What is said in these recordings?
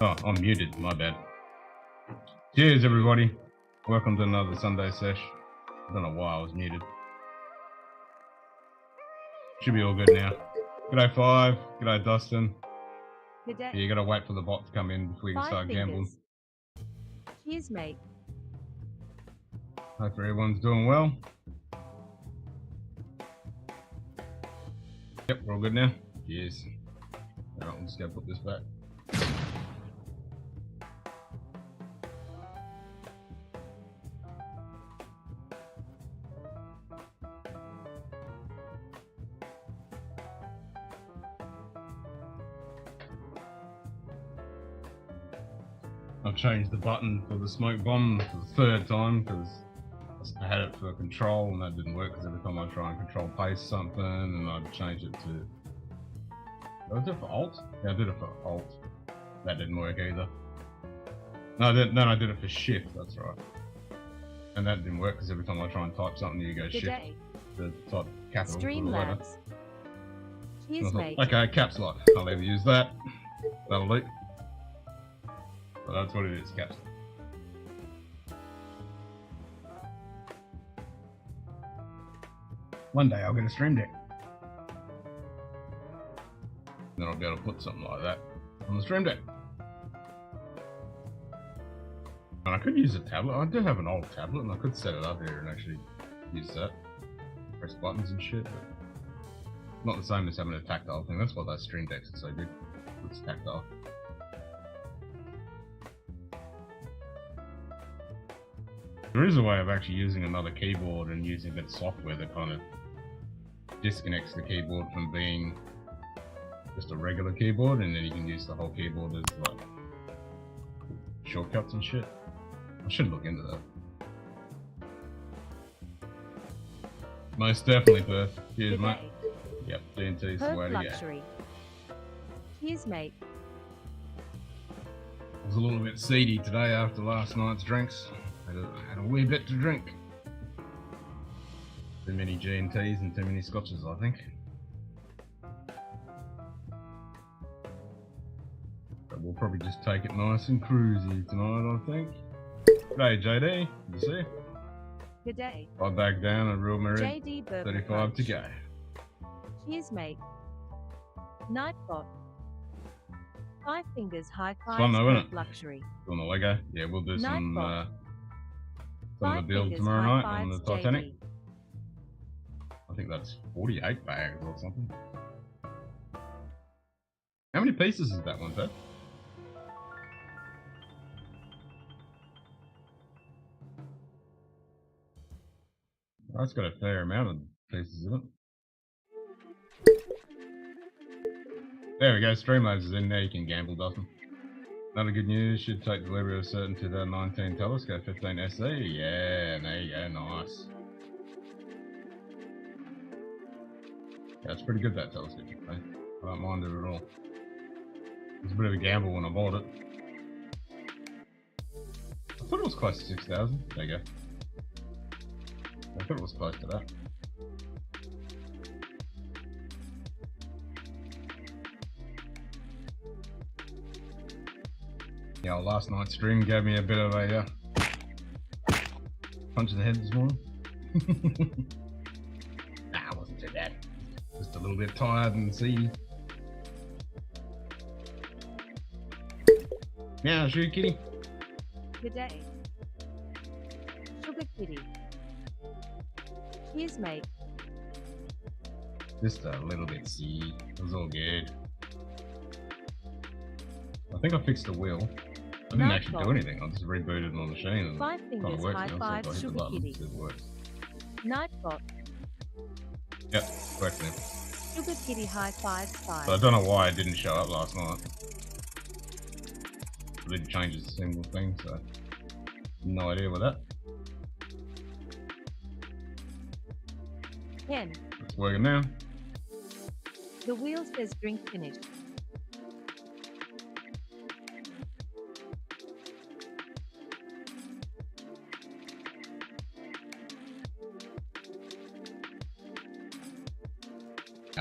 Oh, I'm muted, my bad. Cheers, everybody. Welcome to another Sunday sesh. I don't know why I was muted. Should be all good now. G'day, Five. G'day, Dustin. G'day. Yeah, you gotta wait for the bot to come in before we can start gambling. Cheers, mate. Hope everyone's doing well. Yep, we're all good now. Cheers. Alright, I'm just gonna put this back. I've changed the button for the smoke bomb for the third time because I had it for control and that didn't work because every time I try and control paste something and I'd change it to... Did I do it for alt? Yeah, I did it for alt. That didn't work either. No, then I did it for shift, that's right. And that didn't work because every time I try and type something you go shift to type capital for the letter. Cheers, mate. Okay, caps lock. I'll either use that. That'll do. But that's what it is, caps lock. One day I'll get a stream deck. Then I'll be able to put something like that on the stream deck. And I could use a tablet. I do have an old tablet and I could set it up here and actually use that. Press buttons and shit, but not the same as having a tactile thing. That's why those stream decks are so good. It's tactile. There is a way of actually using another keyboard and using a bit of software that kind of disconnects the keyboard from being just a regular keyboard, and then you can use the whole keyboard as like shortcuts and shit. I should look into that. Most definitely, Perth. Cheers, mate. Yep, D&T's the way to go. Cheers, mate. I was a little bit seedy today after last night's drinks. Had a wee bit to drink. Too many G&Ts and too many Scotches, I think. But we'll probably just take it nice and cruisy tonight, I think. G'day, JD. Good to see you. Good day. I back down a real mirror. 35 to go. Cheers, mate. Nightbot. 5 fingers high five. Fun though, isn't it? Luxury. On the Lego. Yeah, we'll do some of the build tomorrow night on the Titanic. JD. I think that's 48 bags or something. How many pieces is that one, Ted? That's got a fair amount of pieces in it. There we go, Streamlabs is in there, you can gamble, Dustin. Another good news, should take delivery of a certain 2019 Telescope 15 SE. Yeah, there you go, nice. Yeah, it's pretty good, that telescope, okay? I don't mind it at all. It was a bit of a gamble when I bought it. I thought it was close to 6,000. There you go. I thought it was close to that. Yeah, last night's stream gave me a bit of a punch in the head this morning. Nah, it wasn't too bad. Just a little bit tired and seedy. Yeah, sure, kitty. Good day. Sugar kitty. Cheers, mate. Just a little bit seedy. It was all good. I think I fixed the wheel. I didn't actually do anything. I just rebooted my machine and 5 fingers kind of works high now. five. So I hit the Sugar button, kitty. it works. Nightbot. Yep, works now. Sugar kitty high five 5. So I don't know why it didn't show up last night. I didn't change a single thing, so no idea with that. 10. It's working now. The wheel says drink finished.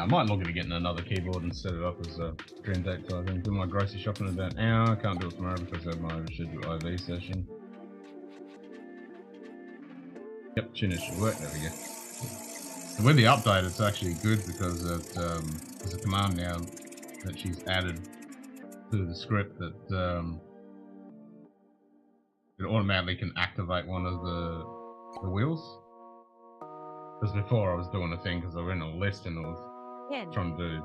I might look at getting another keyboard and set it up as a stream deck. So I think do my grocery shopping in about an hour. I can't do it tomorrow because I have my overscheduled IV session. Yep, tune it should work. There we go. So with the update, it's actually good because there's a command now that she's added to the script that it automatically can activate one of the wheels. Because before I was doing a thing because I was in a list and I was 10. trying to do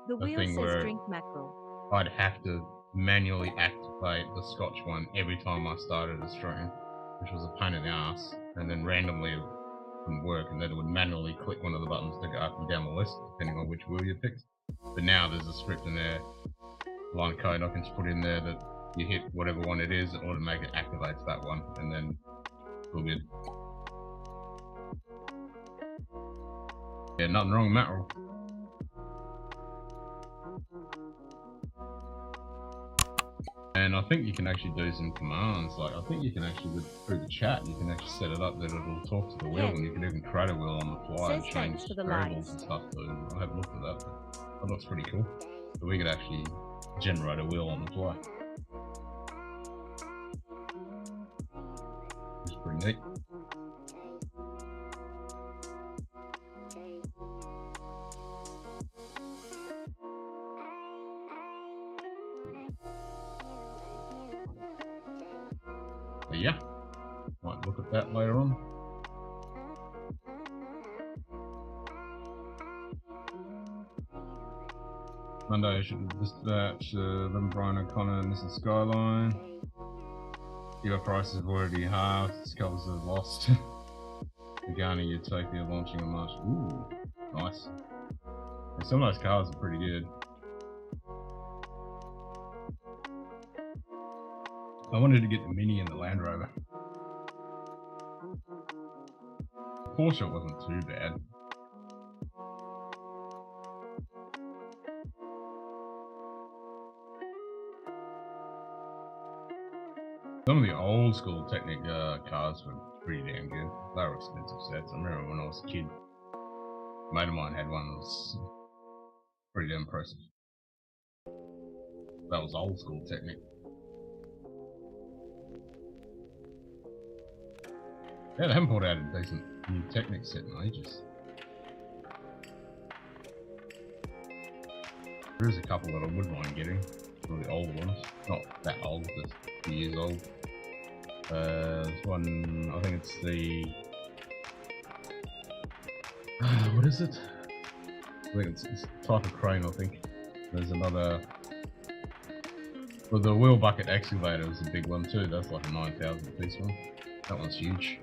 The a wheel thing says where drink mackerel. I'd have to manually activate the Scotch one every time I started a stream, which was a pain in the ass, and then randomly it wouldn't work, and then it would manually click one of the buttons to go up and down the list, depending on which wheel you picked. But now there's a script in there, line of code I can just put in there that you hit whatever one it is, it automatically activates that one, and then we'll good. Yeah, nothing wrong with mackerel. And I think you can actually do some commands, like I think you can actually, through the chat, you can actually set it up that it'll talk to the wheel, and you can even create a wheel on the fly and change variables and stuff. So I haven't looked at that, but that looks pretty cool. So we could actually generate a wheel on the fly. It's pretty neat. But yeah, might look at that later on. Monday I should dispatch them Brian O'Connor and Mrs. Skyline. Your prices have already halved, Sculls have lost. Pagani Utopia launching in March. Ooh, nice. And some of those cars are pretty good. I wanted to get the Mini and the Land Rover. Porsche wasn't too bad. Some of the old school Technic cars were pretty damn good. They were expensive sets. I remember when I was a kid, a mate of mine had one that was pretty damn impressive. That was old school Technic. Yeah, they haven't put out a decent new Technic set in ages. There is a couple that I would mind getting. Some of the older ones. Not that old, just a few years old. There's one, I think it's the... what is it? I think it's a type of crane, I think. There's another... Well, the wheel bucket excavator is a big one too. That's like a 9,000 piece one. That one's huge.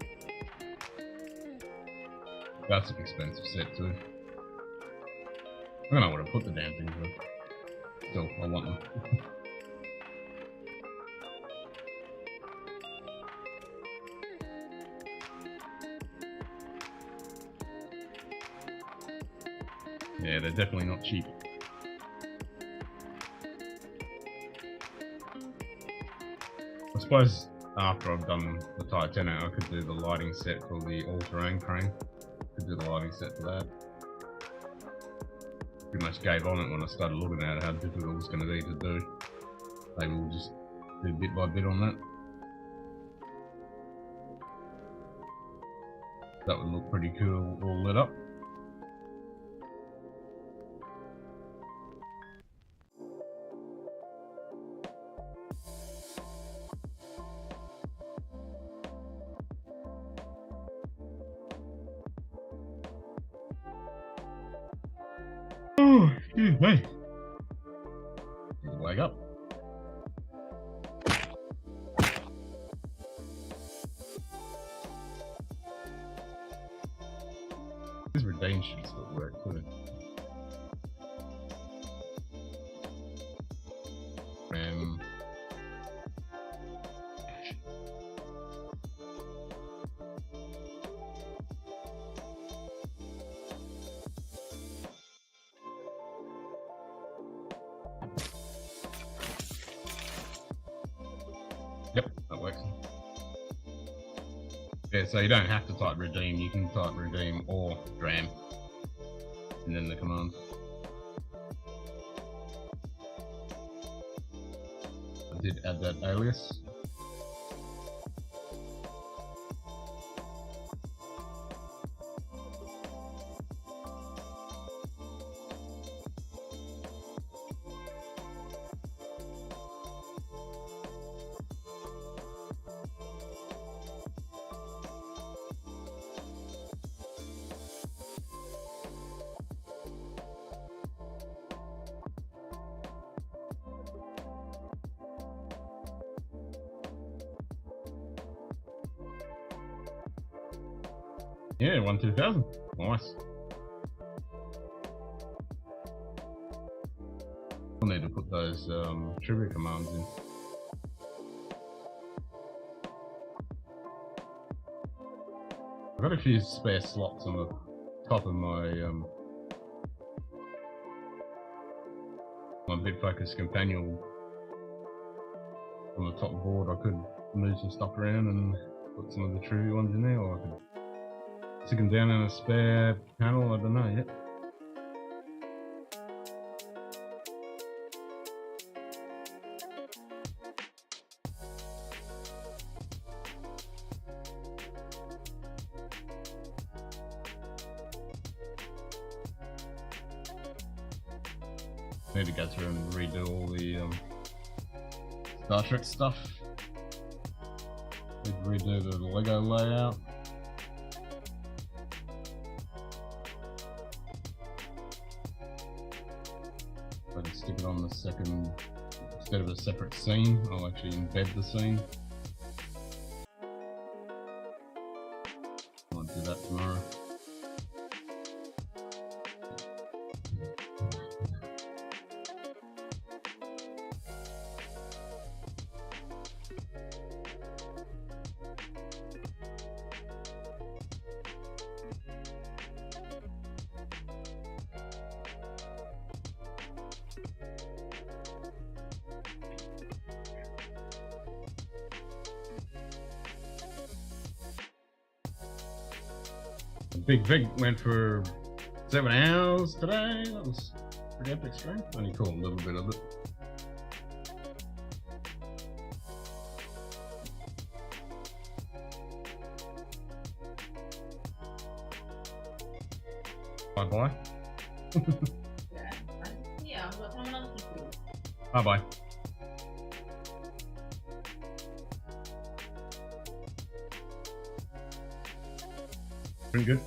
That's an expensive set too. I don't know where to put the damn things, but still, I want them. Yeah, they're definitely not cheap. I suppose after I've done the Titanic, I could do the lighting set for the all-terrain crane. Could do the lighting set for that. Pretty much gave on it when I started looking at how difficult it was going to be to do. Maybe we'll just do bit by bit on that. That would look pretty cool all lit up. Oh, excuse me. Wake up. These redeem sheets that work too. Yep, that works. Yeah, so you don't have to type redeem, you can type redeem or dram. and then the command. I did add that alias. Yeah, 1-2000. Nice. I'll need to put those trivia commands in. I've got a few spare slots on the top of my my BitFocus companion on the top board. I could move some stuff around and put some of the trivia ones in there, or I could stick them down in a spare panel. I don't know yet. Need to go through and redo all the Star Trek stuff. Need to redo the Lego layout. I can stick it on the second, instead of a separate scene, I'll actually embed the scene. I'll do that tomorrow. Big Vig went for 7 hours today. That was pretty epic stream. Only caught a little bit of it. Bye bye. Yeah, I've got someone else to do. Bye bye. Pretty good.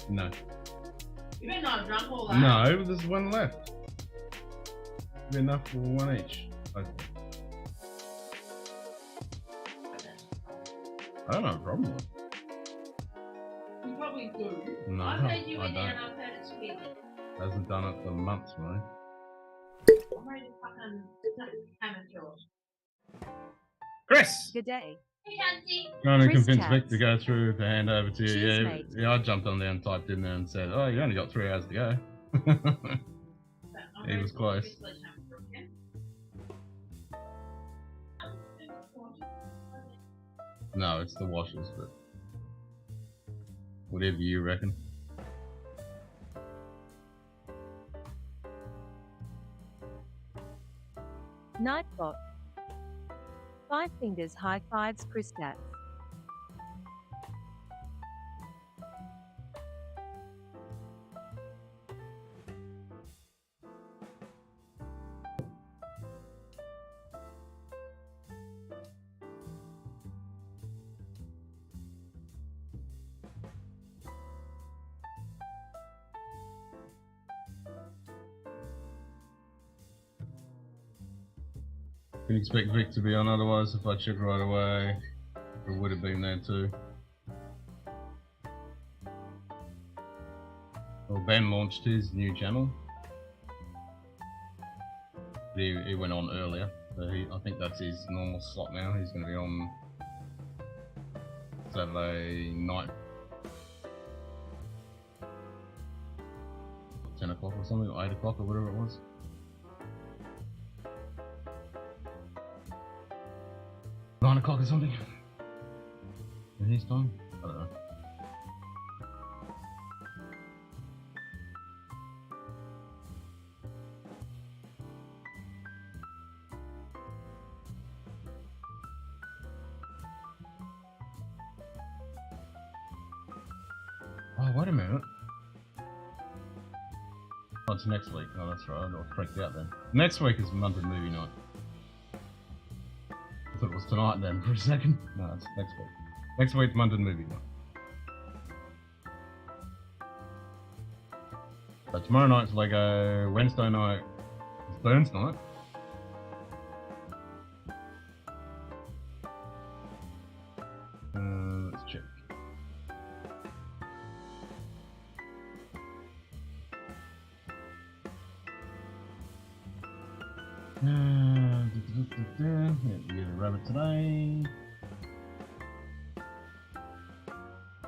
No. You better not drunk all that. No, there's one left. Be enough for one each. I don't have a problem with it. You probably do. No, I've heard you I in there and don't. I've heard it squealing. Hasn't done it for months, mate. I'm ready to fucking hammer yours. Chris! Good day. Hey, Shanty. Trying to Chris convince Vic chats. to go through to hand over to you. Cheers, Yeah, mate. yeah, I jumped on there and typed in there and said, oh, you only got 3 hours to go. I'm He ready was to close. this sledgehammer for him. No, it's the washers, but whatever you reckon. Nightbot. 5 fingers high fives Chris stats. Can expect Vic to be on, otherwise if I check right away, it would have been there too. Well, Ben launched his new channel. He went on earlier, so I think that's his normal slot now. He's going to be on Saturday night, 10 o'clock or something, or 8 o'clock or whatever it was. $9 o'clock or something. In his time? I don't know. wait a minute. Oh, it's next week. Oh, that's right. I got freaked out then. Next week is Munted movie night. I thought it was tonight then for a second. No, it's next week. Next week's Munted movie night. So tomorrow night's Lego. Wednesday night is Burns night. Let's check. Yeah, we get a rabbit today.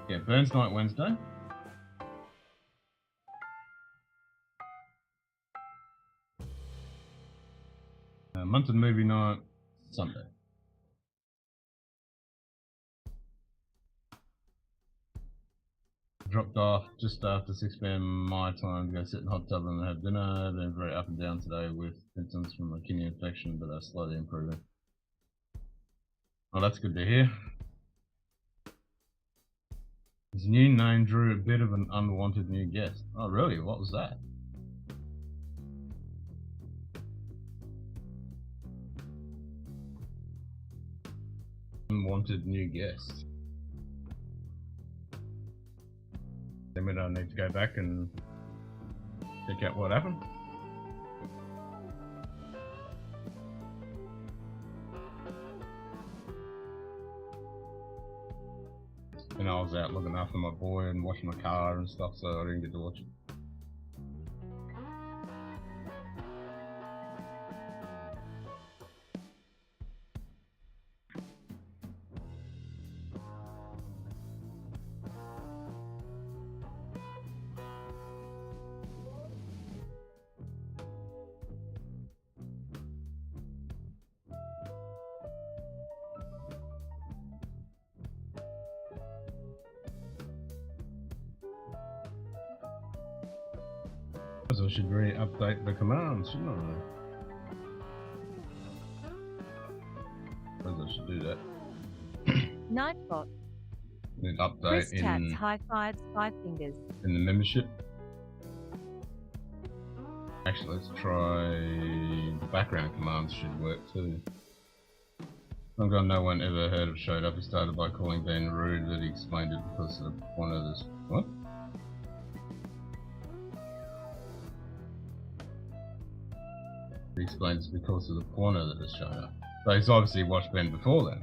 Yeah, Burns night Wednesday. Munted movie night Sunday. Dropped off just after 6 p.m. my time to go sit in the hot tub and have dinner. Been very up and down today with symptoms from a kidney infection, but they're slowly improving. Well, that's good to hear. His new name drew a bit of an unwanted new guest. Oh, really? What was that? Unwanted new guest. Then we don't need to go back and check out what happened. And I was out looking after my boy and washing my car and stuff, so I didn't get to watch it. So I should re-update the commands, shouldn't I? Suppose I should do that. Nightbot. Need update Chris chats in high fives 5 fingers. the membership. Actually, let's try the background commands should work too. I'm glad no one ever heard of Showed Up. He started by calling Ben rude, but he explained it because of the point of this. What? He explains because of the porno that has shown up. So he's obviously watched Ben before then.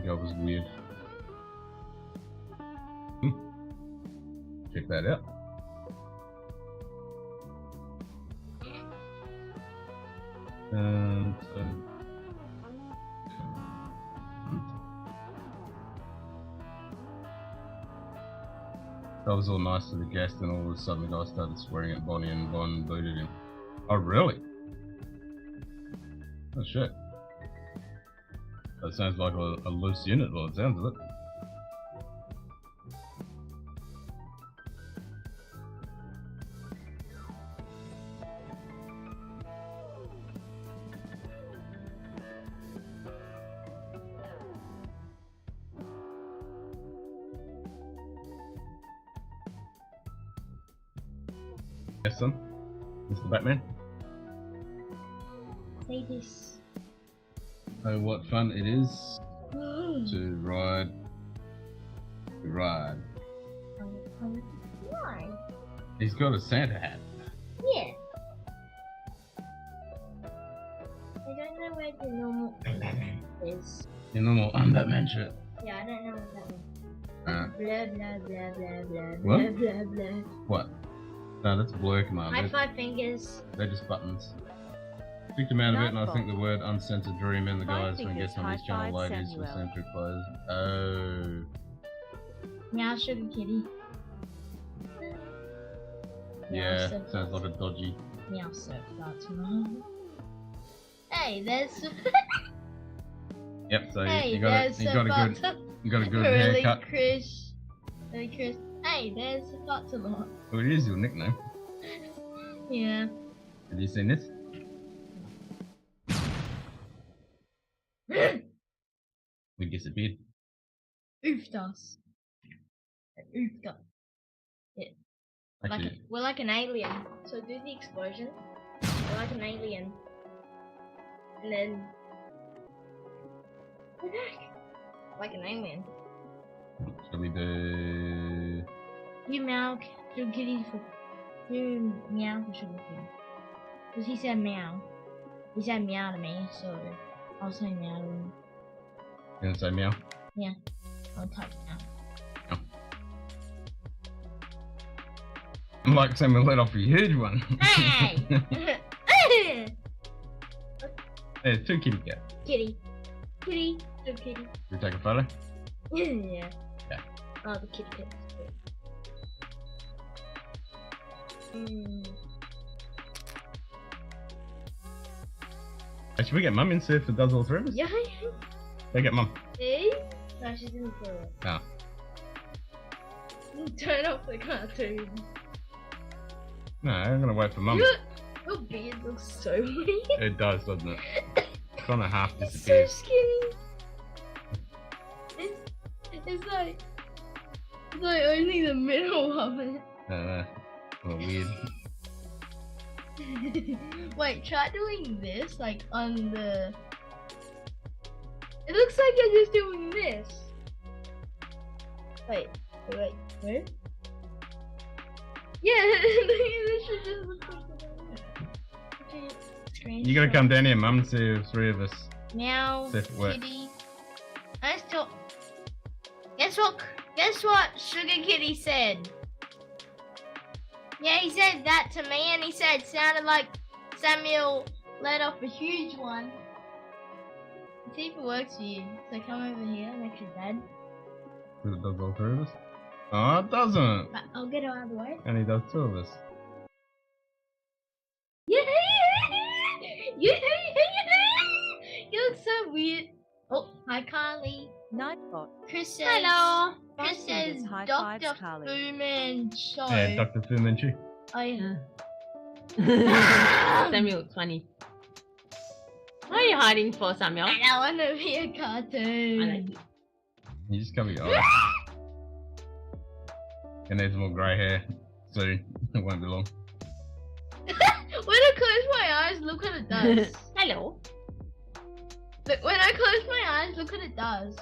That was weird. Check that out. And that was all nice to the guest, and all of a sudden the guy started swearing at Bonnie, and Bon booted him. Oh, really? Oh, shit. That sounds like a loose unit, by the sounds of it. Yes, son? Mr. Batman? Say this. Oh, what fun it is to ride. Why? He's got a Santa hat. Yeah. I don't know where the normal is. Your normal Batman shirt. Yeah, I don't know what that Uh, Blah blah blah blah blah What? blah blah blah. what? No, that's a blur command. High 5 fingers. They're just buttons. Picked him out of it, and I think the word uncensored drew him in the Five guys when fingers, get some of these high channel five, ladies with Samuel. centric clothes. Oh. Meow sugar kitty. Yeah, sounds like a dodgy. Meow so that's mom. Hey, there's Yep, so hey, you got a good really haircut. Chris. Really Chris. Hey, there's a parcel. Oh, it is your nickname. Yeah. Have you seen this? We disappeared. Oofed us. Oofed us. Yeah. Actually, We're like an alien. So do the explosion. We're like an alien. And then we're back. Like an alien. shall we do... You meow to kitty for you meow for sugar king. Because he said meow. He said meow to me, so I'll say meow to him. You gonna say meow? Yeah. I'll type meow. I'm like saying we let off a huge one. Hey! There's two kitty cats. Kitty. Kitty. So kitty. We take a photo? Yeah. Yeah. Oh, the kitty cat. Hey, should we get Mum in, see if it does all three of us? Yeah. They get Mum. See? No, she's in the toilet. Oh. Turn off the cartoon. No, I'm gonna wait for Mum. Your beard looks so weird. It does, doesn't it? It's kind of half It's so disappeared. skinny. It's like only the middle of it. Oh, weird. Wait, try doing this like on the. It looks like you're just doing this. Wait. Yeah, this should just look like that. You gotta come down here, Mum, and see if three of us. Meow, See if it works. kitty. I still. Guess what Sugar Kitty said? Yeah, he said that to me, and he said it sounded like Samuel let off a huge one. See if it works for you. So come over here next to Dad. Because it does all three of us. Oh, it doesn't. But I'll get it out of the way. And he does two of us. Yeah, you look so weird. Oh, hi Carly. Nightbot. Chris says. Hello. Chris Five says fingers, high Dr. fives, Carly. Fu Manchu. Yeah, Dr. Fu Manchu. Oh yeah. Samuel, it's funny. What are you hiding for, Samuel? I want to be a cartoon. I like it. You just cover your eyes. And there's more grey hair soon. It won't be long. When I close my eyes, look what it does. Hello. Look, when I close my eyes, look what it does.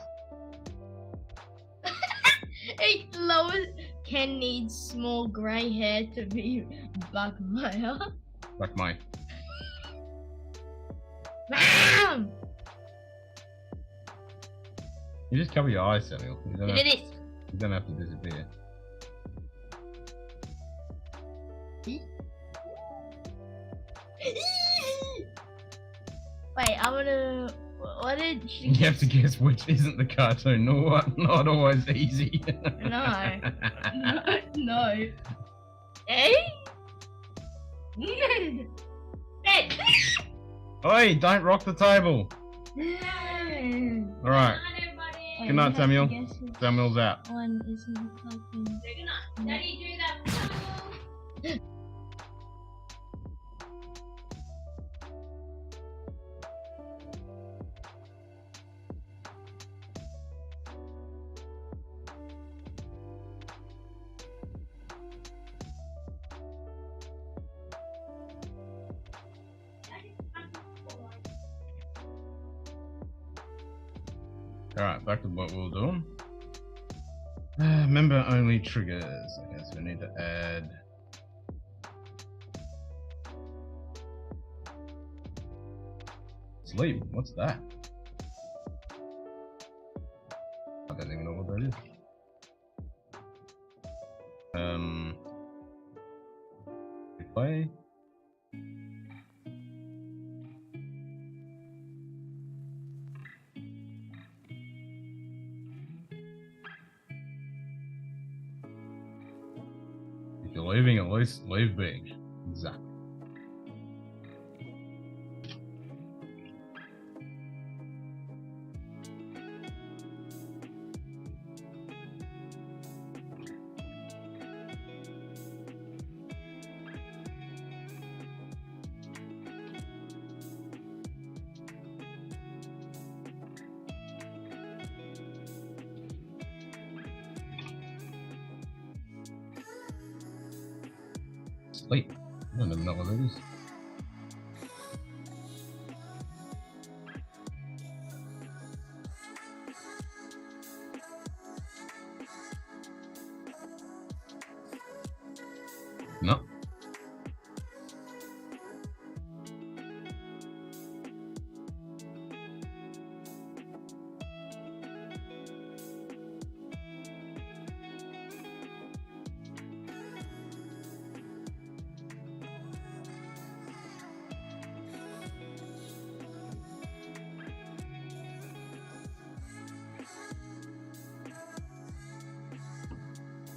It lowers. Ken needs small grey hair to be Buckmeyer. Like mine. Bam! You just cover your eyes, Samuel. Look at this. You don't have to disappear. Wait, I wanna. What did she? You have to guess which isn't the cartoon. Not always easy. No. No. Eh? Hey. Oi, don't rock the table. Alright, Wait, good night, we have to Samuel. guess which Samuel's out. one isn't the cartoon. Daddy, do that. Alright, back to what we were doing. Member only triggers. I guess we need to add. Sleep. What's that? I don't even know what that is. Play. If you're leaving, at least leave big. Exactly. Sleep. I don't even know what that is. No.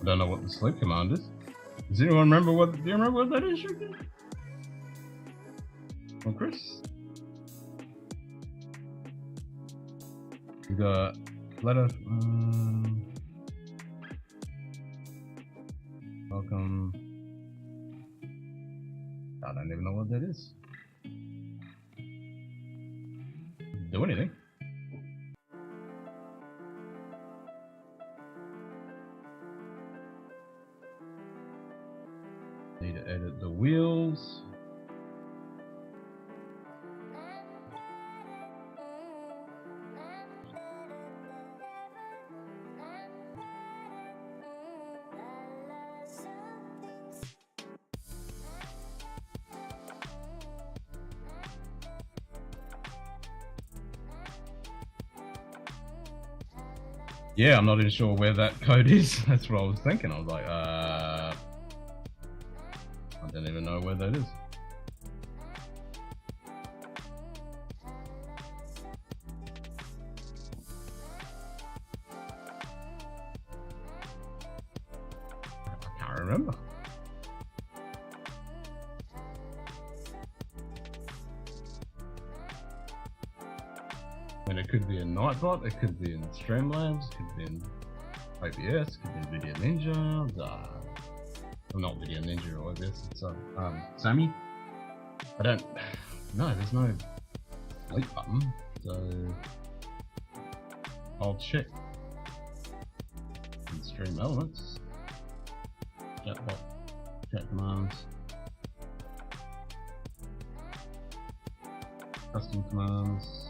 I don't know what the sleep command is. Does anyone remember what? Do you remember what that is, Shuki? Well, Chris? We got letter. Welcome. I don't even know what that is. Do anything. Need to edit the wheels. Yeah, I'm not even sure where that code is. That's what I was thinking. I was like, I don't even know where that is. I can't remember. I mean, it could be in Nightbot, it could be in Streamlabs, it could be in OBS, it could be in Video Ninja. Well, not Video Ninja or OBS, it's Sammy. I don't. No, there's no sleep button, so I'll check in Stream Elements. Chatbot, chat commands, custom commands.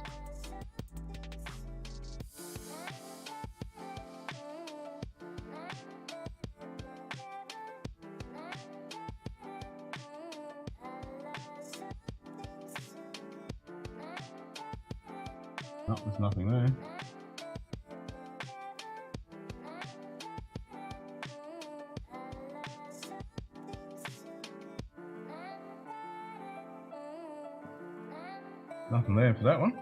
No, there's nothing there. Nothing there for that one.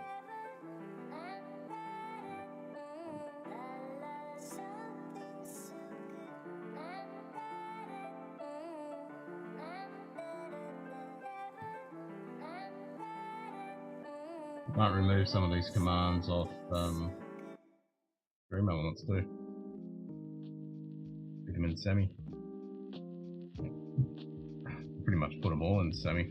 Might remove some of these commands off Dream Elements too. Put them in Semi. Pretty much put them all in Semi.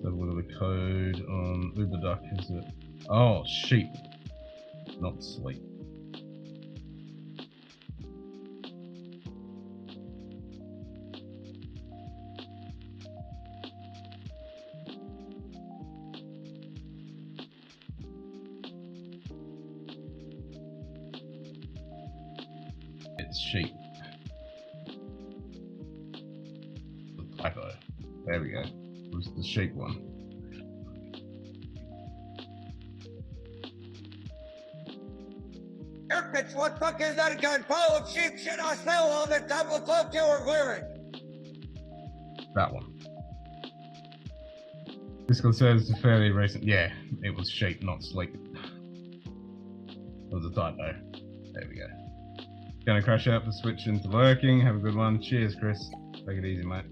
So what are the code on UberDuck? Is it? Oh, sheep, not sleep. It's sheep. The typo. There we go. It was the sheep one. Bitch, what fuck is that gun? Full of sheep shit I smell on the double cloak you were wearing. That one. Fiscal says it's fairly recent. Yeah, it was sheep, not sleep. It was a typo. There we go. Gonna crash out the switch into working. Have a good one. Cheers, Chris. Take it easy, mate.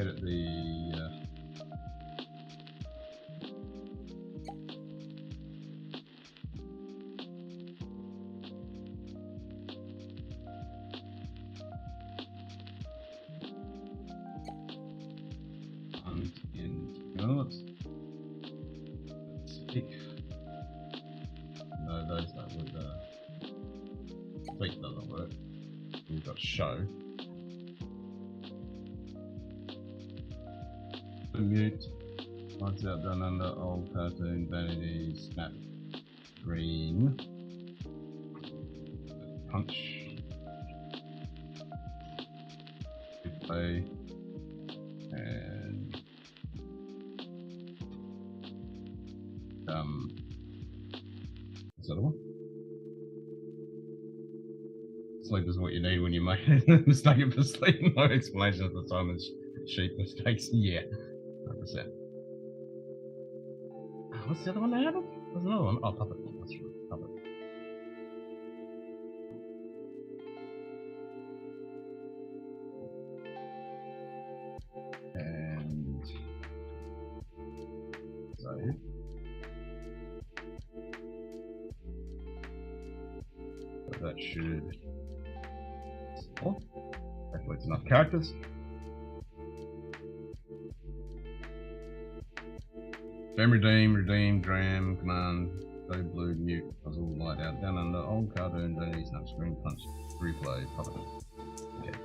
edit the let's see. No, those don't work. Speak doesn't work. We've got show. Mute. Lights out, down under, old cartoon, vanity, snap, green. Punch. Play. And what's the other one? Sleep is what you need when you make a mistake for sleep. No explanation at the time of sheep mistakes. Yeah, 100%. What's the other one they had? There's another one. Oh, puppet. That's right, puppet. And save. So that should. Oh, hopefully it's enough characters. Redeem, dram, command, go blue, mute, puzzle, light out, down under, old cartoon, vanity, snap, screen, punch, replay, puppet. Okay.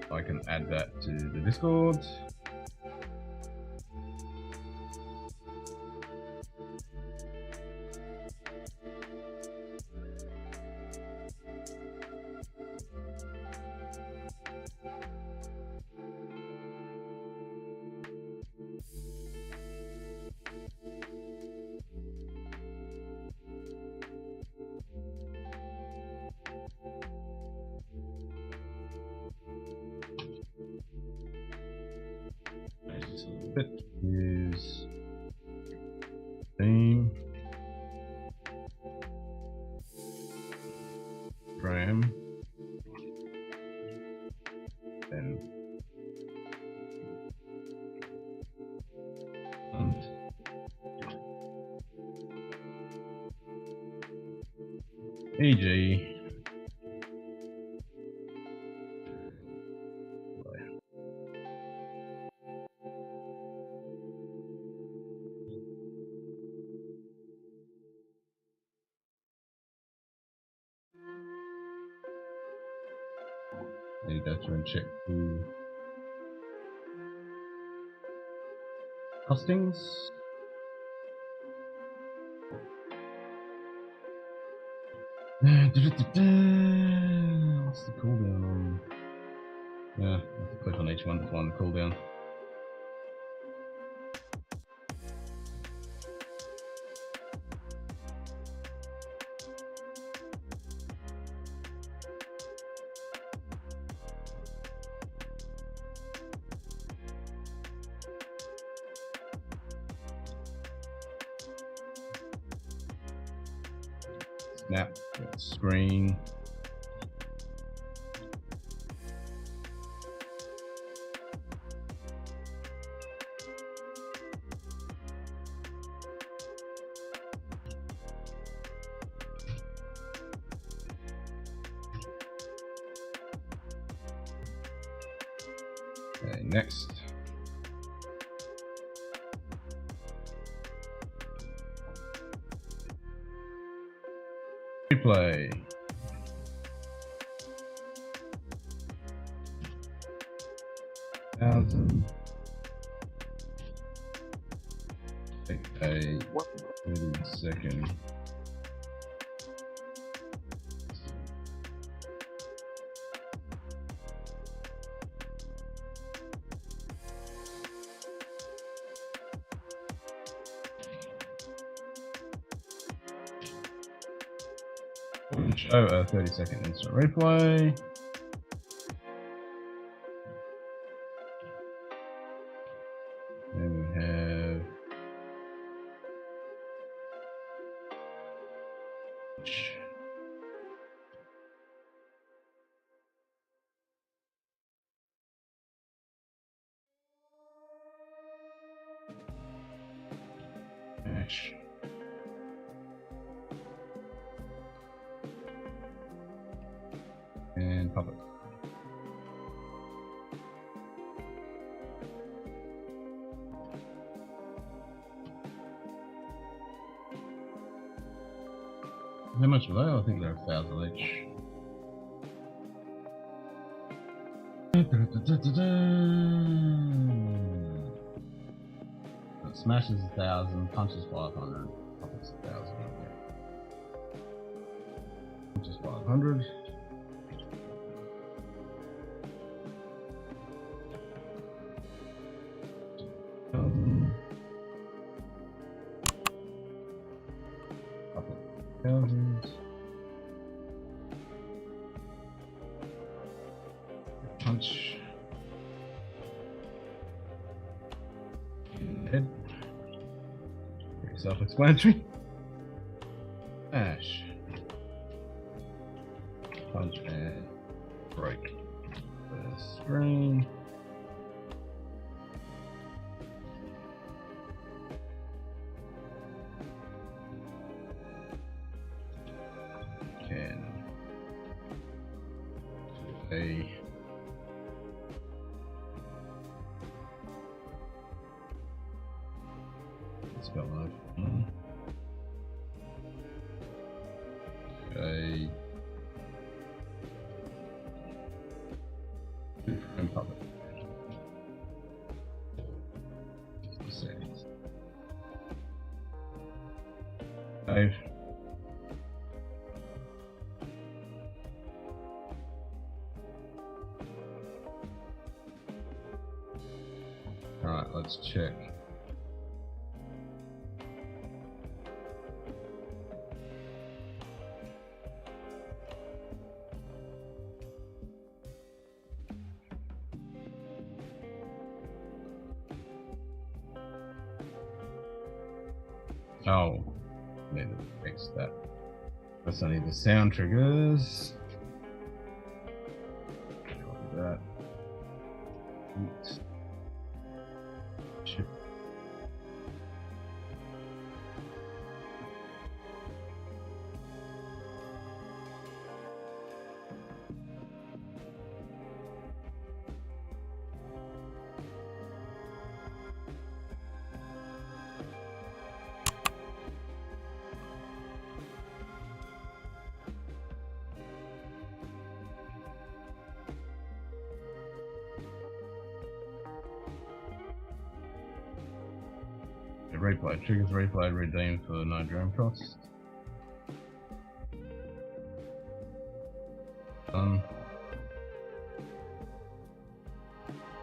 I can add that to the Discord. Use theme, Dram, and e.g. Need to go through and check the costings. What's the cooldown on? Yeah, I have to click on each one to find the cooldown. Snap, screen. Okay, next. Replay. Take a 30-second. Show a 30-second instant replay. Then we have each. And pop it. How much were they? I think they're 1,000 each. Smash is 1,000, punch is 500, pop is 1,000. Punch is 500. Punch. Head. Very self-explanatory. Smash. Punch and break. The screen. Can do a spell out. Okay. And pop it. Just a second. Save. Alright, let's check. Oh, need to fix that. That's only the sound triggers. Copy that. Oops. Shit. Replay triggers replay redeemed for no dram cost.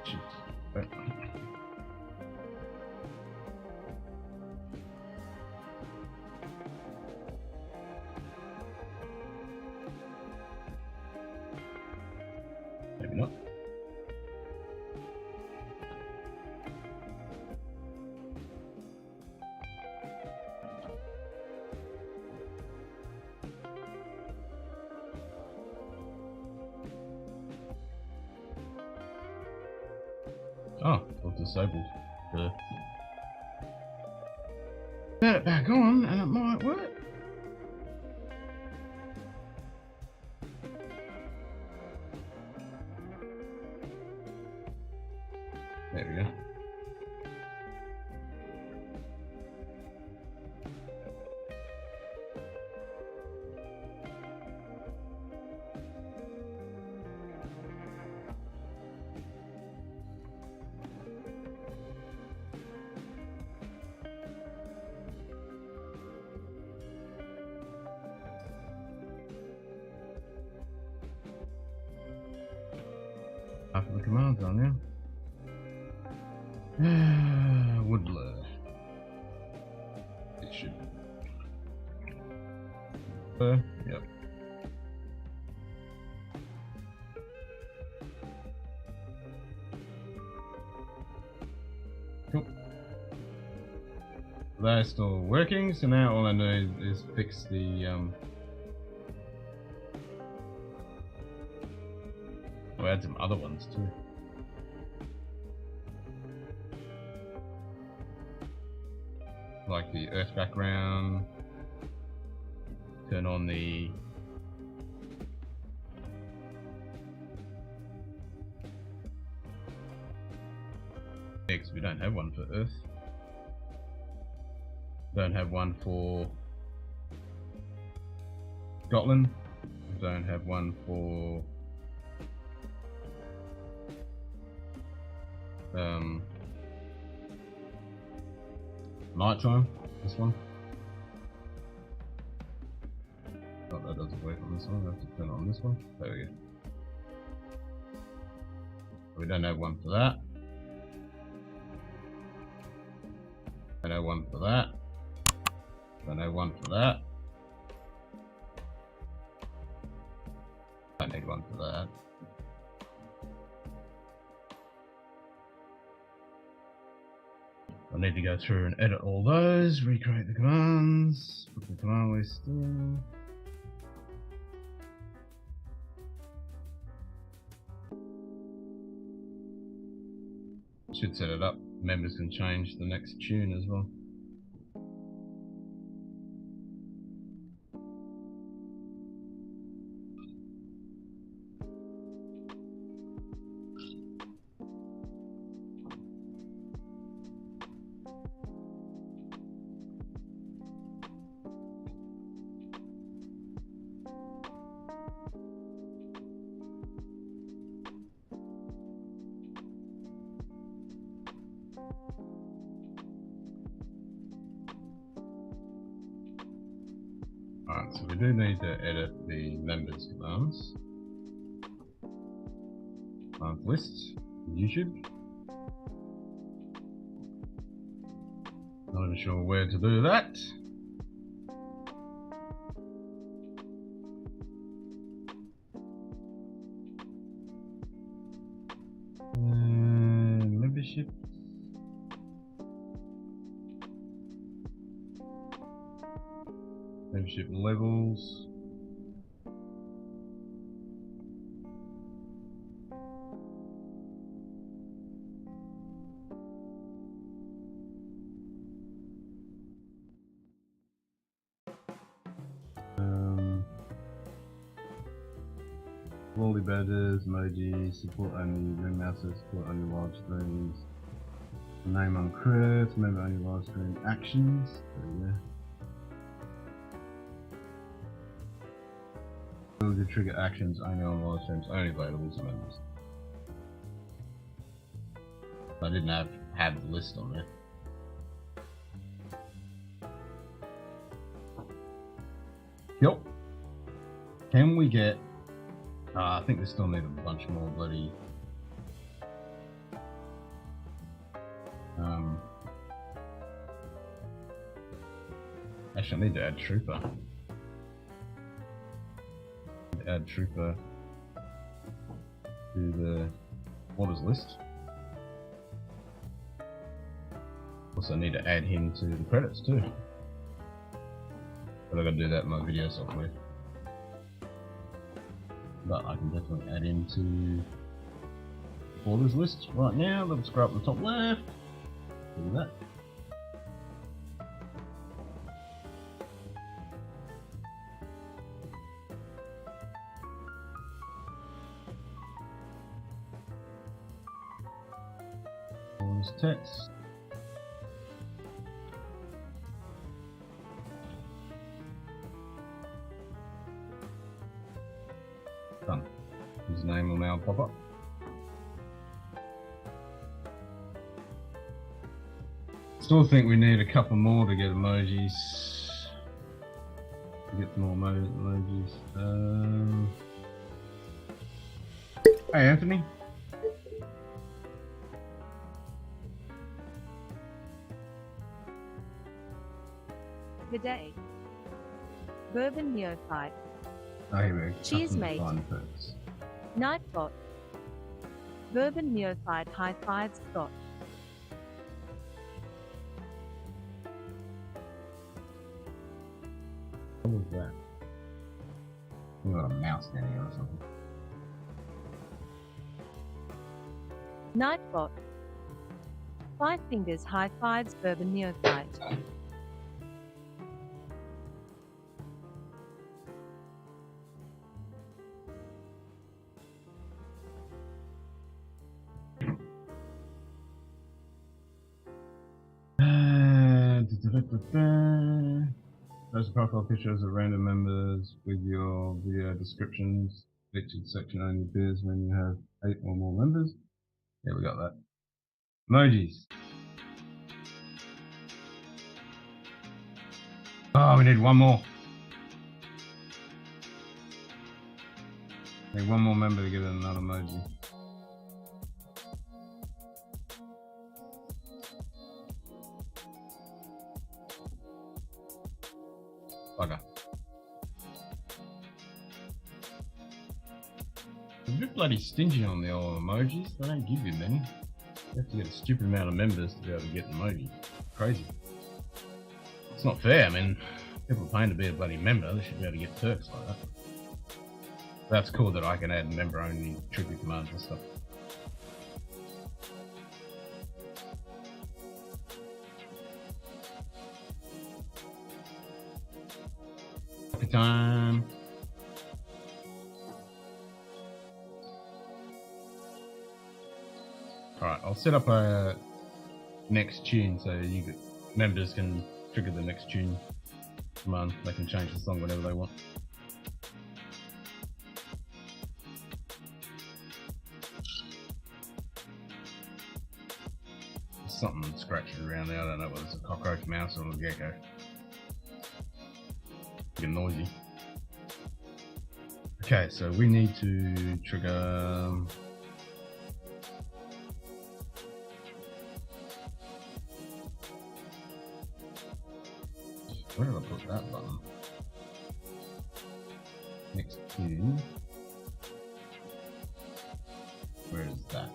Shit. Maybe not. Oh, it's disabled. Good. Turn it back on and it might work. There we go. After the commands on, yeah. Woodler. It should. Yep. Cool. They're still working, so now all I need is fix the I'll add some other ones too. like the earth background. Turn on the because we don't have one for earth. Don't have one for Scotland. We don't have one for nighttime. This one. Oh, that doesn't work on this one. I have to turn it on this one. There we go. We don't have one for that. Don't have one for that. Don't have one for that. Don't need one for that. I need to go through and edit all those, recreate the commands, put the command list in. Should set it up. Members can change the next tune as well. Alright, so we do need to edit the members commands. Lists, YouTube. Not even sure where to do that. Membership. Membership levels. Quality badges, emojis, support only ring mouses, support only live streams, name on Chris, member only live stream actions. There we go. Ability to trigger actions only on live streams, only available to members. I didn't have the list on there. Yep. Can we get? I think we still need a bunch more bloody. Actually, I need to add Trooper. Add Trooper to the orders list. Also need to add him to the credits too. But I gotta do that in my video software. But I can definitely add him to the orders list right now. Let's scroll up the top left. Do that. Orders text. Done. His name will now pop up. Still think we need a couple more to get emojis. To get more emojis. Hey Anthony. The day. Bourbon neophyte. Oh, here we go. Cheers, Custom mate. design perks. Nightbot. Bourbon neophyte high five Scotch. What was that? We got a mouse down here or something. Nightbot. Five fingers high fives bourbon neophyte. Post profile pictures of random members with your video descriptions. Featured section only appears when you have 8 or more members. Yeah, we got that. Emojis. Oh, we need one more. Need one more member to get another emoji. Bugger. I'm a bit bloody stingy on the old emojis. They don't give you many. You have to get a stupid amount of members to be able to get an emoji. Crazy. It's not fair. I mean, people are paying to be a bloody member. They should be able to get perks like that. That's cool that I can add member-only trigger commands and stuff. Happy time. Alright, I'll set up a next tune so members can trigger the next tune command. They can change the song whenever they want. There's something scratching around there. I don't know whether it's a cockroach, mouse, or a gecko. Getting noisy. Okay, so we need to trigger. Where did I put that button? Next tune. Where is that?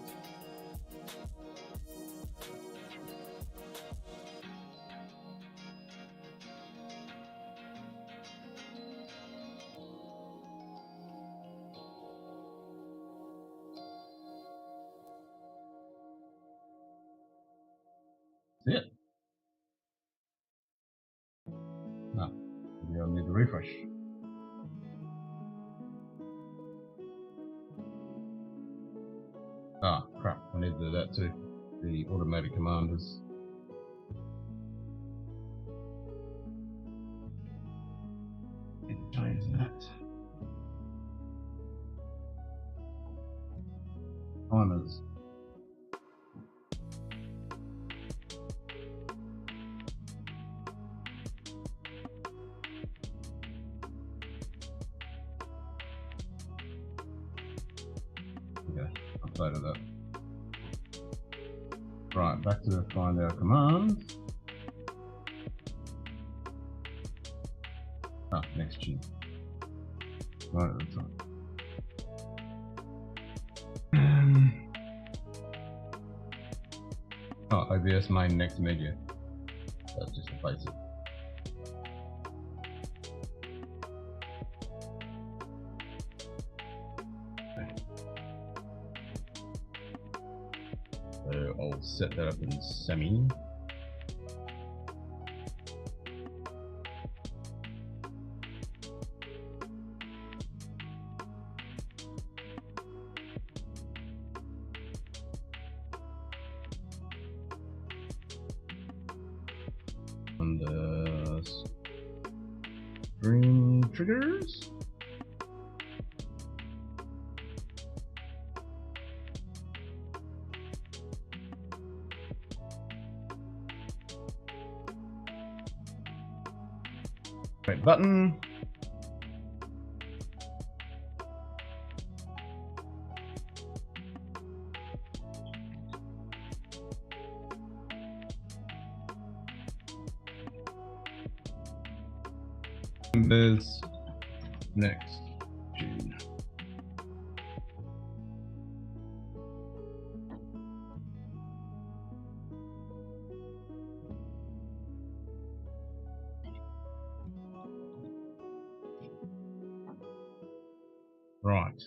That's it. No, maybe I'll need to refresh. Ah, crap, I need to do that too. The automatic commanders. Need to change that. Timers. Okay, uploaded that. Right, back to find our commands. Ah, next tune. Right at the top. Oh, OBS main next media. That's just the basic. So I'll set that up in semi. And string triggers. Right button. Members next tune. Right.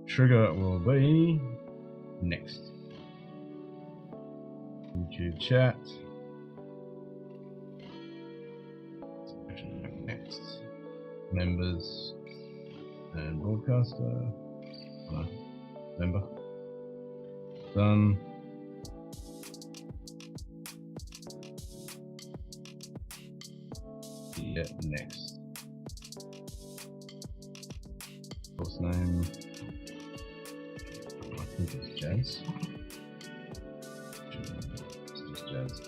Trigger will be next. YouTube chat. Next. Members and broadcaster. No. Member. Done. here next? Course name. I think it's Jazz. It's just Jazz.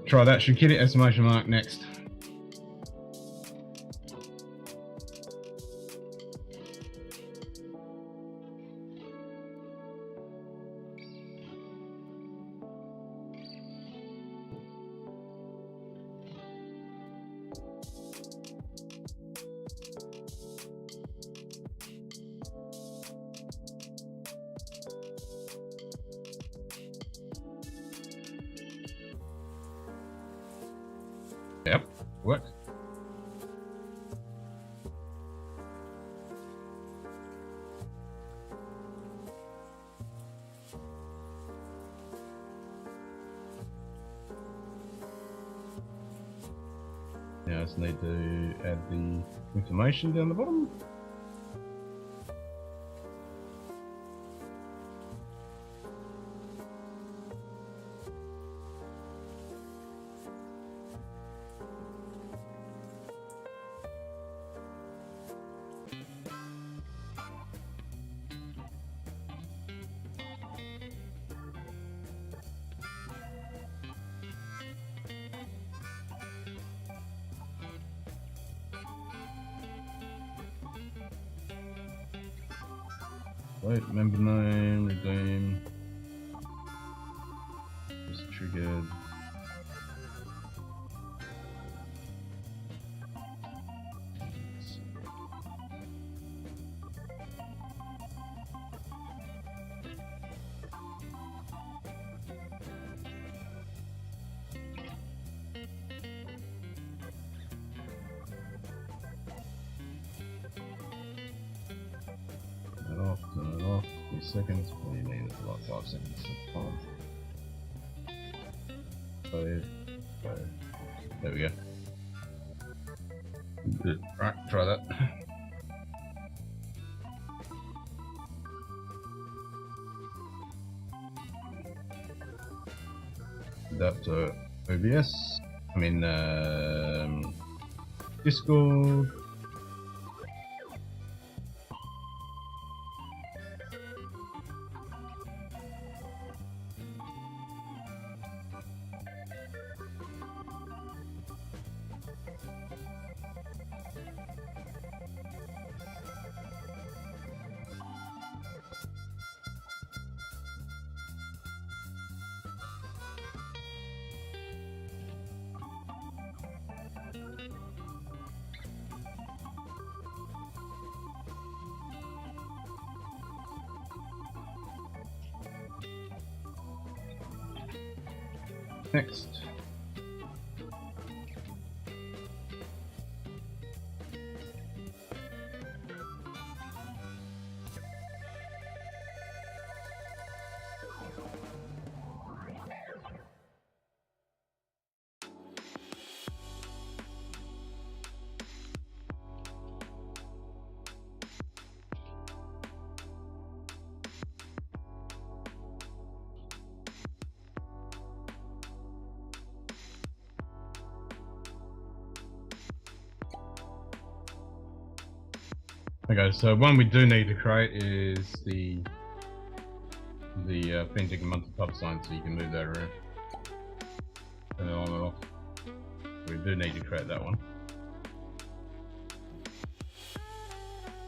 Try that. Should get it exclamation mark next. Yep, worked. Now I just need to add the information down the bottom. Wait, member name, redeem. Just triggered. Turn it off, 3 seconds, what do you need? It's about 5 seconds. There we go. Good. Right, try that. Adapt to OBS. I mean, Discord. Next. Okay, so one we do need to create is the Dinkum Munted pub sign, so you can move that around. Turn it on and off. We do need to create that one.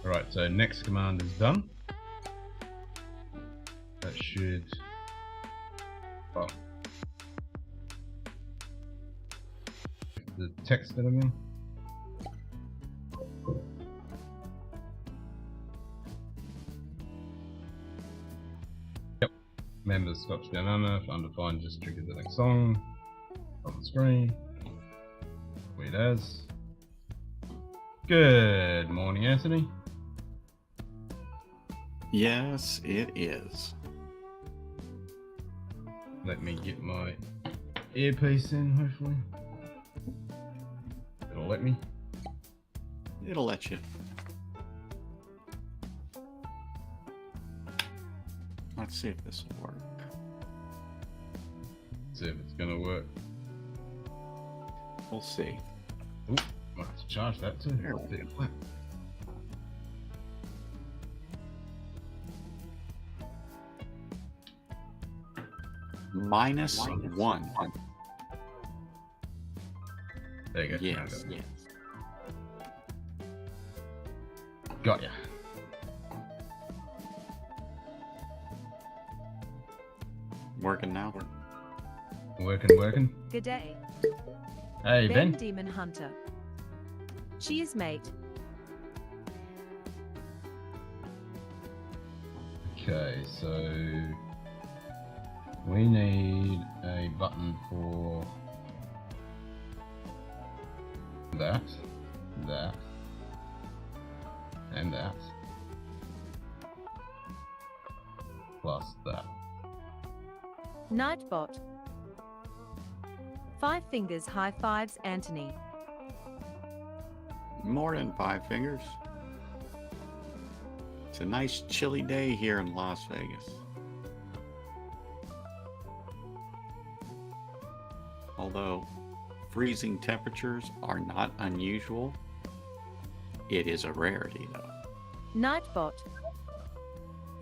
Alright, so next command is done. That should... Oh. The text that I'm in. Remember scotchdownunder, if undefined just triggers the next song on the screen. Sweet as. Good morning, Anthony. Yes, it is. Let me get my earpiece in, hopefully. It'll let me. It'll let you. Let's see if this will work. See if it's gonna work. We'll see. Ooh, might have to charge that too. There we go. -1. There you go. Yes, yes. Got ya. Working now. Working. Good day. Hey, Ben. Demon Hunter. Cheers, mate. Okay, so we need a button for that, and that, plus that. Nightbot. 5 fingers high fives, Anthony. More than 5 fingers. It's a nice chilly day here in Las Vegas. Although freezing temperatures are not unusual, it is a rarity though. Nightbot.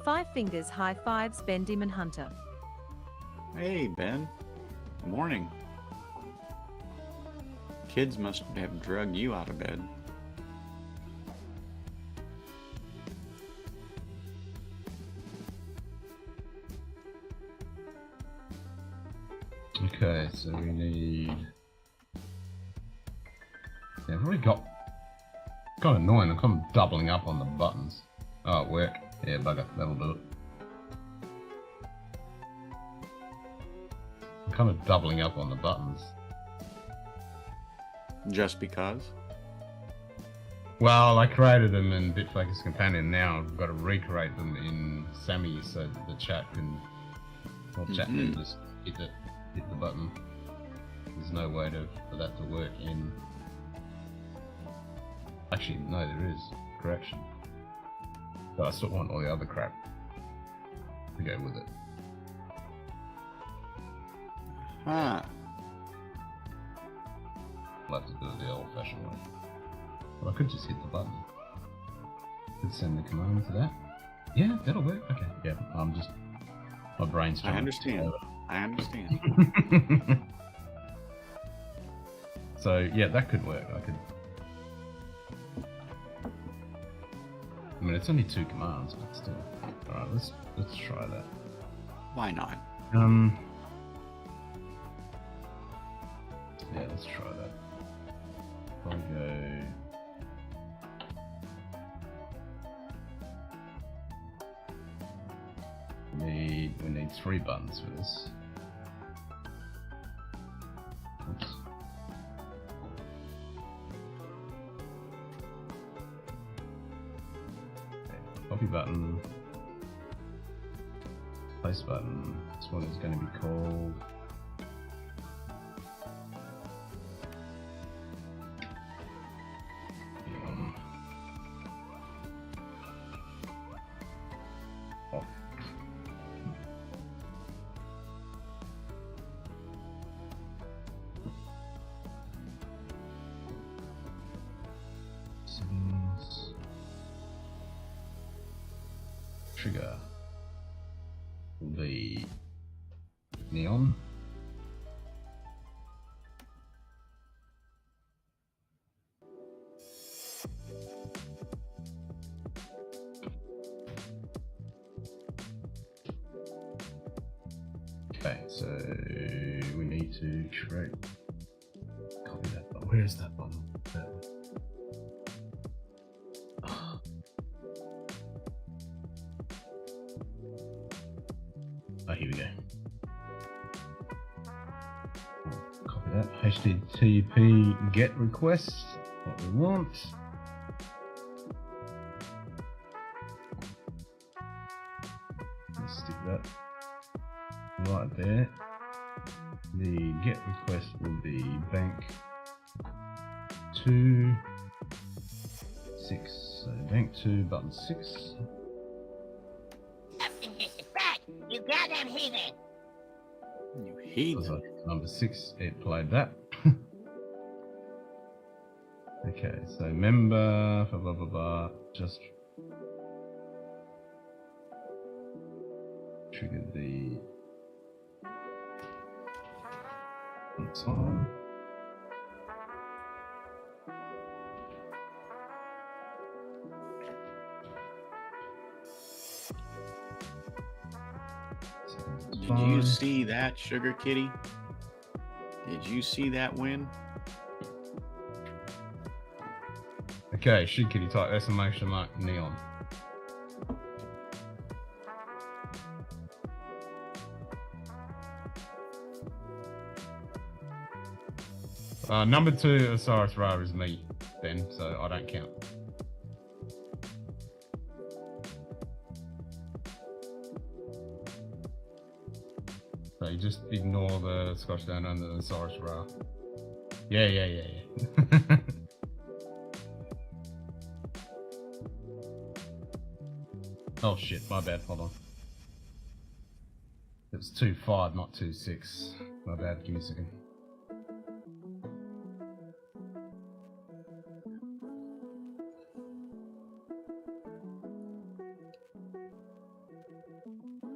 5 fingers high fives, Ben Demon Hunter. Hey, Ben. Good morning. Kids must have drugged you out of bed. Okay, so we need. Yeah, I've already got. Kind of annoying. I'm kind of doubling up on the buttons. Oh, it worked. Yeah, bugger. That'll do it. I'm kind of doubling up on the buttons. Just because? Well, I created them in Bitfocus Companion. Now I've got to recreate them in Sammy so that the chat can. Well, chat can just hit the button. There's no way for that to work in. Actually, no, there is. Correction. But I still want all the other crap to go with it. Huh. I'll have to do it the old-fashioned way. Well, I could just hit the button. Could send the command to that. Yeah, that'll work. Okay, yeah. I'm just my brain's trying. I understand. So yeah, that could work. I mean, it's only 2 commands, but still. All right, let's try that. Why not? Yeah, let's try that. If I go. We need 3 buttons for this. Oops. Okay, copy button. Place button. This one is going to be called. Trigger will be neon. Okay, so we need to create. Copy that button. Where is that button? There. Oh, here we go. Copy that. HTTP get request. What we want. Let's stick that right there. The get request will be bank 2 6. So bank 2, button 6. Back! You goddamn heathen! You Was heathen. number 6, it played that. Okay, so member, blah blah blah blah, just triggered the time. Did you see that, Sugar Kitty? Did you see that win? Okay, Sugar Kitty, type exclamation mark neon. Number 2, Osiris Ra is me, Ben, so I don't count. So you just ignore the Scotch down under the Osiris Ra. Yeah. Oh shit, my bad, hold on. It's 2-5, not 2-6. My bad, give me a second.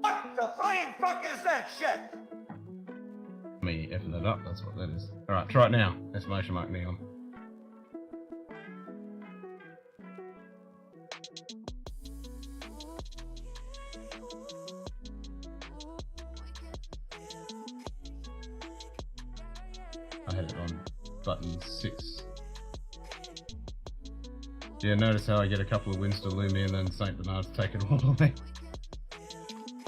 What the flying fuck is that shit? Me effing it up, that's what that is. Alright, try it now. Exclamation mark neon. I had it on button 6. Yeah, notice how I get a couple of wins to Lumi and then Saint Bernard's take it all away.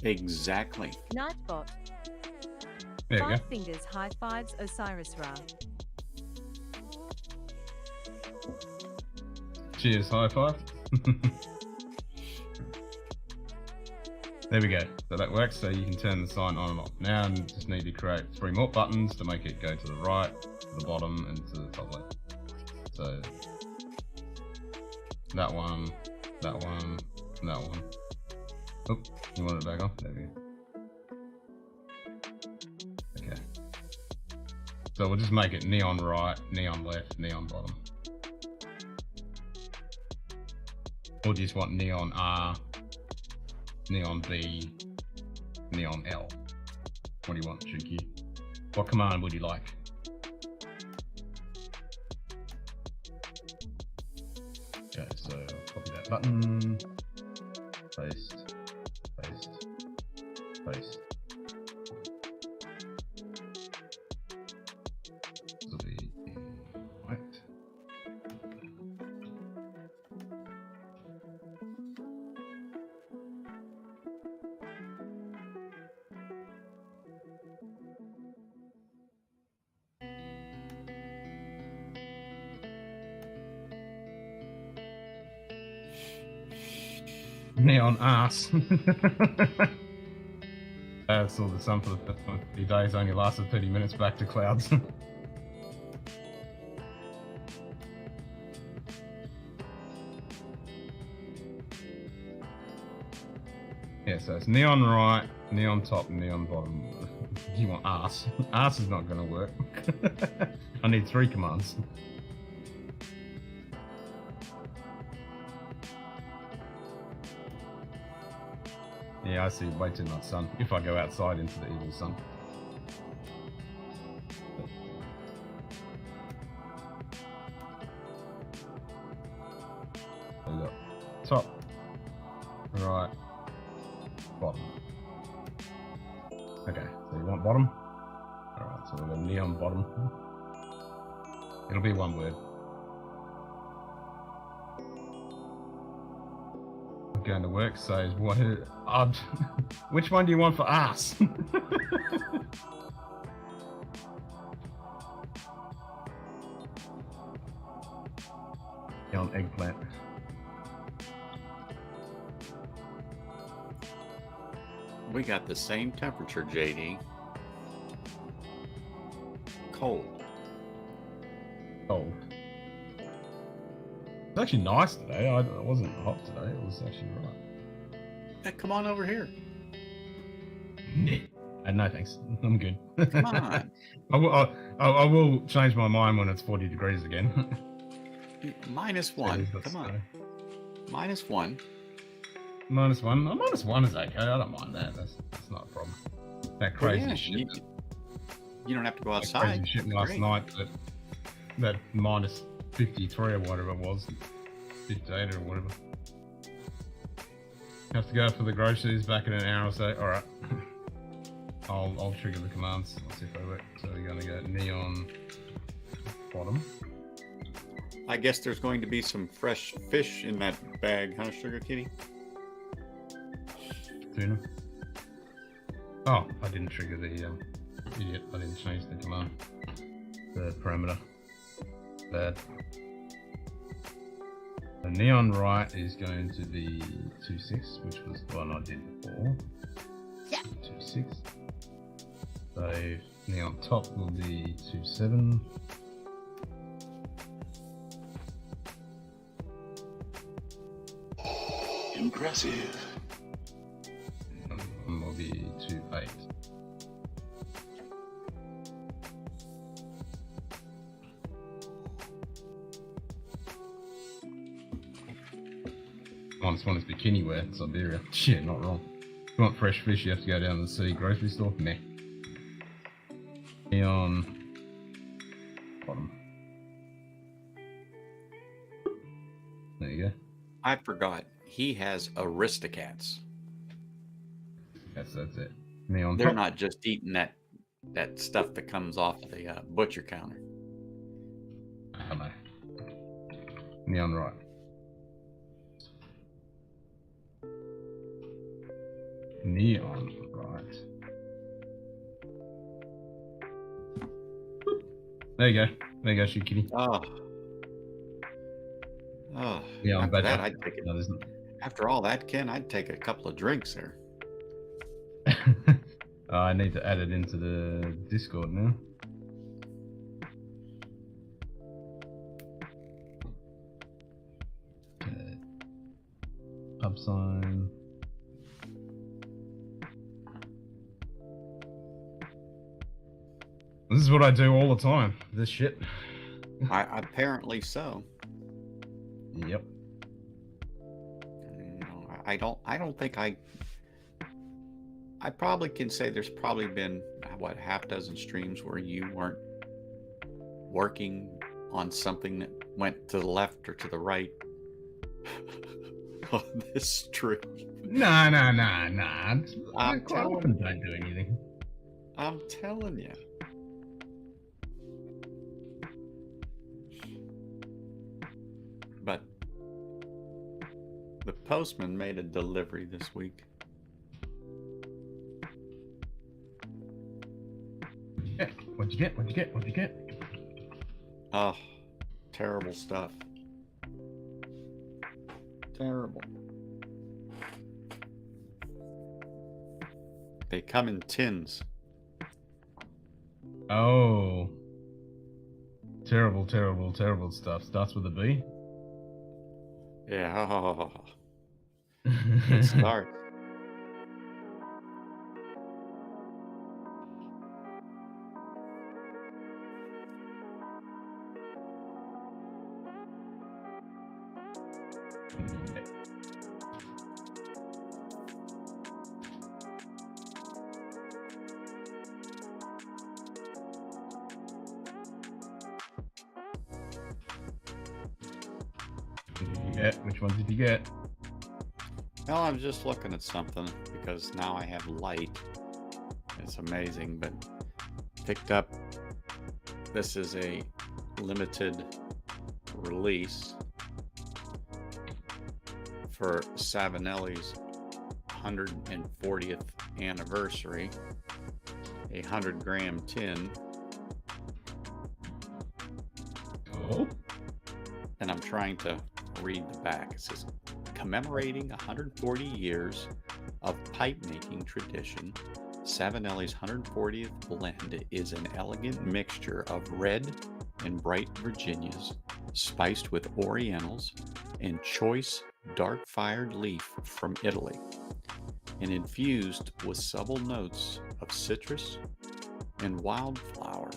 Exactly. Nightbot. There we go. 5 fingers high fives Osiris Ra. Cheers, high five. There we go. So that works. So you can turn the sign on and off. Now you just need to create 3 more buttons to make it go to the right, to the bottom, and to the top left. So that one, and that one. Oh, you want it back off? There we go. Okay. So we'll just make it neon right, neon left, neon bottom. Or do you just want neon R, neon B, neon L? What do you want, Shuki? What command would you like? Okay, so I'll copy that button, paste, paste, paste. This will be white. Neon ass. Saw the sun for the first 50 days, only lasted 30 minutes back to clouds. Yeah, so it's neon right, neon top, neon bottom. You want ass. Ass is not going to work. I need 3 commands. Yeah, I see way too much sun. If I go outside into the evil sun. So we got top, right, bottom. Okay, so you want bottom? Alright, so we'll go neon bottom. It'll be one word. Going to work, so what? Which one do you want for ass? On eggplant. We got the same temperature, JD. Cold. Cold. It's actually nice today. It wasn't hot today. It was actually right. Hey, come on over here. No thanks. I'm good. Come on. I will change my mind when it's 40 degrees again. -1. Come on. -1. -1. Oh, -1 is okay. I don't mind that. That's not a problem. That crazy yeah, shit. You don't have to go That outside. crazy shit It's last great. night. That -53 or whatever it was, 58 or whatever. Have to go for the groceries back in an hour or so. All right. I'll trigger the commands. I'll see if they work. So we're gonna go neon bottom. I guess there's going to be some fresh fish in that bag, huh, Sugar Kitty? Tuna. Oh, I didn't trigger the idiot. I didn't change the command. The parameter. Bad. The neon right is going to be 2.6, which was the one I did before. Yeah. 2.6. So neon top will be 2.7. Impressive. And will be 2.8. -1 is bikini wear, Siberia. Shit, not wrong. If you want fresh fish, you have to go down to the sea grocery store. Meh. Neon bottom. There you go. I forgot. He has Aristocats. That's it. Neon They're top. not just eating that stuff that comes off the butcher counter. I don't know. Neon right. Neon right. There you go. There you go, shoot kitty. Oh. Yeah, I'm after bad. that, I'd take it. No, there's not. After all that, Ken, I'd take a couple of drinks there. I need to add it into the Discord now. Pub sign. This is what I do all the time. This shit. Apparently so. Yep. You know, I don't think I probably can say there's probably been what, half dozen streams where you weren't working on something that went to the left or to the right on this stream. Nah. I quite telling often don't do anything. I'm telling you. But the postman made a delivery this week. What'd you get? Oh, terrible stuff. Terrible. They come in tins. Oh. Terrible stuff. Starts with a B. Yeah. Oh, good start. Which ones did you get? Well, I'm just looking at something because now I have light. It's amazing, but picked up. This is a limited release for Savinelli's 140th anniversary. A 100-gram tin. Oh. And I'm trying to read the back. It says, commemorating 140 years of pipe making tradition, Savinelli's 140th blend is an elegant mixture of red and bright Virginias spiced with orientals and choice dark-fired leaf from Italy, and infused with subtle notes of citrus and wildflower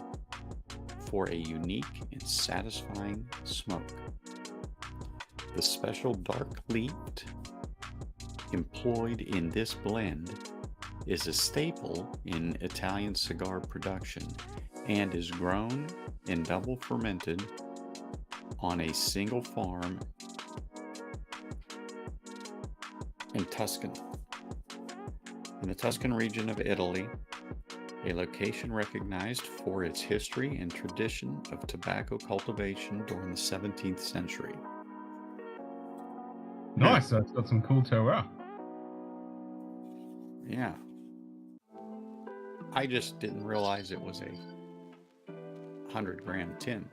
for a unique and satisfying smoke. The special dark leaf employed in this blend is a staple in Italian cigar production and is grown and double fermented on a single farm in the Tuscan region of Italy, a location recognized for its history and tradition of tobacco cultivation during the 17th century. Nice. So it's got some cool terroir. Yeah. I just didn't realize it was a 100-gram tin.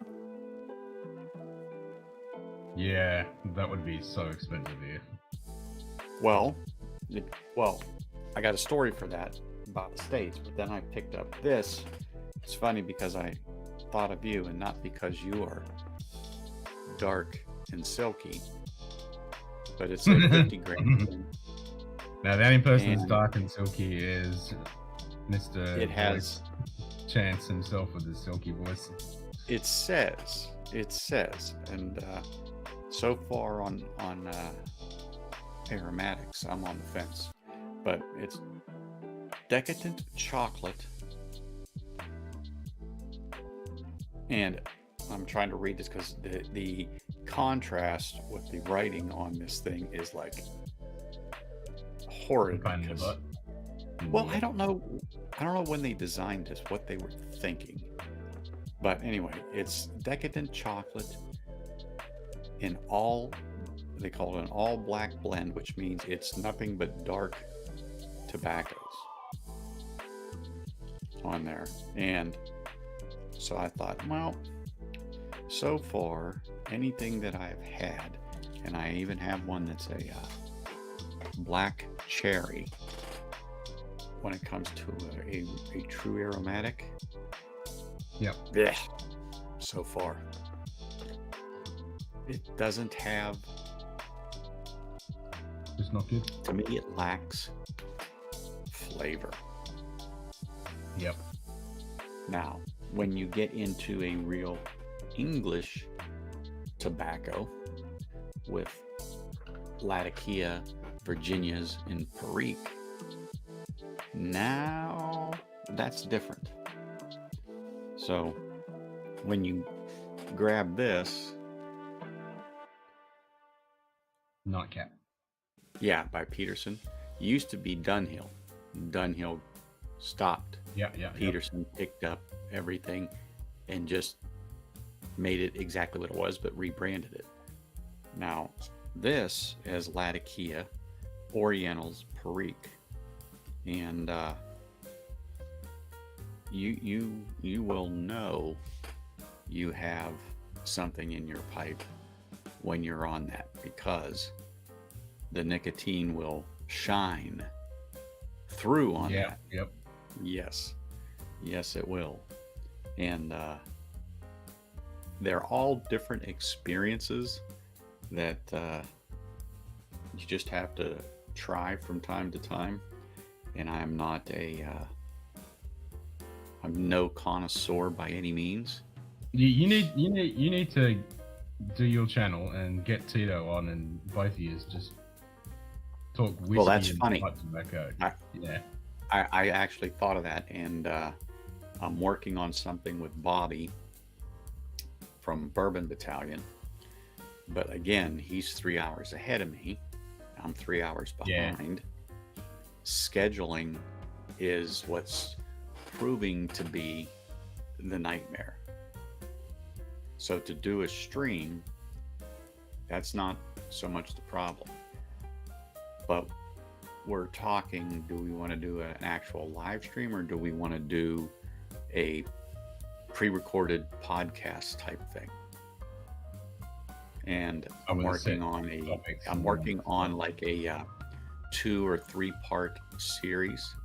Yeah, that would be so expensive here. Well, I got a story for that about the States, but then I picked up this. It's funny because I thought of you and not because you are dark and silky, but it's a 50-gram tin. Now, the only person that's And dark and silky is Mr. it has, Chance himself with his silky voice. it says, and so far on aromatics, I'm on the fence, but it's decadent chocolate, and I'm trying to read this because the contrast with the writing on this thing is like horrid. Pain in the butt. Well, I don't know when they designed this, what they were thinking. But anyway, it's decadent chocolate in they call it an all black blend, which means it's nothing but dark tobaccos on there. And so I thought, well, so far, anything that I've had, and I even have one that's a black cherry, when it comes to a true aromatic. Yep. Yeah. So far, it doesn't have. It's not good. To me, it lacks flavor. Yep. Now, when you get into a real English tobacco with Latakia, Virginias, and Perique, now that's different. So when you grab this, Nightcap. yeah, by Peterson, used to be Dunhill. Dunhill stopped. Yeah. Peterson picked up everything and just made it exactly what it was, but rebranded it. Now, this is Latakia, Orientals, Perique, and you will know you have something in your pipe when you're on that, because the nicotine will shine through on that. Yep. Yes, it will. And they're all different experiences that you just have to try from time to time. And I'm not I'm no connoisseur by any means. You need to do your channel and get Tito on, and both of you just talk whiskey. Well, that's and funny. pipe tobacco. I actually thought of that, and I'm working on something with Bobby from Bourbon Battalion. But again, he's 3 hours ahead of me. I'm 3 hours behind. Scheduling is what's proving to be the nightmare. So to do a stream, that's not so much the problem. But we're talking, do we want to do an actual live stream, or do we want to do a pre-recorded podcast type thing? And I'm working on like a 2 or 3 part series,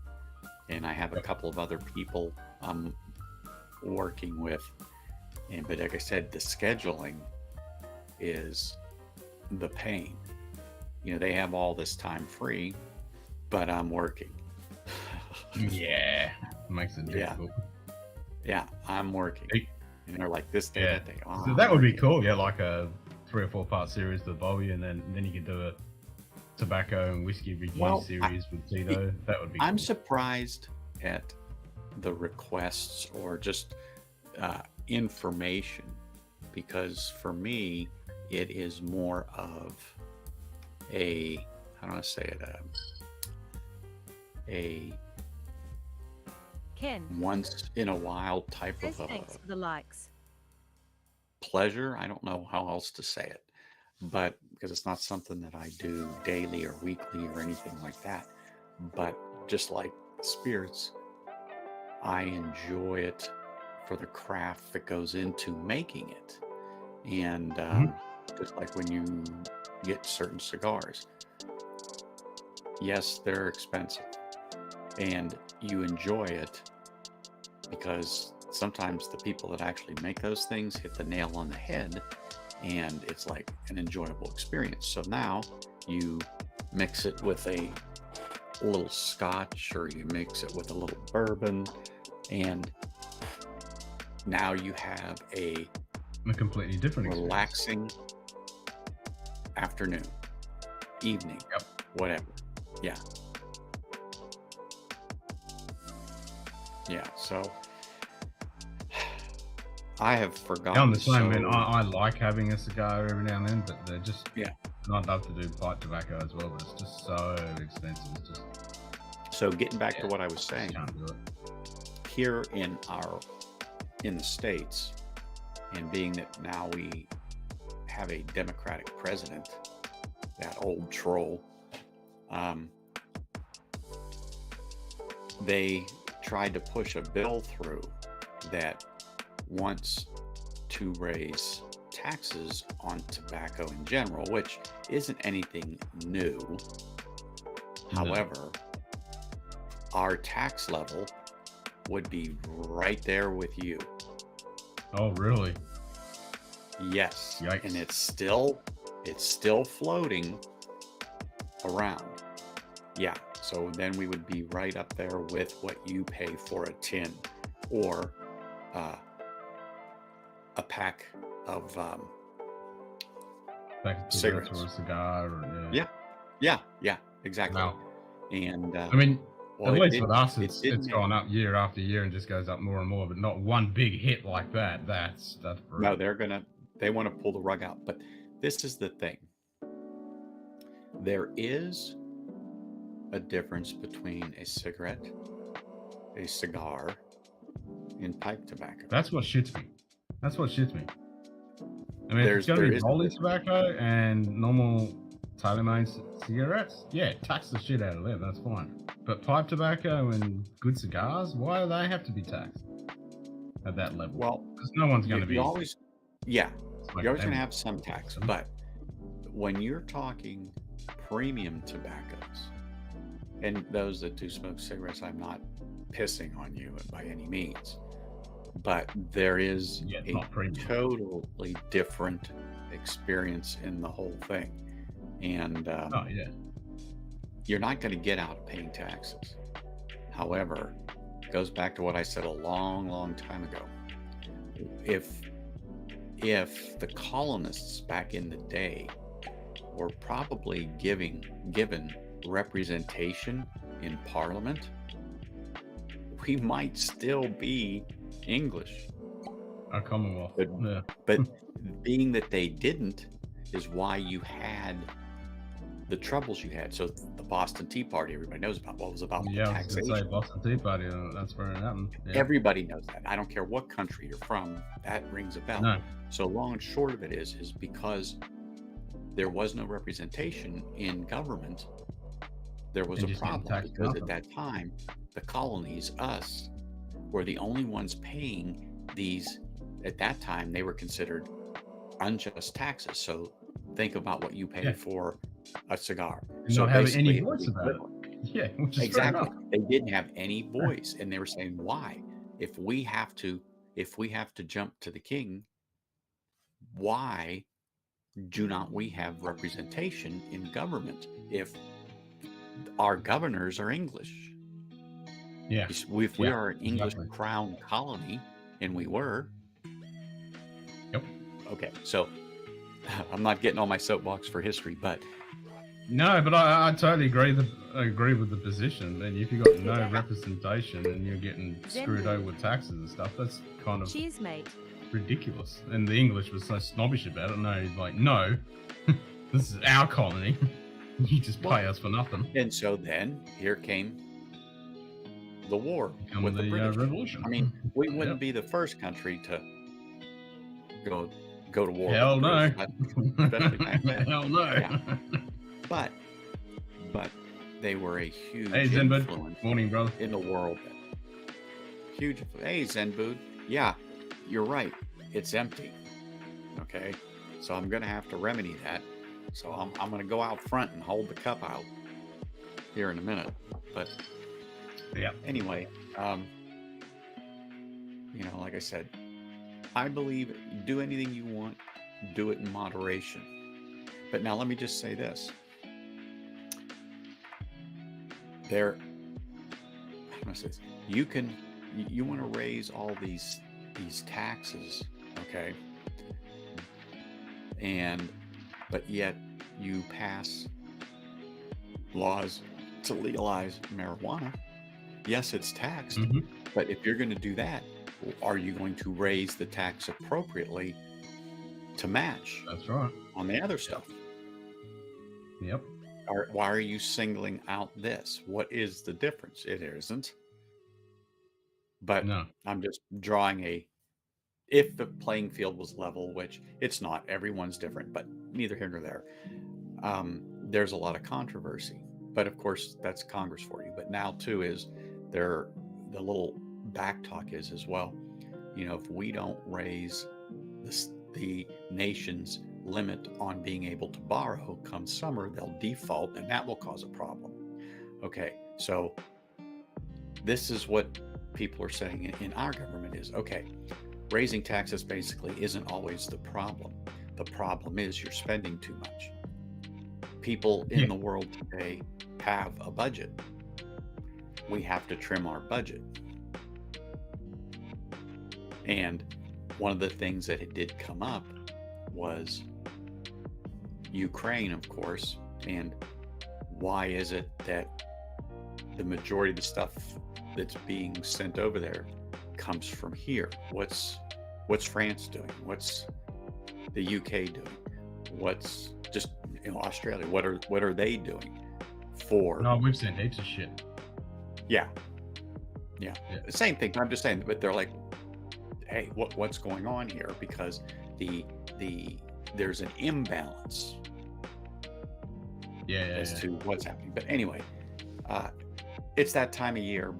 and I have a couple of other people I'm working with. And but like I said, the scheduling is the pain. You know, they have all this time free, but I'm working. Yeah, makes it Yeah. difficult. Yeah, I'm working. Hey. And they're like, this day, Yeah. that day. Oh, So I'm that would be working. cool. Yeah, like a 3 or 4 part series to Bobby, and then you could do a tobacco and whiskey review Well, series with Tito. That would be I'm cool. surprised at the requests or just information, because for me, it is more of a, how do I say it, a Ken once in a while type says of thanks for the likes. pleasure. I don't know how else to say it, but because it's not something that I do daily or weekly or anything like that. But just like spirits, I enjoy it for the craft that goes into making it. And just like when you get certain cigars, yes, they're expensive, and you enjoy it because sometimes the people that actually make those things hit the nail on the head, and it's like an enjoyable experience. So now you mix it with a little scotch, or you mix it with a little bourbon, and now you have a completely different experience. relaxing afternoon, evening, Yep. whatever. Yeah. Yeah, so I have forgotten. I'm the same, man. so- I like having a cigar every now and then, but they're just, Yeah. and I'd love to do pipe tobacco as well, but it's just so expensive. It's just, So getting back to Yeah. what I was just saying, can't do it. here in the States, and being that now we have a Democratic president, that old troll, they tried to push a bill through that wants to raise taxes on tobacco in general, which isn't anything new. No. However, our tax level would be right there with you. Oh, really? Yes. Yikes. And it's still floating around. Yeah. So then we would be right up there with what you pay for a tin, or a pack of Back to cigarettes. or a cigar, or Yeah, exactly. Wow. And I mean, well, at it least did- with us, it it's did make- gone up year after year and just goes up more and more, but not one big hit like that. That's No, brutal. they want to pull the rug out. But this is the thing. There is a difference between a cigarette, a cigar, and pipe tobacco. That's what shits me. That's what shits me. I mean, if There it's going to be is a rolling difference. tobacco and normal tailor-made cigarettes, yeah, tax the shit out of them. That's fine. But pipe tobacco and good cigars, why do they have to be taxed at that level? Well, Because no one's going to be. you always, yeah, smoking you're always them. going to have some tax. But when you're talking premium tobaccos, and those that do smoke cigarettes, I'm not pissing on you by any means, but there is Yeah, a not premium. totally different experience in the whole thing. And Oh, yeah. you're not going to get out of paying taxes. However, it goes back to what I said a long time ago. If the colonists back in the day were probably given representation in Parliament, we might still be English. A Commonwealth. But- Yeah. But being that they didn't is why you had the troubles you had. So the Boston Tea Party, everybody knows about what was about the Yeah, I was going to say taxation. Boston Tea Party. That's where it happened. Yeah. Everybody knows that. I don't care what country you're from, that rings a bell. No. So long and short of it is because there was no representation in government, there was And a just getting problem, taxed because nothing. at that time, the colonies, us, were the only ones paying these. At that time, they were considered unjust taxes. So think about what you pay Yeah. for a cigar. And So not having any basically, voice the about it. equivalent- Yeah, which is fair Exactly. enough. They didn't have any voice, and they were saying, why? If we have to jump to the king, why do not we have representation in government if our governors are English? Yeah. If we Yeah, are an English exactly. crown colony, and we were. Yep. Okay, so I'm not getting on my soapbox for history, but No, but I totally agree with the position. And if you've got no representation and you're getting screwed over with taxes and stuff, that's kind of Cheers, mate. ridiculous. And the English was so snobbish about it. No, he's like, no, this is our colony. You just pay us for nothing. and so then here came the war Become with the British. revolution. I mean, we wouldn't Yep. be the first country to go to war. Hell with the no. British, especially back then. Hell no. Yeah. But they were a huge Hey, Zenbud. influence Morning, brother. in the world. Huge. Hey, Zenbud. Yeah, you're right. It's empty. Okay, so I'm gonna have to remedy that. So I'm gonna go out front and hold the cup out here in a minute. But Yeah. anyway, you know, like I said, I believe do anything you want, do it in moderation. But now let me just say this. How do I say this? You want to raise all these taxes, okay? But yet you pass laws to legalize marijuana. Yes, it's taxed, Mhm. but if you're going to do that, are you going to raise the tax appropriately to match That's right. on the other stuff? Yep. Why are you singling out this? What is the difference? It isn't. But No. I'm just drawing if the playing field was level, which it's not, everyone's different, but neither here nor there. There's a lot of controversy, but of course that's Congress for you. But now too is the little back talk is as well, you know, if we don't raise the nation's limit on being able to borrow come summer, they'll default and that will cause a problem. Okay, so this is what people are saying in our government is, okay, raising taxes basically isn't always the problem. The problem is you're spending too much. People in the world today have a budget. We have to trim our budget. And one of the things that it did come up was Ukraine, of course. And why is it that the majority of the stuff that's being sent over there comes from here? What's France doing? What's the UK doing? What's just, you know, Australia? What are they doing for? No, we've seen heaps of shit. Yeah. The same thing. I'm just saying, but they're like, hey, what's going on here? Because there's an imbalance as to what's happening. But anyway, it's that time of year.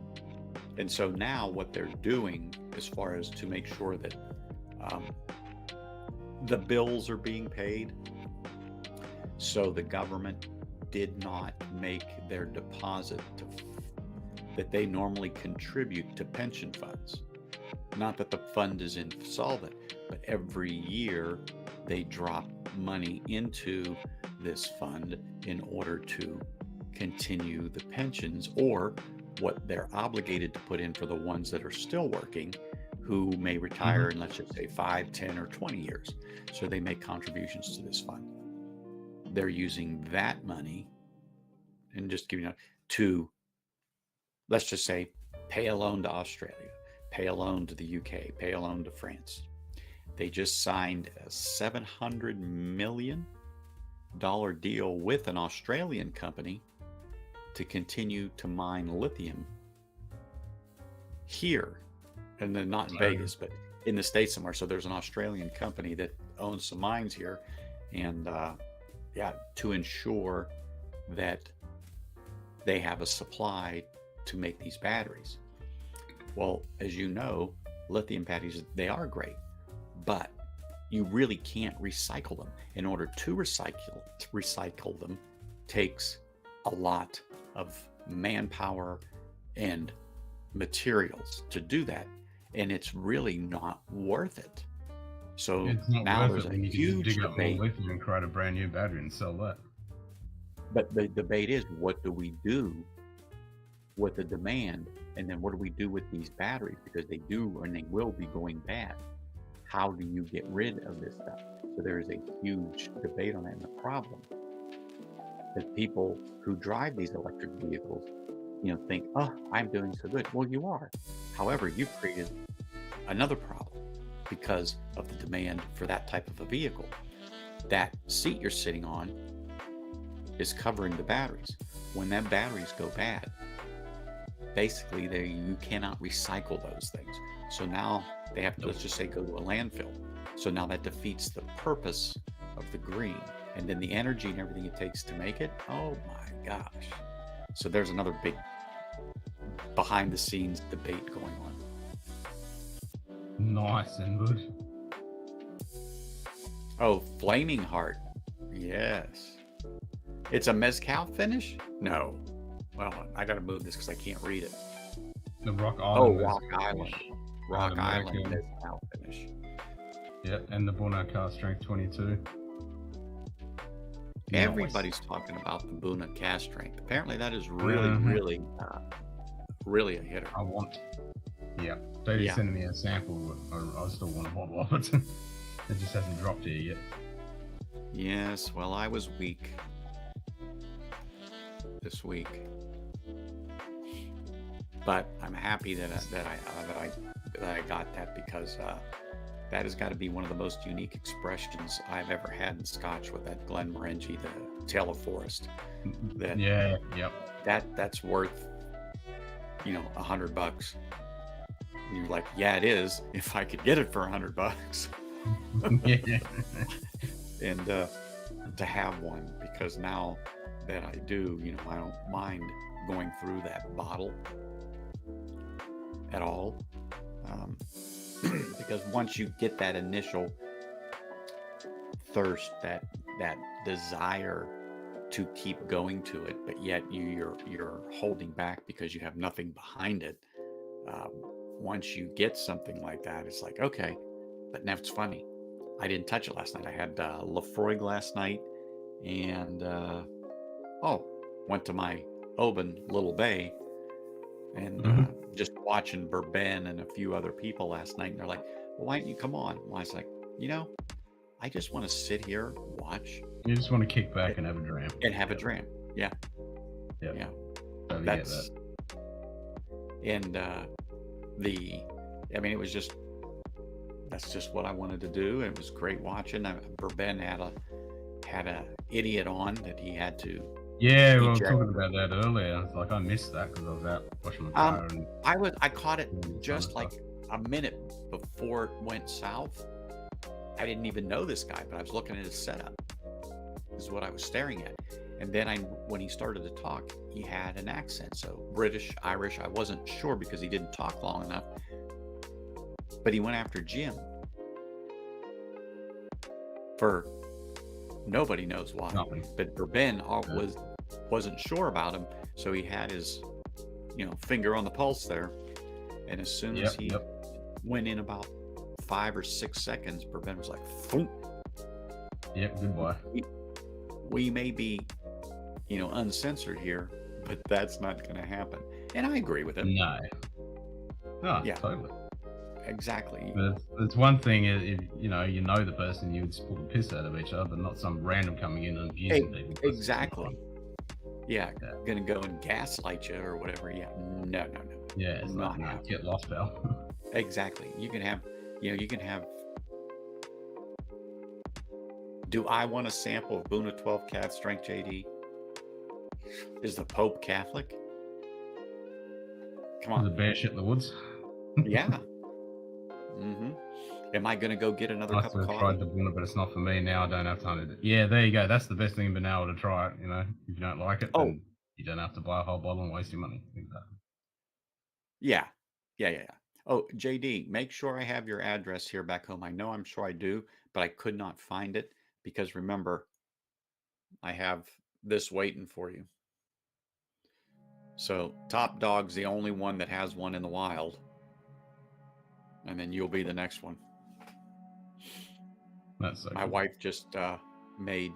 And so now what they're doing as far as to make sure that the bills are being paid, so the government did not make their deposit that they normally contribute to pension funds. Not that the fund is insolvent, but every year they drop money into this fund in order to continue the pensions or what they're obligated to put in for the ones that are still working who may retire in, let's just say 5, 10, or 20 years. So they make contributions to this fund. They're using that money and just giving it to, let's just say, pay a loan to Australia, pay a loan to the UK, pay a loan to France. They just signed a $700 million deal with an Australian company to continue to mine lithium here, and then not in Vegas, but in the States somewhere. So there's an Australian company that owns some mines here, and to ensure that they have a supply to make these batteries. Well, as you know, lithium batteries, they are great, but you really can't recycle them. In order to recycle them takes a lot of manpower and materials to do that, and it's really not worth it. So It's not now worth there's it a when you can just huge dig up more debate. lithium and create a brand new battery and sell that. But the debate is, what do we do with the demand? And then what do we do with these batteries? Because they do and they will be going bad. How do you get rid of this stuff? So there is a huge debate on that. And the problem that people who drive these electric vehicles, think, oh, I'm doing so good. Well, you are. However, you've created another problem because of the demand for that type of a vehicle. That seat you're sitting on is covering the batteries. When that batteries go bad, basically you cannot recycle those things. So now they have to, let's just say, go to a landfill. So now that defeats the purpose of the green, and then the energy and everything it takes to make it. Oh my gosh. So there's another big behind the scenes debate going on. Nice and good. Oh, Flaming Heart. Yes. It's a mezcal finish? No. Well, I gotta move this because I can't read it. The Rock Oh, Island. Rock Island. Rock the Island American. mezcal finish. Yeah, and the Bono Car Strength 22. Everybody's talking about the Buna cast strength. Apparently that is really, Mhm. really a hitter. I want. Yeah, they just sending me a sample, but I still want a bottle of it. It just hasn't dropped here yet. Yes, well, I was weak this week, but I'm happy that I got that, because that has got to be one of the most unique expressions I've ever had in Scotch, with that Glenmorangie, the Tail of Forest. That Yeah, yep. that's worth $100. And you're like, yeah, it is, if I could get it for $100. Yeah. And to have one, because now that I do, I don't mind going through that bottle at all, because once you get that initial thirst, that desire to keep going to it, but yet you're holding back because you have nothing behind it. Once you get something like that, it's like, okay. But now it's funny, I didn't touch it last night. I had Lafroig last night, and went to my Oban Little Bay, and just watching Bourbon and a few other people last night. And they're like, well, why don't you come on? Well, I was like, I just want to sit here, watch. You just want to kick back and have a dram. And have a dram. Yeah. Yep. Yeah. Totally That's get that. and it was just, that's just what I wanted to do. It was great watching. Bourbon had a idiot on that he had to. Yeah, we were talking about that earlier. It's like I missed that because I was out washing my car. And I caught it just like a minute before it went south. I didn't even know this guy, but I was looking at his setup. This is what I was staring at. And then when he started to talk, he had an accent. So British, Irish, I wasn't sure because he didn't talk long enough. But he went after Jim. For nobody knows why. Nothing. But Bourbon wasn't sure about him. So he had his, finger on the pulse there. And as soon as he went in about 5 or 6 seconds, Bourbon was like, "Thump." Yep, goodbye. We may be, uncensored here, but that's not going to happen. And I agree with him. No, Yeah. totally. Exactly. But it's one thing if you know the person, you would pull the piss out of each other, but not some random coming in and abusing people. Exactly. Yeah, gonna go and gaslight you or whatever. Yeah, no. Yeah, it's not get lost, pal. Exactly. You can have. Do I want a sample of Buna 12 Cat Strength, JD? Is the Pope Catholic? Come on. The bear shit in the woods. Yeah. Am I going to go get another cup of coffee? I tried the Buna, but it's not for me now. I don't have time to do. Yeah, there you go. That's the best thing, being able to try it. If you don't like it, then you don't have to buy a whole bottle and waste your money. Yeah. Oh, JD, make sure I have your address here back home. I'm sure I do, but I could not find it because remember, I have this waiting for you. So Top Dog's the only one that has one in the wild. And then you'll be the next one. That's so My cool. wife just made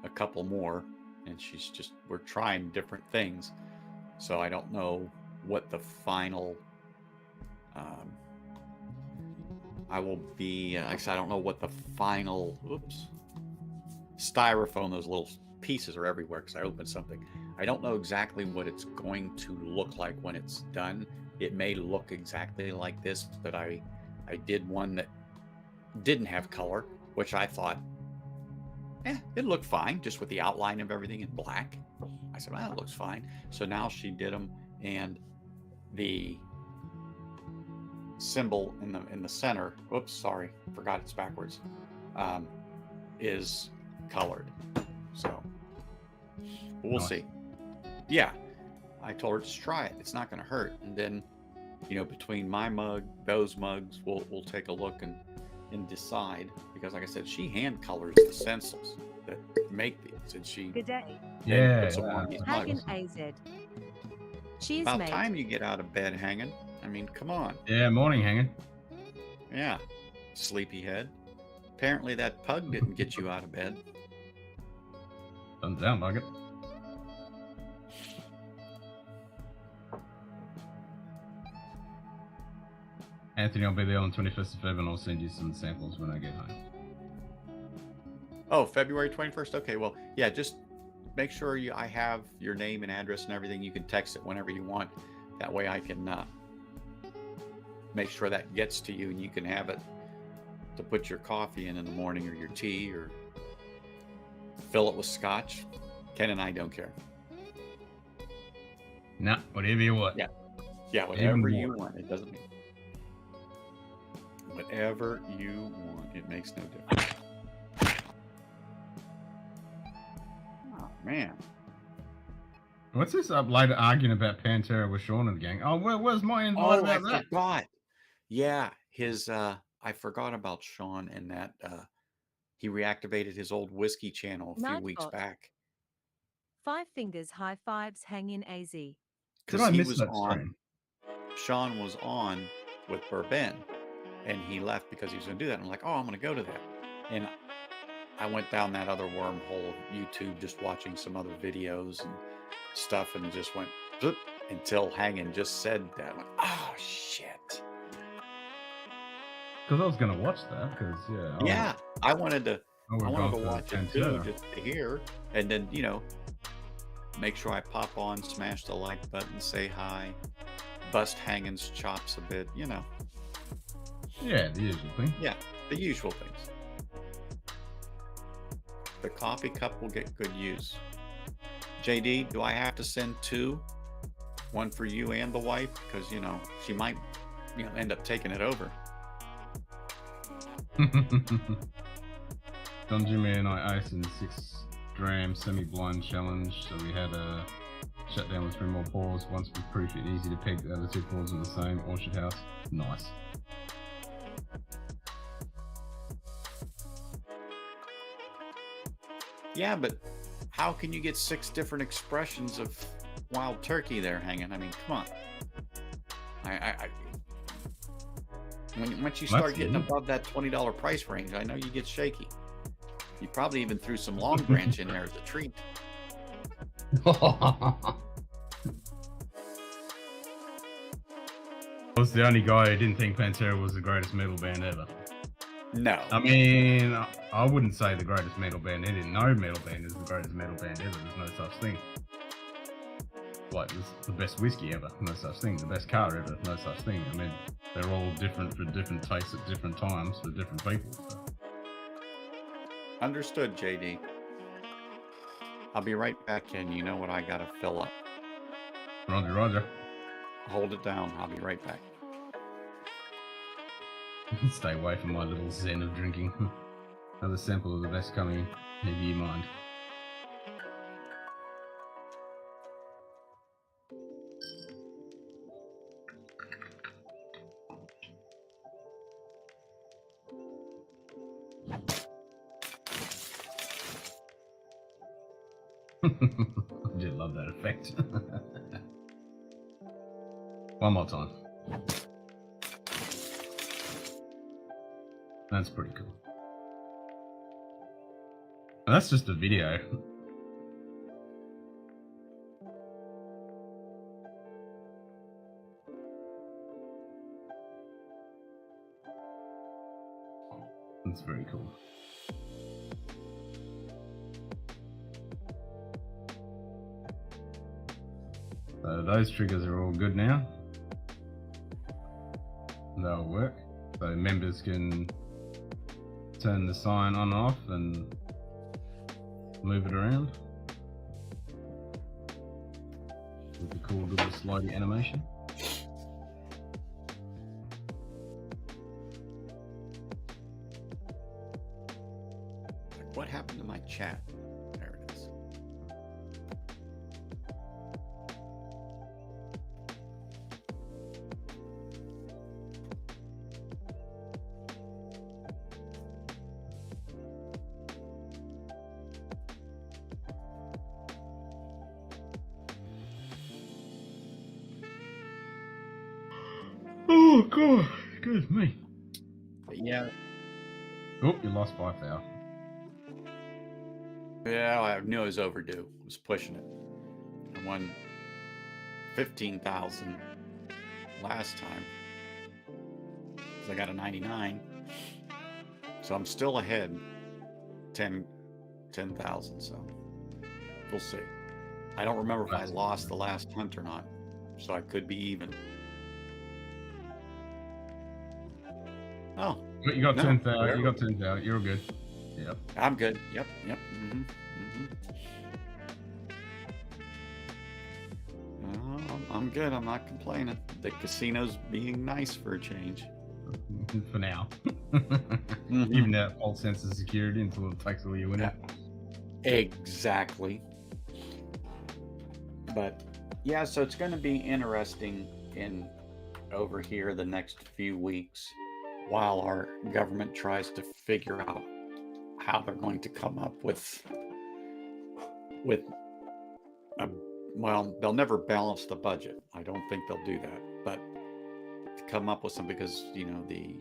a couple more, and we're trying different things. So I don't know what the final. I will be. Like I said, I don't know what the final. Oops. Styrofoam. Those little pieces are everywhere because I opened something. I don't know exactly what it's going to look like when it's done. It may look exactly like this, but I did one that didn't have color, which I thought, it looked fine, just with the outline of everything in black. I said, well, it looks fine. So now she did them, and the symbol in the center, oops, sorry, forgot it's backwards, is colored. So we'll Nice. see. Yeah, I told her just try it. It's not going to hurt. And then, between my mug, those mugs, we'll take a look and decide, because like I said, she hand colors the stencils that make these, and she Good day. Yeah. puts them on these Hagen mugs. AZ. Cheers, About mate. time you get out of bed, Hanging. I mean, come on. Yeah, morning hanging. Yeah, sleepyhead. Apparently that pug didn't get you out of bed. Doesn't sound like it. Anthony, I'll be there on 21st of February, and I'll send you some samples when I get home. Oh, February 21st? Okay, well, yeah, just make sure I have your name and address and everything. You can text it whenever you want. That way I can make sure that gets to you, and you can have it to put your coffee in the morning, or your tea, or fill it with scotch. Ken and I don't care. Nah, whatever you want. Yeah. Yeah, whatever you want. It doesn't mean. Whatever you want. It makes no difference. Oh, man. What's this up later arguing about Pantera with Sean and the gang? Oh, where's my invite about I that? forgot. Yeah, I forgot about Sean and that he reactivated his old whiskey channel a few weeks Nightbot. back. 5 fingers high fives hang in AZ. Did Because I he miss was that on, stream? Sean was on with Bourbon, and he left because he was going to do that. And I'm like, oh, I'm going to go to that. And I went down that other wormhole of YouTube, just watching some other videos and stuff, and just went bloop, until Hangin just said that. I went, oh, shit. Because I was going to watch that, because, Yeah, I wanted to would've gone for watch it too, Pantera. just to hear, and then make sure I pop on, smash the like button, say hi, bust Hangin's chops a bit, Yeah, the usual thing. Yeah, the usual things. The coffee cup will get good use. JD, do I have to send 2? One for you and the wife, because she might end up taking it over. Don Jimmy and I iced in 6 Drams semi-blind challenge, so we had a shutdown with 3 more pours. Once we proved it easy to peg the other 2 pours in the same orchard house. Nice. Yeah, but how can you get 6 different expressions of wild turkey there Hanging? I mean, come on. Once you start getting above that $20 price range, I know you get shaky. You probably even threw some Long Branch in there as a treat. I was the only guy who didn't think Pantera was the greatest metal band ever. No. I mean, I wouldn't say the greatest metal band. I didn't know metal band is the greatest metal band ever. There's no such thing. Like, the best whiskey ever. No such thing. The best car ever. No such thing. I mean, they're all different for different tastes at different times for different people. So. Understood, JD. I'll be right back in. You know what I gotta fill up. Roger, roger. Hold it down. I'll be right back. Stay away from my little zen of drinking. Another sample of the best coming into your mind. I did love that effect. One more time. That's pretty cool. And that's just a video. That's very cool. So those triggers are all good now. They'll work. So members can turn the sign on and off and move it around with the cool little slidey animation. What happened to my chat? There it is. Oh god, good me. But yeah. Oh, you lost by foul. Yeah, I knew I was overdue. I was pushing it. I won 15,000 last time because I got a 99. So I'm still ahead 10,000. So we'll see. I don't remember if I lost the last hunt or not. So I could be even. Oh. But you got No, 10,000. You got 10,000. You're good. Yep. I'm good. Yep. Oh, I'm good. I'm not complaining. The casino's being nice for a change. For now. Even that false sense of security until it takes away your winner. Exactly. But yeah, so it's going to be interesting in over here the next few weeks while our government tries to figure out how they're going to come up with a, well, they'll never balance the budget. I don't think they'll do that, but to come up with something, because you know the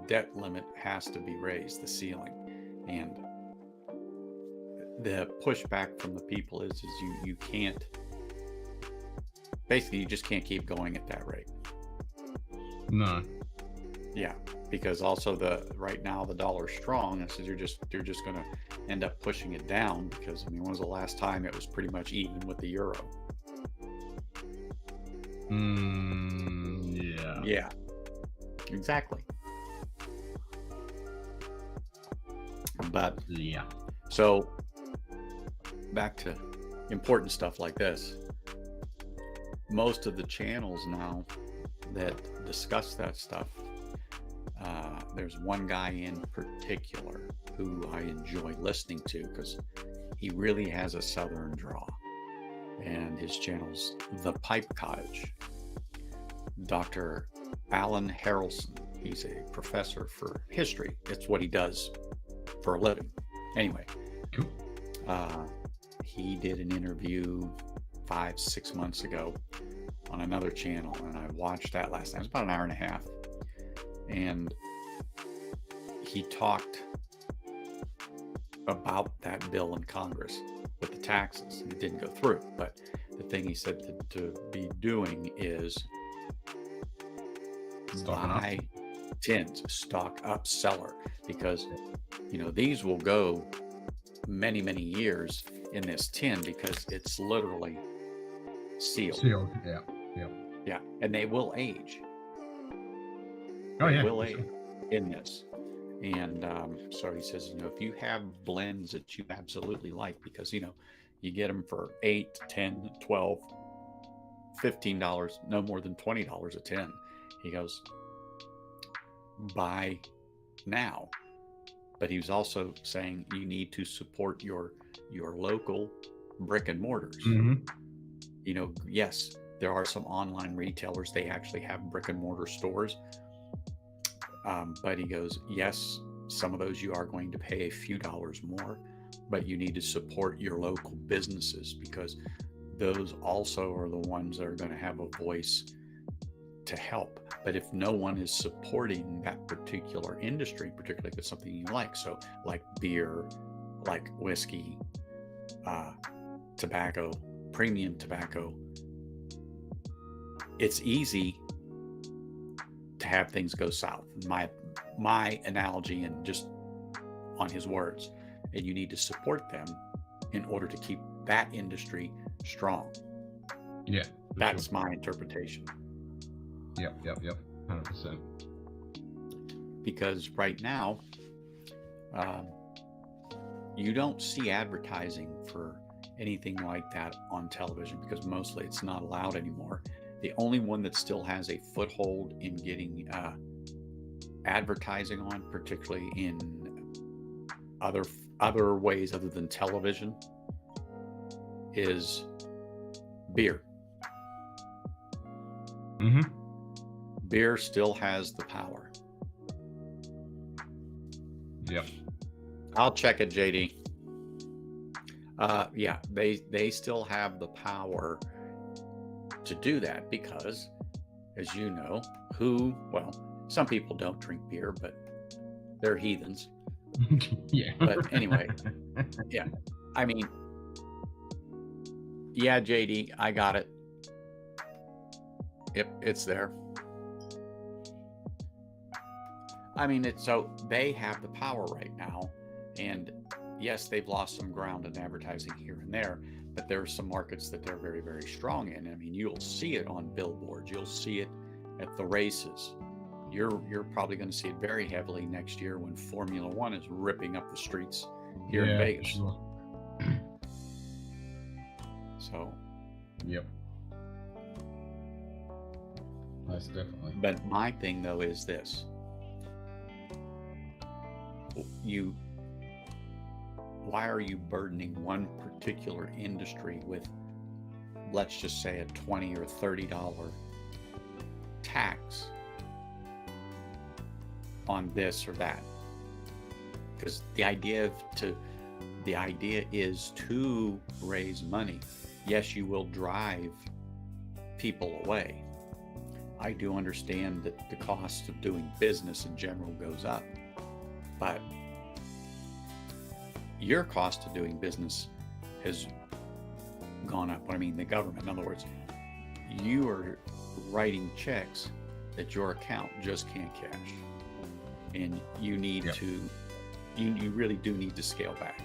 debt limit has to be raised, the ceiling, and the pushback from the people is you can't, basically you just can't keep going at that rate. No. Yeah, because also right now the dollar's strong, and so you're just going to end up pushing it down, because I mean, when was the last time it was pretty much even with the euro? Yeah. Yeah, exactly. But yeah. So back to important stuff like this. Most of the channels now that discuss that stuff, there's one guy in particular who I enjoy listening to because he really has a southern draw, and his channel's The Pipe Cottage. Dr. Alan Harrelson, he's a professor for history. It's what he does for a living. Anyway, cool. He did an interview 5-6 months ago on another channel, and I watched that last night. It was about an hour and a half, and he talked about that bill in Congress with the taxes, and it didn't go through. But the thing he said to be doing is buy tins, stock up, cellar, because you know these will go many years in this tin because it's literally sealed. Yeah, and they will age. They will age in this. And so he says, you know, if you have blends that you absolutely like, because you know you get them for $8, $10, $12, $15, no more than $20 a tin. He goes, buy now. But he was also saying you need to support your local brick and mortars. You know, yes, there are some online retailers, they actually have brick and mortar stores. But he goes, yes, some of those you are going to pay a few dollars more, but you need to support your local businesses, because those also are the ones that are going to have a voice to help. But if no one is supporting that particular industry, particularly if it's something you like, so like beer, like whiskey, tobacco, premium tobacco, it's easy to have things go south. My analogy, and just on his words, and you need to support them in order to keep that industry strong. Yeah. That's my interpretation. Yep. 100%. Because right now, you don't see advertising for anything like that on television because mostly it's not allowed anymore. The only one that still has a foothold in getting advertising on, particularly in other ways other than television, is beer. Mm-hmm. Beer still has the power. Yep. I'll check it, JD. Yeah, they still have the power to do that because, as you know, some people don't drink beer, but they're heathens. Yeah. But anyway, yeah. I mean, yeah, JD, I got it. Yep, it's there. I mean, so they have the power right now, and yes, they've lost some ground in advertising here and there, but there are some markets that they're very, very strong in. I mean, you'll see it on billboards. You'll see it at the races. You're probably going to see it very heavily next year when Formula One is ripping up the streets here in Vegas. Sure. So, Yep. Most definitely. but my thing though is this: why are you burdening one particular industry with, let's just say, a $20 or $30 tax on this or that? Because the idea is to raise money. Yes, you will drive people away. I do understand that the cost of doing business in general goes up, but your cost of doing business has gone up. What I mean, the government, in other words, you are writing checks that your account just can't cash, and you need to, you really do need to scale back.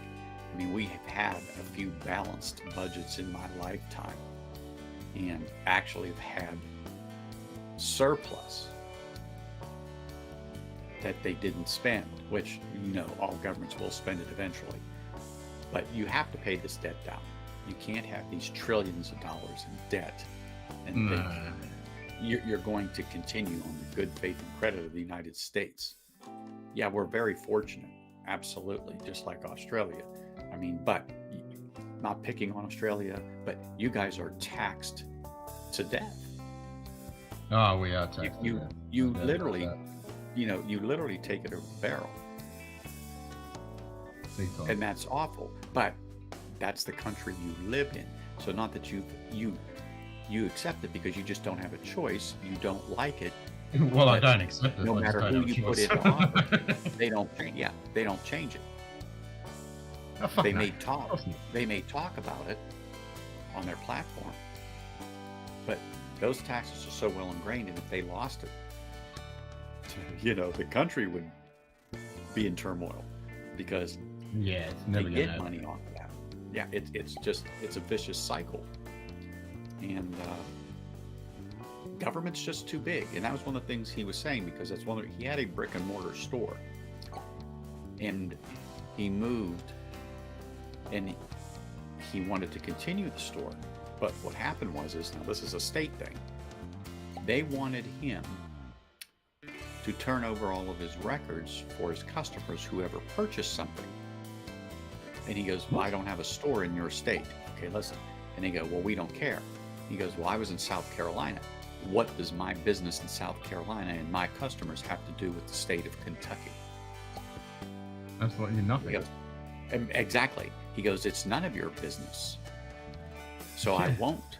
I mean, we have had a few balanced budgets in my lifetime, and actually have had surplus that they didn't spend, which, you know, all governments will spend it eventually. But you have to pay this debt down. You can't have these trillions of dollars in debt and think you're going to continue on the good faith and credit of the United States. Yeah, we're very fortunate, absolutely, just like Australia. I mean, but not picking on Australia, but you guys are taxed to death. Oh, we are taxed. You literally, you literally take it over the barrel. And that's awful, but that's the country you live in. So not that you accept it because you just don't have a choice. You don't like it. Well, I don't accept it. No matter who you put it on, they don't change. Yeah, they don't change it. Oh, they may talk. They may talk about it on their platform, but those taxes are so well ingrained, and if they lost it, the country would be in turmoil because it's never they gonna get happen. money off of that. Yeah, it's a vicious cycle, and government's just too big. And that was one of the things he was saying, because that's he had a brick and mortar store, and he moved, and he wanted to continue the store. But what happened was now this is a state thing. They wanted him to turn over all of his records for his customers, whoever purchased something. And he goes, well, I don't have a store in your state. Okay, listen. And they go, well, we don't care. He goes, well, I was in South Carolina. What does my business in South Carolina and my customers have to do with the state of Kentucky? Absolutely nothing. He goes, exactly. He goes, it's none of your business. So I won't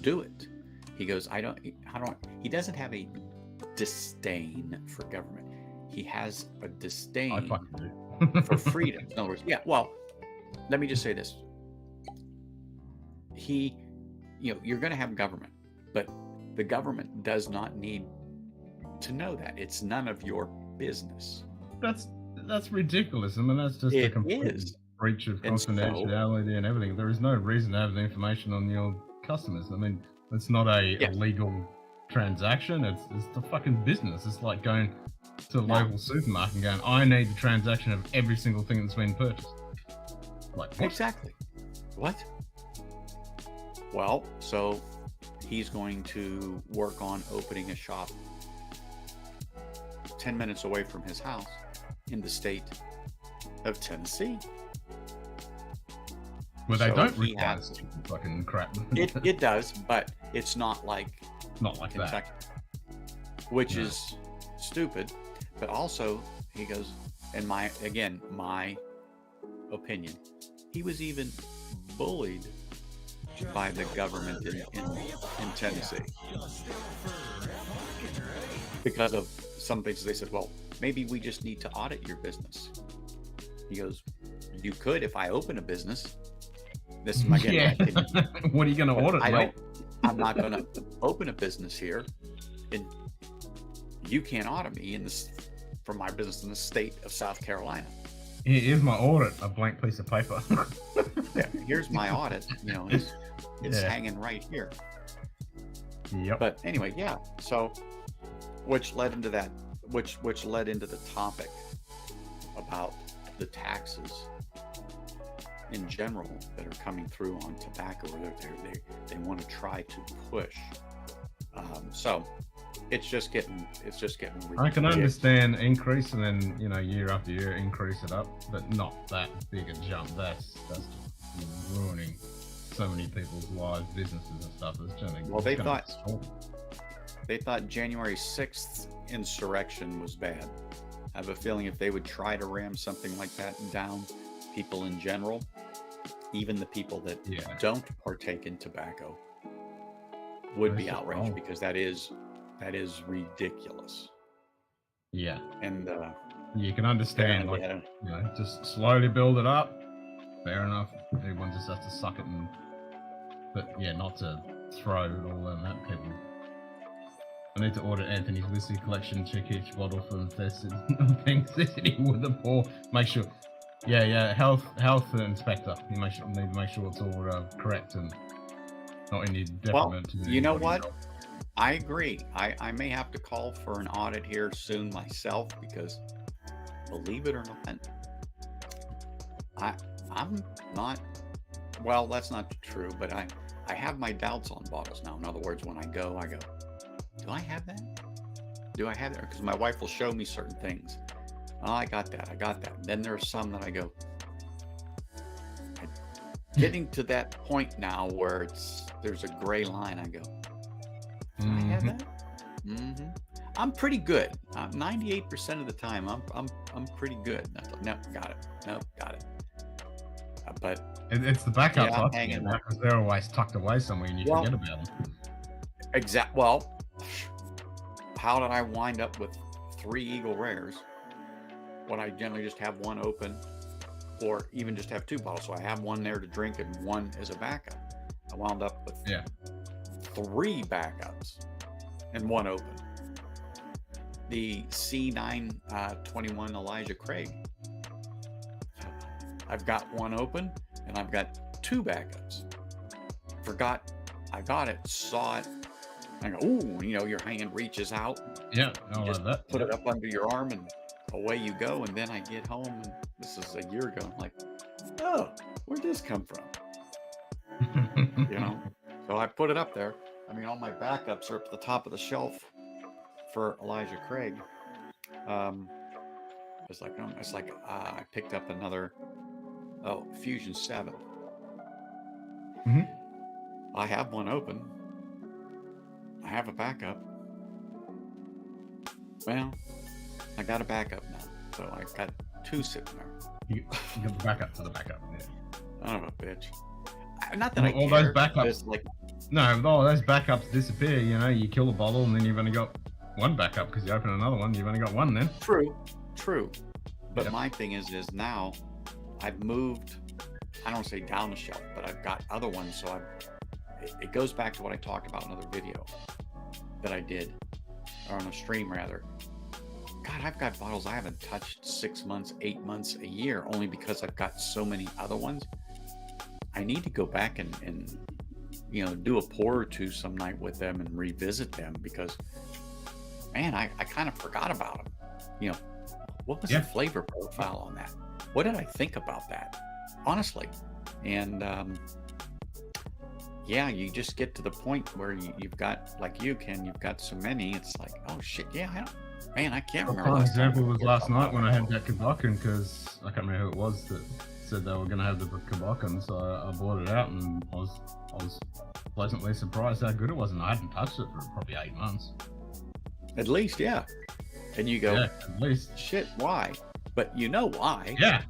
do it. He goes, he doesn't have a disdain for government. he has a I disdain fucking do. for freedom. In other words, yeah. Well, let me just say this: you're going to have government, but the government does not need to know that. It's none of your business. That's ridiculous. I mean, that's just a It complete is. breach of And so- confidentiality and everything. There is no reason to have the information on your customers. I mean, it's not a Yes. illegal transaction. It's the fucking business. It's like going to a No. local supermarket and going, I need the transaction of every single thing that's been purchased. Like, what? Exactly. What? Well, so he's going to work on opening a shop 10 minutes away from his house in the state of Tennessee. Where they So don't he require has- stupid fucking crap. It does, but it's not like Not like that. Kentucky, which No. is stupid. But also, he goes, and my opinion, he was even bullied by the government in Tennessee because of some things. They said, well, maybe we just need to audit your business. He goes, you could if I open a business. This is my opinion. What are you going to But audit, mate? I'm not going to open a business here, and you can't audit me for my business in the state of South Carolina. Here's my audit, a blank piece of paper. Yeah, here's my audit. It's Yeah. hanging right here. Yep. But anyway, yeah. So, which led into that, which led into the topic about the taxes in general that are coming through on tobacco, or they want to try to push. So it's just getting I can ridiculous. understand increase and then, year after year increase it up, but not that big a jump. That's just ruining so many people's lives, businesses and stuff. It's gonna, Well, it's they gonna thought- destroy them. They thought January 6th insurrection was bad. I have a feeling if they would try to ram something like that down people in general, even the people that Yeah. don't partake in tobacco, would be That's outraged, wrong. because that is ridiculous. Yeah. And You can understand, like, yeah, just slowly build it up. Fair enough. Everyone just has to suck it but yeah, not to throw it all in at people. I need to order Anthony's whiskey collection, check each bottle for infested things with the pour. Make sure, health inspector. You need to make sure it's all correct and not any detriment. to you know anybody what? else. I agree. I may have to call for an audit here soon myself, because believe it or not, I'm not, well, that's not true, but I have my doubts on bottles now. In other words, when I go, do I have that? Do I have that? Because my wife will show me certain things. Oh, I got that. Then there are some that I go, getting to that point now where there's a gray line. I go, do I have that? I'm pretty good. 98% of the time, I'm pretty good. No, got it. No, got it. But It's the backups, Yeah, I hanging think, there. because they're always tucked away somewhere and you Well- forget about them. well, how did I wind up with 3 Eagle Rares when I generally just have one open, or even just have 2 bottles? So I have one there to drink and one as a backup. I wound up with 3 backups and one open. The C921 Elijah Craig. I've got one open and I've got 2 backups. Forgot I got it, saw it. I go, ooh, your hand reaches out. Yeah, I Just like that. Put it up under your arm and away you go. And then I get home, and this is a year ago. I'm like, oh, where'd this come from? So I put it up there. I mean, all my backups are up at the top of the shelf for Elijah Craig. It's like I picked up another Fusion 7. Mhm. I have one open. I have a backup. Well, I got a backup now, so I got 2 sitting there. You got the backup to the backup. Yeah. Son of a bitch. Not that I All care. those backups. Just like, No, all those backups disappear. You kill a bottle and then you've only got one back up because you open another one, you've only got one then. True. But Yep. my thing is now I've moved, I don't say down the shelf, but I've got other ones. So it goes back to what I talked about in another video that I did, or on a stream rather. God, I've got bottles I haven't touched 6 months, 8 months, a year, only because I've got so many other ones. I need to go back and do a pour or two some night with them and revisit them, because man, I kind of forgot about them. What was the flavor profile on that? What did I think about that? Honestly. And you just get to the point where you've got, like you, Ken, you've got so many, it's like, oh shit, I can't remember. An example was last night when I had that Kabaka, because I can't remember who it was that said they were going to have the Kabaka, so I bought it out, and I was pleasantly surprised how good it was, and I hadn't touched it for probably 8 months. At least, yeah. And you go, at least. Shit, why? But you know why? Yeah.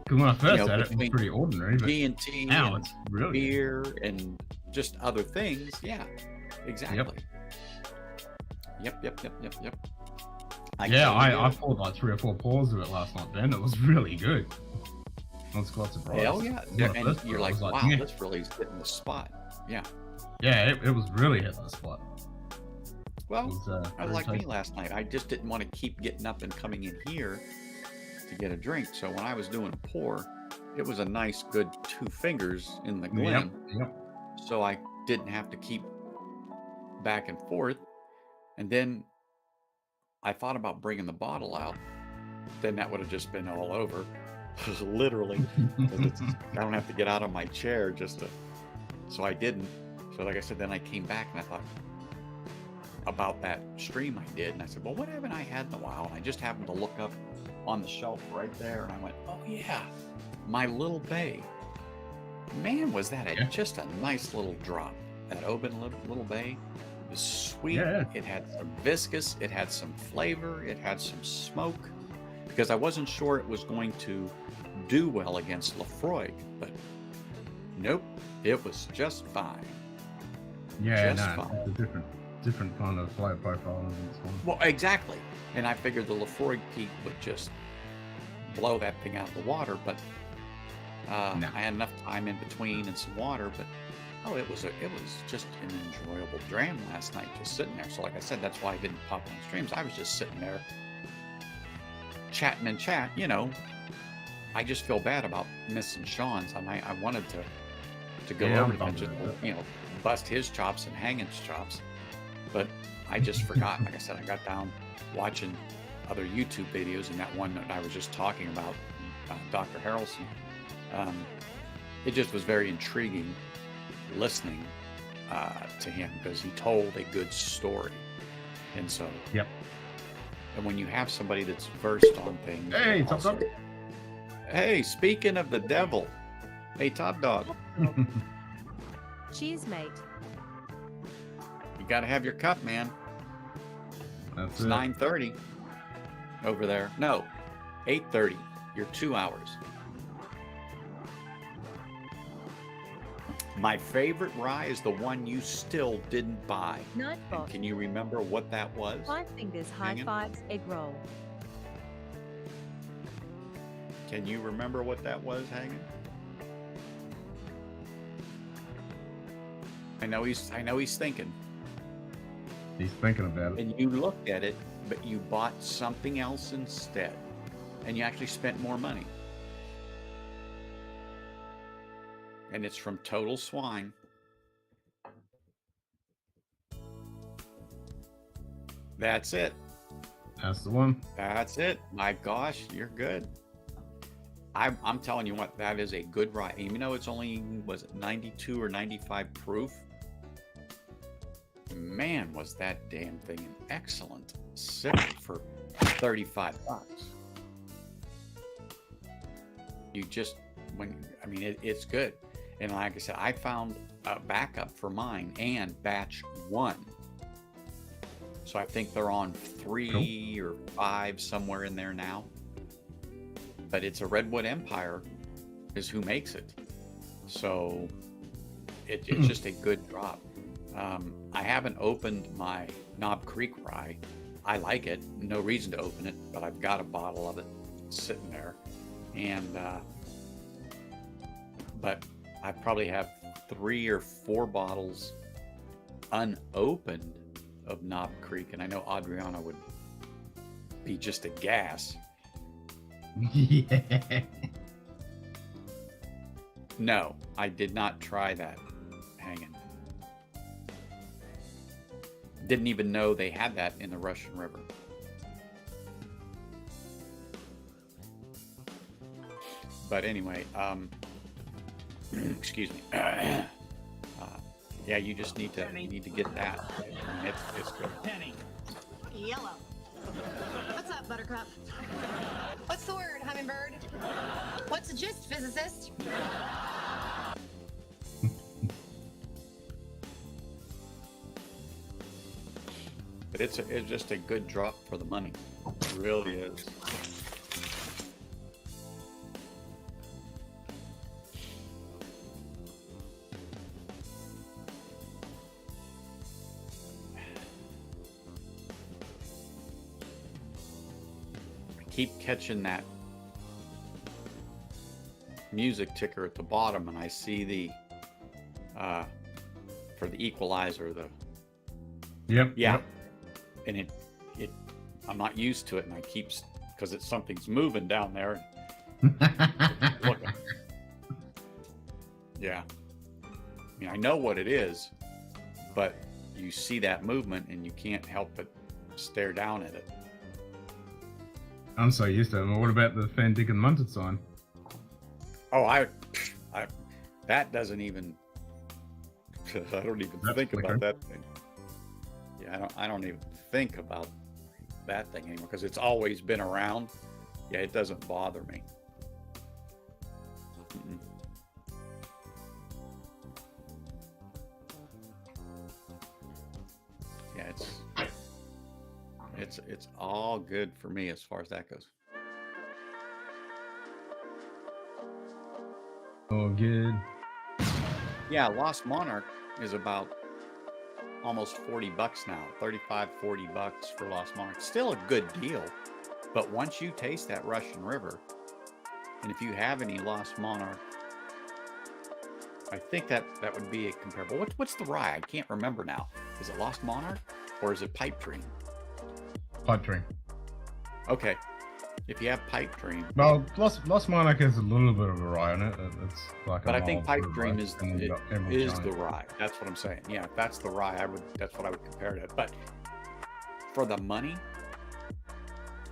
Because when I first had it, it was pretty ordinary, but G&T now and it's really beer and just other things. Yeah, exactly. Yep. I poured like 3 or 4 pours of it last night, Ben. It was really good. I was quite surprised. Hell yeah. And you're like, wow, yeah. That's really hitting the spot. Yeah. Yeah, it was really hitting the spot. Well, was, I was like me last night. I just didn't want to keep getting up and coming in here to get a drink. So when I was doing a pour, it was a nice, good 2 fingers in the glen. Yep. So I didn't have to keep back and forth. And then I thought about bringing the bottle out. Then that would have just been all over. Literally. I don't have to get out of my chair so I didn't. So like I said, then I came back and I thought about that stream I did. And I said, well, what haven't I had in a while? And I just happened to look up on the shelf right there. And I went, oh yeah, my Little Bay. Man, was that just a nice little drop. That Oban Little Bay. It was sweet. Yeah. It had some viscous. It had some flavor. It had some smoke. Because I wasn't sure it was going to do well against Lafroig, but nope, it was just fine. Yeah, just no, fine. it's a different kind of flavor profile than this one. Well, exactly. And I figured the Lafroig peak would just blow that thing out of the water, but I had enough time in between and some water, but it was just an enjoyable dram last night, just sitting there. So like I said, that's why I didn't pop on streams. I was just sitting there chatting and chat, I just feel bad about missing Sean's. I wanted to go over to just, bust his chops and hang his chops, but I just forgot. Like I said, I got down watching other YouTube videos, and that one that I was just talking about, Dr. Harrelson, it just was very intriguing listening to him, because he told a good story. And so and when you have somebody that's versed on things. Hey, Top Dog. Hey, speaking of the devil. Hey, Top Dog. Cheers, mate. You got to have your cup, man. That's It's it. 9:30 over there. No, 8:30. You're 2 hours. My favorite rye is the one you still didn't buy. And Nightbot. can you remember what that was? 5 fingers, high Hanging? fives, egg roll. Can you remember what that was, Hagen? I know he's thinking. He's thinking about it. And you looked at it, but you bought something else instead. And you actually spent more money. And it's from Total Swine. That's it. That's the one. That's it. My gosh, you're good. I'm telling you what, that is a good rye. Even though it's only, was it 92 or 95 proof? Man, was that damn thing an excellent sip for $35. You just, it's good. And like I said, I found a backup for mine and batch 1. So I think they're on 3 or 5, somewhere in there now. But it's a Redwood Empire is who makes it. So it's just a good drop. I haven't opened my Knob Creek rye. I like it. No reason to open it, but I've got a bottle of it sitting there. And, but I probably have 3 or 4 bottles unopened of Knob Creek. And I know Adriana would be just a gas. Yeah. No, I did not try that hanging. Didn't even know they had that in the Russian River. But anyway, excuse me. Yeah, you just need to get that. I mean, it's good. Yellow. What's up, Buttercup? What's the word, Hummingbird? What's the gist, physicist? But it's just a good drop for the money. It really is. I keep catching that music ticker at the bottom, and I see the for the equalizer, the Yep. yeah. Yep. And it I'm not used to it, and I keep, because it's something's moving down there. Look. Yeah. I mean, I know what it is, but you see that movement and you can't help but stare down at it. I'm so used to it. Well, what about the Dinkum Munted sign? Oh, I that doesn't even, I don't even think about that thing. Yeah, I don't even think about that thing anymore, because it's always been around. Yeah, it doesn't bother me. Mm-mm. Yeah, it's all good for me as far as that goes. Oh, good. Yeah, Lost Monarch is about almost $40 now. 35, $40 for Lost Monarch. Still a good deal. But once you taste that Russian River, and if you have any Lost Monarch, I think that would be a comparable. What's the rye? I can't remember now. Is it Lost Monarch or is it Pipe Dream? Pipe Dream. Okay. If you have Pipe Dream. Well, Lost Monarch has a little bit of a rye on it. It's like But a I think mild Pipe sort of Dream rye. is And you've got Emerald is Giant. the rye. That's what I'm saying. Yeah, if that's the rye, that's what I would compare it at. But for the money,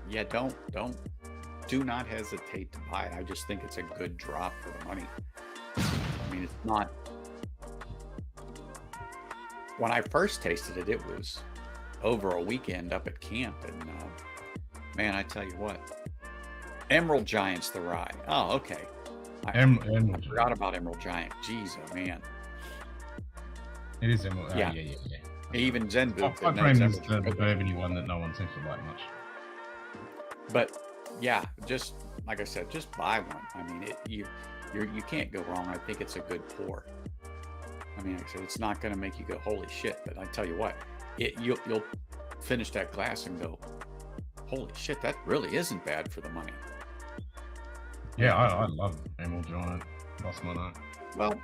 yeah, do not hesitate to buy it. I just think it's a good drop for the money. I mean, it's not. When I first tasted it, it was over a weekend up at camp, and man, I tell you what, Emerald Giant's the rye. Oh, okay. I forgot about Emerald Giant. Jeez, oh man. It is Emerald. Yeah. Yeah. Even Zen Book. Pipe Dream is the bourbony one that no one seems to like much. But yeah, just like I said, just buy one. I mean, you can't go wrong. I think it's a good pour. I mean, like I said, it's not going to make you go holy shit, but I tell you what, you'll finish that glass and go, holy shit, that really isn't bad for the money. Yeah, I love Emerald Giant. Lost Monarch. Well,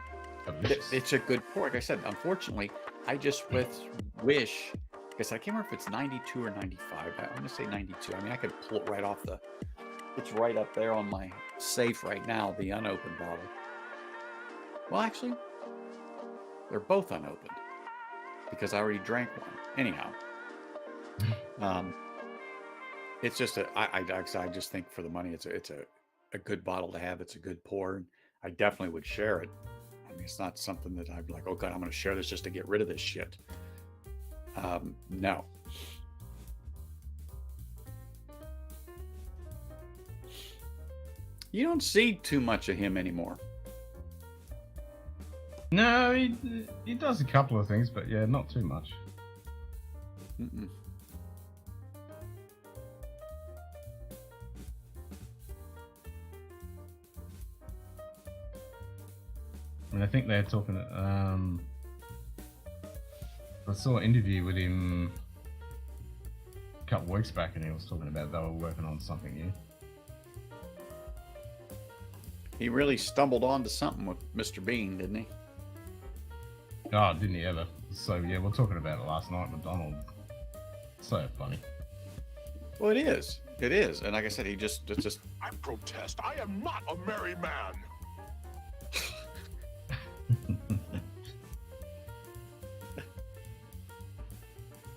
Delicious. it's a good pour. Like I said, unfortunately, I just wish, because I can't remember if it's 92 or 95. I'm going to say 92. I mean, I could pull it right off it's right up there on my safe right now, the unopened bottle. Well, actually, they're both unopened because I already drank one. Anyhow, it's just I just think for the money, it's a good bottle to have. It's a good pour. And I definitely would share it. I mean, it's not something that I'd be like, oh God, I'm going to share this just to get rid of this shit. No. You don't see too much of him anymore. No, he does a couple of things, but yeah, not too much. Mm-mm. I mean, I think they're talking. I saw an interview with him a couple of weeks back, and he was talking about they were working on something new. He really stumbled onto something with Mr. Bean, didn't he? Oh, didn't he ever? So yeah, we were talking about it last night, McDonald. So funny. Well, it is. It is. And like I said, it's just. I protest. I am not a merry man.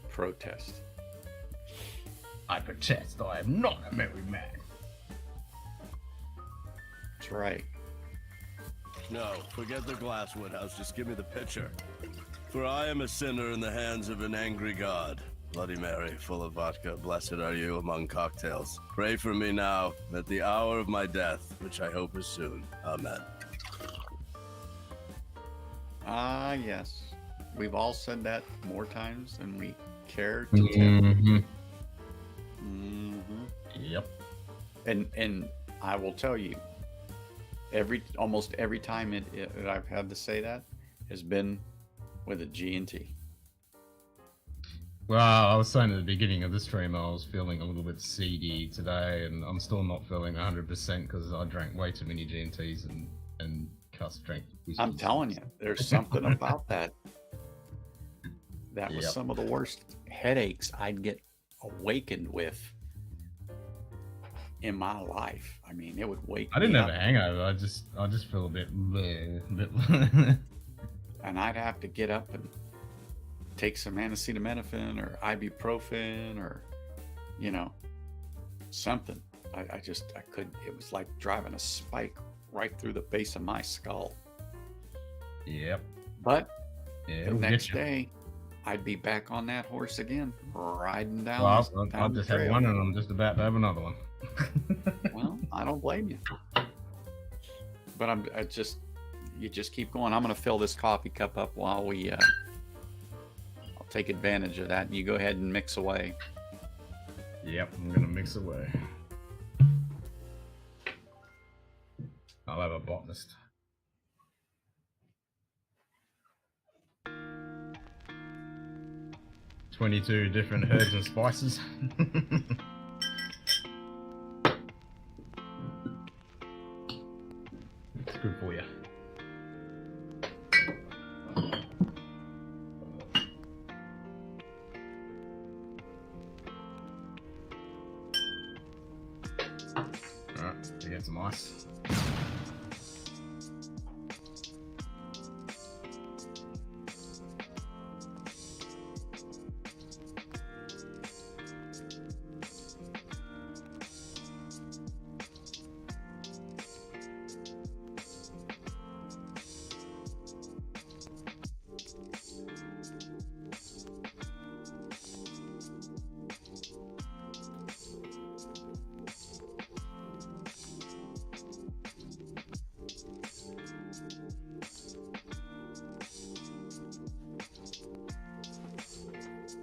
Protest. I protest. I am not a merry man. That's right. No, forget the glass, Woodhouse. Just give me the pitcher. For I am a sinner in the hands of an angry God. Bloody Mary, full of vodka, blessed are you among cocktails. Pray for me now, at the hour of my death, which I hope is soon. Amen. Ah, yes. We've all said that more times than we care to tell. Mm-hmm. Mm-hmm. Yep. And I will tell you, almost every time that I've had to say that has been with a G&T. Well, I was saying at the beginning of the stream, I was feeling a little bit seedy today, and I'm still not feeling 100% because I drank way too many G&Ts and drank whisky. I'm telling you, there's something about that. That was some of the worst headaches I'd get awakened with in my life. I mean, it would wake me up. I didn't have a hangover. I just feel a bit bleh. And I'd have to get up and take some acetaminophen or ibuprofen or, something. I couldn't. It was like driving a spike right through the base of my skull. Yep. But yeah, the next day, I'd be back on that horse again, riding down. Well, I down just the had trail. one, and I'm just about to have another one. Well, I don't blame you. But you just keep going. I'm going to fill this coffee cup up while I'll take advantage of that. You go ahead and mix away. Yep, I'm gonna mix away. I'll have a botanist. $22 different herbs and spices. It's good for you. Alright, to get some ice.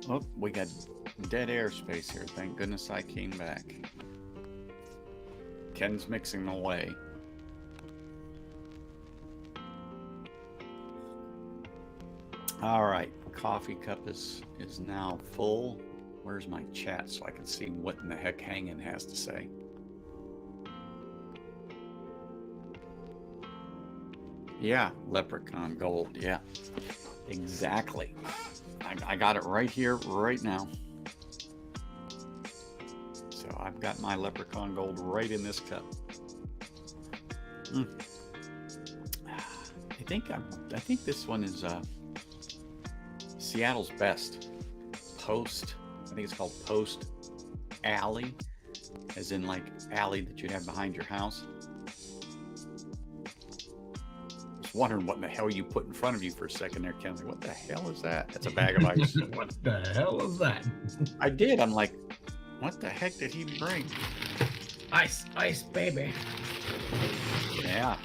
Oh, we got dead airspace here. Thank goodness I came back. Ken's mixing away. All right, coffee cup is now full. Where's my chat so I can see what in the heck Hangin has to say? Yeah, leprechaun gold. Yeah, exactly. I got it right here, right now. So I've got my leprechaun gold right in this cup. I think this one is Seattle's best. Post. I think it's called Post Alley, as in like alley that you'd have behind your house. Wondering what in the hell you put in front of you for a second there, Ken. Like, what the hell is that? That's a bag of ice. What the hell is that? I did. I'm like, what the heck did he bring? Ice, ice, baby. Yeah.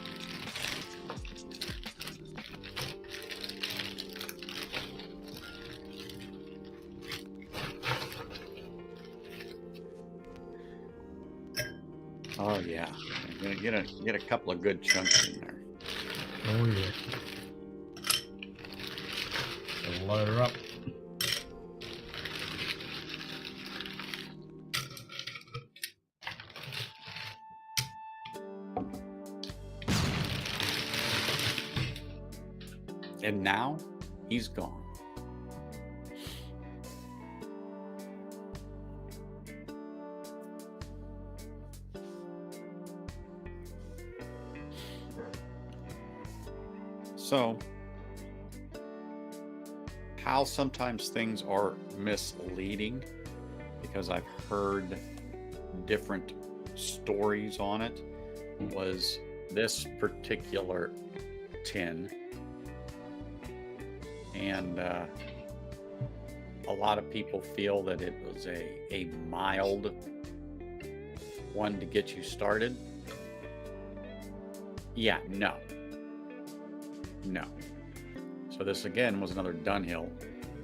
Oh yeah. I'm gonna get a couple of good chunks in there. Oh yeah. So load her up. And now he's gone. So, how sometimes things are misleading, because I've heard different stories on it, was this particular tin. And a lot of people feel that it was a mild one to get you started. Yeah, no. So this again was another Dunhill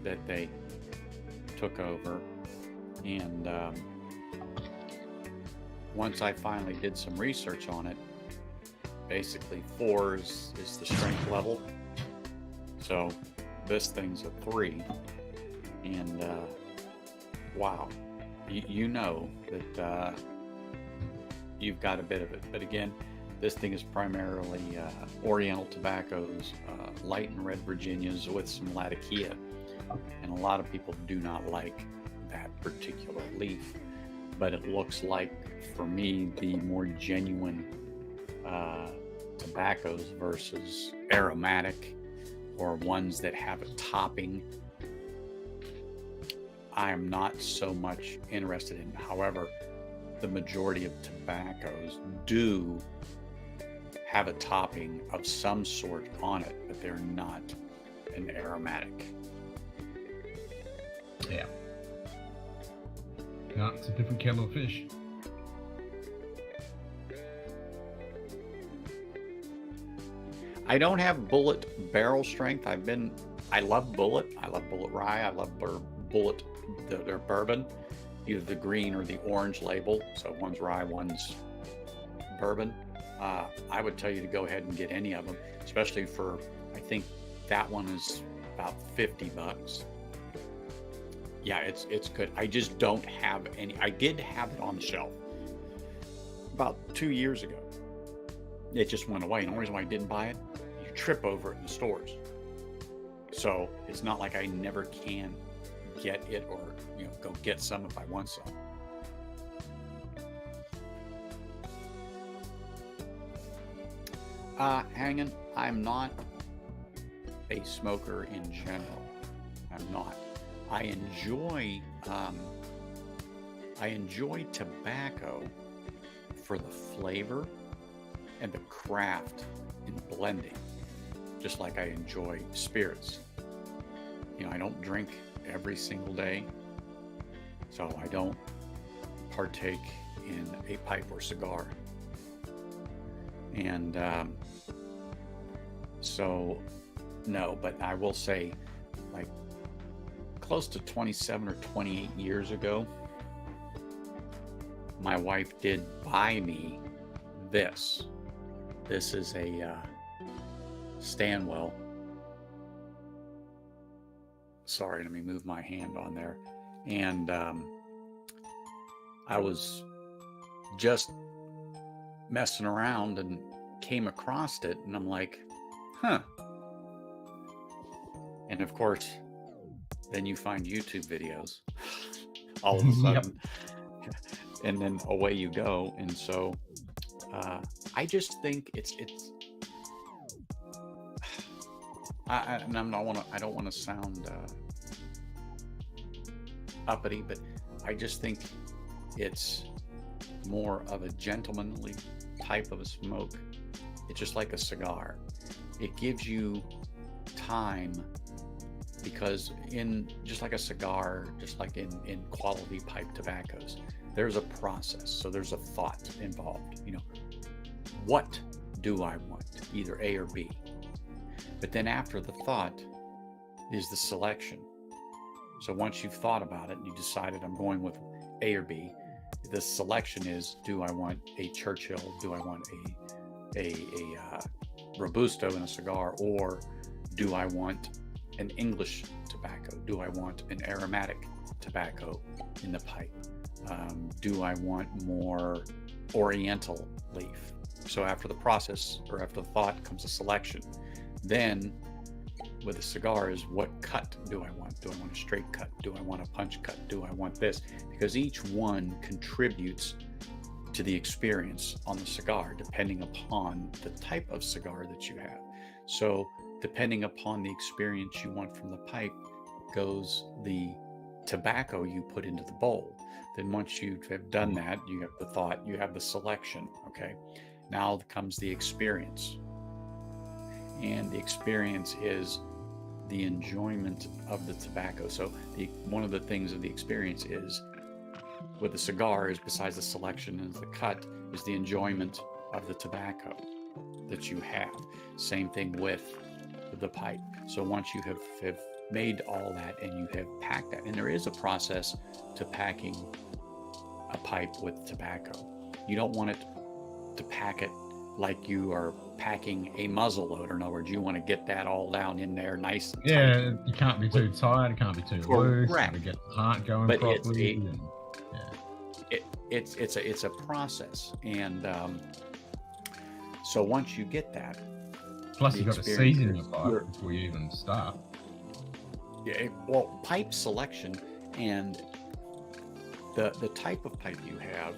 that they took over. And once I finally did some research on it, basically 4 is the strength level. So this thing's a 3. And wow, you know that you've got a bit of it. But again, this thing is primarily Oriental tobaccos, light and red Virginias with some Latakia. And a lot of people do not like that particular leaf. But it looks like, for me, the more genuine tobaccos versus aromatic, or ones that have a topping, I am not so much interested in. However, the majority of tobaccos do have a topping of some sort on it, but they're not an aromatic. Yeah. No, it's a different kettle of fish. I don't have bullet barrel strength. I love bullet. I love bullet rye. I love bullet, their bourbon, either the green or the orange label. So one's rye, one's bourbon. I would tell you to go ahead and get any of them, especially for, I think that one is about $50. Yeah, it's good. I just don't have any. I did have it on the shelf about 2 years ago. It just went away. And the only reason why I didn't buy it, you trip over it in the stores. So it's not like I never can get it, or go get some if I want some. Hanging, I'm not a smoker in general. I'm not. I enjoy tobacco for the flavor and the craft in blending, just like I enjoy spirits. I don't drink every single day, so I don't partake in a pipe or cigar. And so no, but I will say, like, close to 27 or 28 years ago, my wife did buy me this. This is a Stanwell. Sorry, let me move my hand on there. And I was just messing around and came across it, and I'm like, huh. And of course, then you find YouTube videos all of a sudden. Yep. And then away you go. And so I just think I don't want to sound uppity, but I just think it's more of a gentlemanly type of a smoke. It's just like a cigar. It gives you time, because just like a cigar, just like in quality pipe tobaccos, there's a process. So there's a thought involved. What do I want? Either A or B. But then after the thought is the selection. So once you've thought about it and you decided I'm going with A or B, the selection is, do I want a Churchill? Do I want a Robusto in a cigar? Or do I want an English tobacco? Do I want an aromatic tobacco in the pipe? Do I want more Oriental leaf? So after the process, or after the thought, comes a selection. Then with a cigar is, what cut do I want? Do I want a straight cut? Do I want a punch cut? Do I want this? Because each one contributes to the experience on the cigar, depending upon the type of cigar that you have. So depending upon the experience you want from the pipe goes the tobacco you put into the bowl. Then once you have done that, you have the thought, you have the selection. Okay, now comes the experience. And the experience is the enjoyment of the tobacco. So one of the things of the experience is, with the cigar, is besides the selection and the cut, is the enjoyment of the tobacco that you have. Same thing with the pipe. So once you have made all that and you have packed that, and there is a process to packing a pipe with tobacco. You don't want it to pack it like you are packing a muzzle loader. In other words, you want to get that all down in there nice and tight. Yeah, you can't be too tight, it can't be too loose, you Correct. gotta get the heart going But properly. it's a process, and so once you get that, Plus, you've got to season your pipe you're- before you even start. yeah, well, pipe selection and the type of pipe you have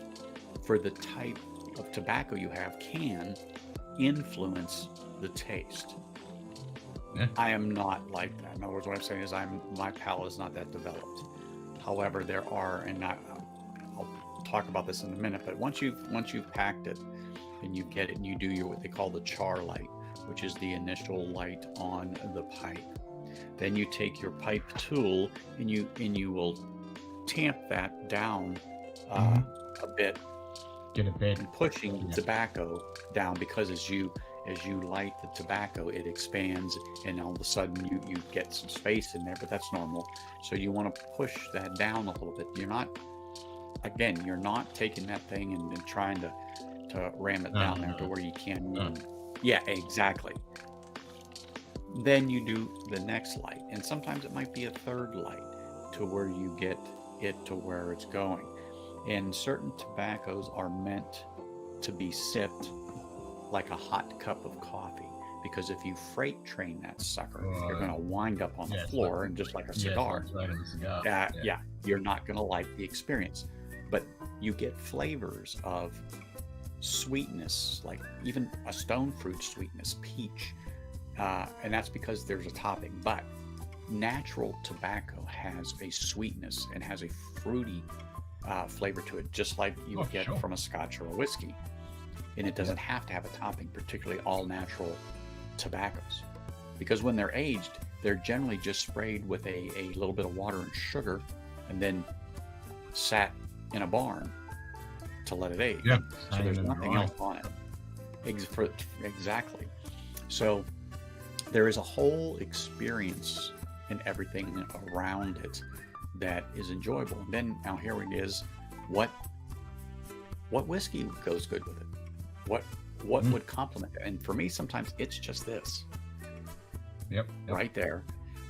for the type of tobacco you have can influence the taste. Yeah. I am not like that. In other words, what I'm saying is my palate is not that developed. However, there are, and I'll talk about this in a minute, but once you've packed it and you get it and you do what they call the char light, which is the initial light on the pipe. Then you take your pipe tool and you will tamp that down a bit, Get a bed. and pushing the tobacco down, because as you light the tobacco, it expands, and all of a sudden you get some space in there, but that's normal. So you want to push that down a little bit. You're not taking that thing and trying to ram it down there to where you can't. Yeah, exactly. Then you do the next light, and sometimes it might be a third light to where you get it to where it's going. And certain tobaccos are meant to be sipped like a hot cup of coffee, because if you freight train that sucker, you're going to wind up on the floor, and just like a cigar, you're not going to like the experience. But you get flavors of sweetness, like even a stone fruit sweetness, peach, and that's because there's a topping. But natural tobacco has a sweetness and has a fruity flavor to it, just like you would get from a Scotch or a whiskey. And it doesn't have to have a topping, particularly all natural tobaccos, because when they're aged, they're generally just sprayed with a little bit of water and sugar, and then sat in a barn to let it age. Yeah. So there's nothing else on it. Exactly. So there is a whole experience and everything around it that is enjoyable. And then now here it is, what whiskey goes good with it? What would complement it? And for me, sometimes it's just this. Yep. Right there.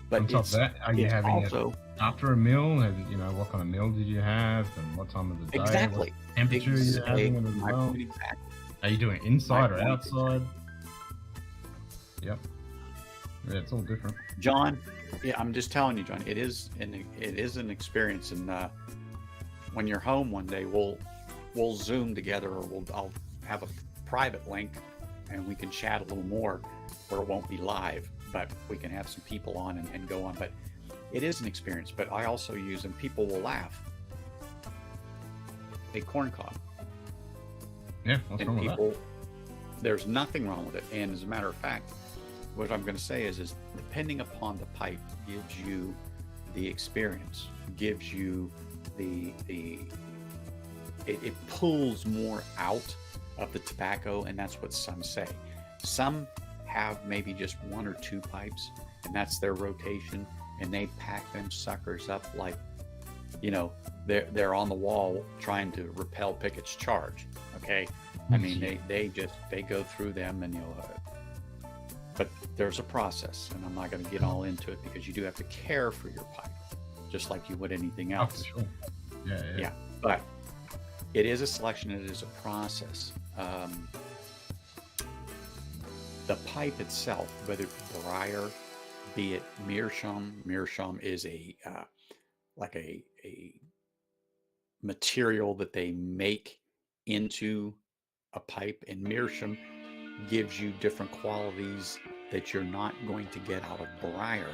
But on top of that, are you having also, it after a meal? And what kind of meal did you have, and what time of the day? Exactly. What temperature you're having it as well? Exactly. Are you doing it inside or outside? Yep. Yeah, it's all different. John, yeah, I'm just telling you, John, it is an experience. And when you're home one day, we'll Zoom together, or I'll have a private link, and we can chat a little more, where it won't be live, but we can have some people on and go on. But it is an experience. But I also use, and people will laugh, a corn cob. Yeah, what's wrong with that? There's nothing wrong with it. And as a matter of fact, what I'm going to say is depending upon the pipe, gives you the experience, gives you it pulls more out of the tobacco, and that's what some say. Some have maybe just one or two pipes, and that's their rotation, and they pack them suckers up like, they're on the wall trying to repel Pickett's charge. Okay, I mean they go through them, and but there's a process, and I'm not going to get all into it, because you do have to care for your pipe, just like you would anything else. Oh, for sure. Yeah. But it is a selection, it is a process. The pipe itself, whether briar, be it meerschaum. Meerschaum is a like a material that they make into a pipe, and meerschaum gives you different qualities that you're not going to get out of briar,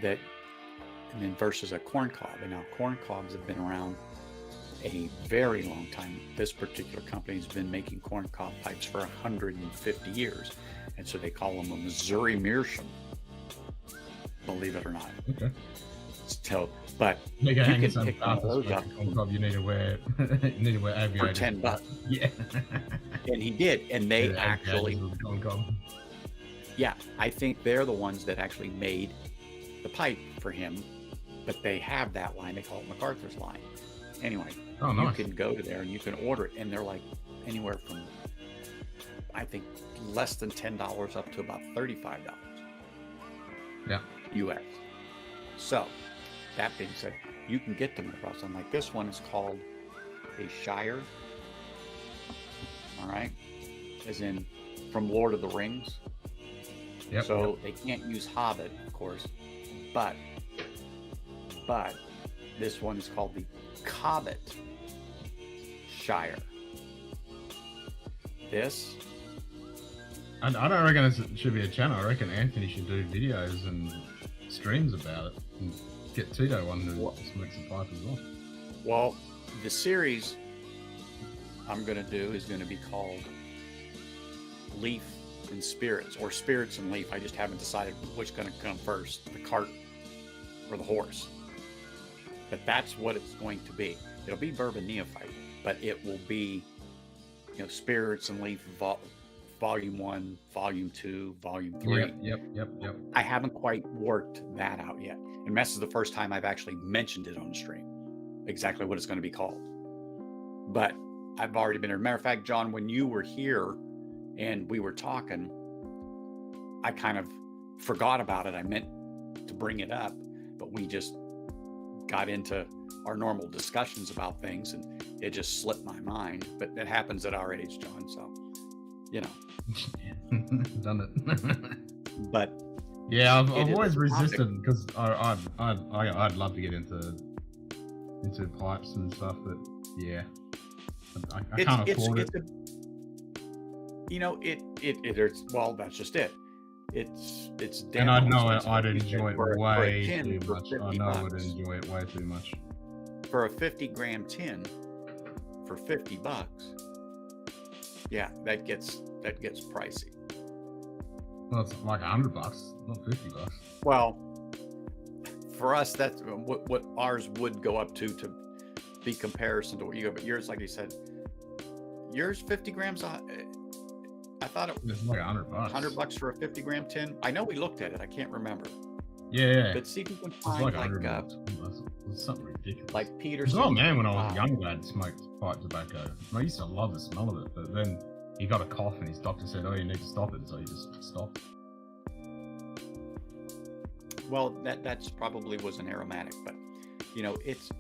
that, and then versus a corn cob. And now corn cobs have been around a very long time. This particular company has been making corn cob pipes for 150 years, and so they call them a Missouri meerschaum, believe it or not. Okay. So, but You you can can pick one of those up You need to wear for aviators. $10. Yeah. And he did, and they Yeah, actually, aviators with corn cob. yeah, I think they're the ones that actually made the pipe for him, but they have that line. They call it MacArthur's line. Anyway, Oh, you nice. can go to there and you can order it, and they're like anywhere from, I think, less than $10 up to about $35 Yeah. US. So, that being said, you can get them across. And like this one is called a Shire. All right, as in from Lord of the Rings. Yep. So they can't use Hobbit, of course, but this one is called the Cobbit Shire. This, I don't reckon it should be a channel. I reckon Anthony should do videos and streams about it, and get Tito on who smokes the pipe as well. well, the series I'm going to do is going to be called Leaf and Spirits, or Spirits and Leaf. I just haven't decided which is going to come first, the cart or the horse. But that's what it's going to be. It'll be Bourbon Neophyte, but it will be, you know, Spirits and Leaf Volume 1, Volume 2, Volume 3. Yep. I haven't quite worked that out yet. And this is the first time I've actually mentioned it on the stream, exactly what it's going to be called. But I've already been here. Matter of fact, John, when you were here and we were talking, I kind of forgot about it. I meant to bring it up, but we just got into our normal discussions about things and it just slipped my mind. But it happens at our age, John, so, you know. Done it. But yeah, I've it is always a resisted, because I'd love to get into pipes and stuff, but yeah, I can't afford it. You know, it's, well, that's just it. It's damn And I know expensive. I'd enjoy it For a way tin too for much. I 50 know I would bucks. enjoy it way too much. For a 50-gram tin for $50, yeah, that gets pricey. Well, it's like $100, not $50. Well, for us, that's what ours would go up to be comparison to what you go. But yours, like you said, yours 50 grams. I thought it was It's like $100. $100 for a 50-gram tin. I know we looked at it. I can't remember. Yeah. But see if you can It's find like like $100. It's something ridiculous. like Peterson. Oh man, when I was younger, I'd smoked pipe tobacco. I used to love the smell of it, but then he got a cough and his doctor said, "Oh, you need to stop it," so he just stopped. Well, that's probably was an aromatic, but you know, it's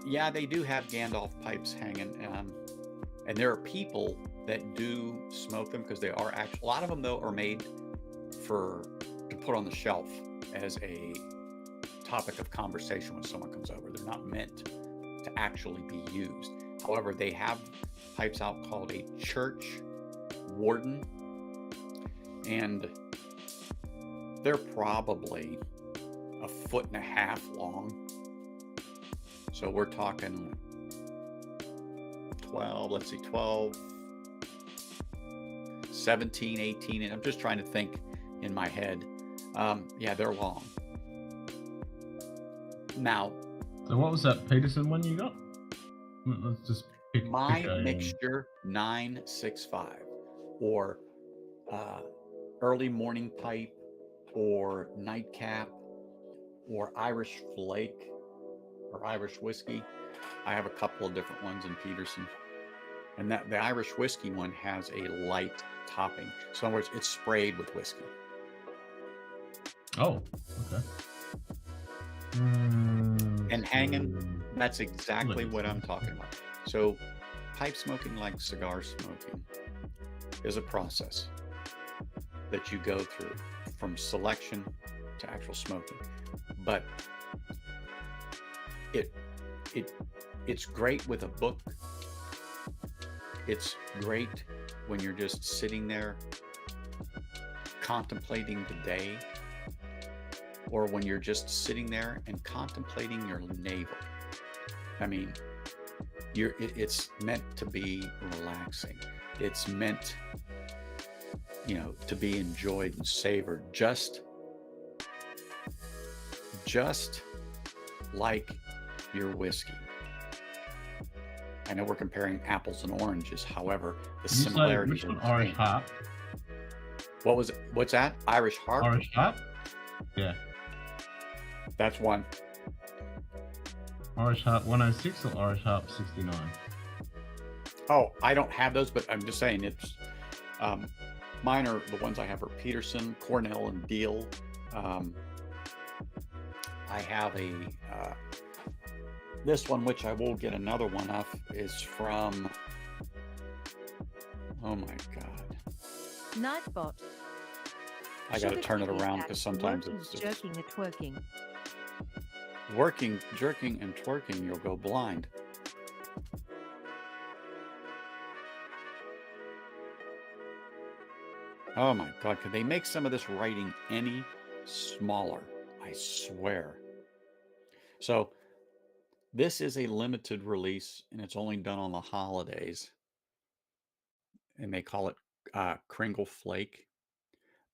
yeah, they do have Gandalf pipes hanging, and there are people that do smoke them because they are actually, a lot of them though are made to put on the shelf as a topic of conversation when someone comes over. They're not meant to actually be used. However, they have pipes out called a church warden, and they're probably 1.5 feet long. So we're talking 12, 17, 18, and I'm just trying to think in my head. Yeah, they're long. Now, So what was that Peterson one you got? Let's just pick my a, mixture 965, or early morning pipe, or nightcap, or Irish flake, or Irish whiskey. I have a couple of different ones in Peterson, and that the Irish whiskey one has a light topping. So in other words, it's sprayed with whiskey. Oh, okay. And hanging, that's exactly what I'm talking about. So pipe smoking, like cigar smoking, is a process that you go through from selection to actual smoking. But it's great with a book. It's great when you're just sitting there contemplating the day, or when you're just sitting there and contemplating your navel. I mean, it's meant to be relaxing. It's meant, you know, to be enjoyed and savored, just like your whiskey. I know we're comparing apples and oranges. However, the similarities are the Irish same. Harp. What was it? What's that? Irish Harp? Irish Harp? Yeah. That's one. Irish Harp 106 or Irish Harp 69? Oh, I don't have those, but I'm just saying it's mine are the ones I have are Peterson, Cornell, and Deal. I have a this one, which I will get another one of, is from, oh my God. Nightbot. I got to Sugar turn it cookie around cat, because sometimes working, it's just jerking and twerking. working, jerking, and twerking, you'll go blind. Oh my God, could they make some of this writing any smaller? I swear. So this is a limited release, and it's only done on the holidays. And they call it Kringle Flake.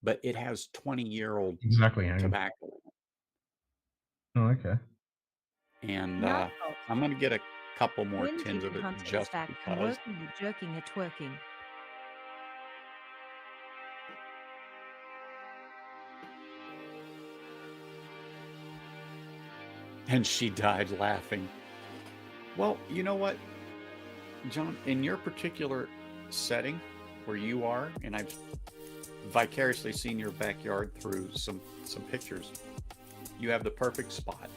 But it has 20-year-old Exactly. Hank. tobacco. Oh, okay. And Nightbot. I'm going to get a couple more When tins of Demon it Hunter is just back from because. working and jerking and twerking. And she died laughing. Well, you know what, John, in your particular setting where you are, and I've vicariously seen your backyard through some pictures, you have the perfect spot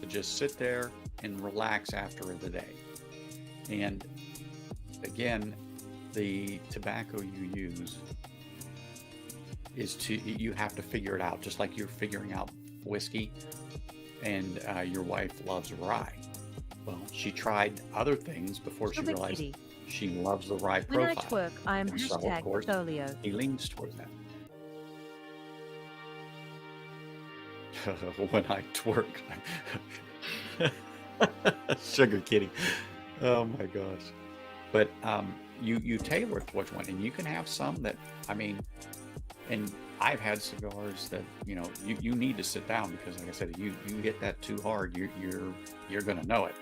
to just sit there and relax after the day. And again, the tobacco you use is you have to figure it out, just like you're figuring out whiskey. And your wife loves rye. Well, she tried other things before she Sugar realized kitty. she loves the rye When I profile. twerk, I am And so, of hashtag course, folio. he leans towards that. When I twerk, sugar kitty. Oh my gosh! But you tailor it to which one, and you can have some that, I mean, and I've had cigars that, you know, you need to sit down because, like I said, you hit that too hard, you're gonna know it.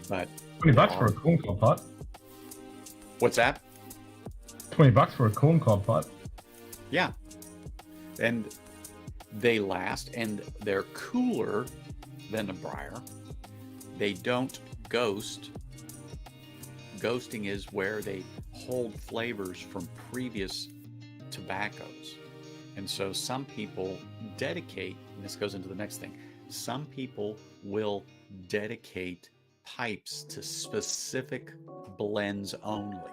But $20 for a corn cob pipe. what's that? $20 for a corn cob pipe. Yeah, and they last, and they're cooler than a briar. They don't ghost. Ghosting is where they hold flavors from previous tobaccos. And so some people dedicate, and this goes into the next thing, some people will dedicate pipes to specific blends only.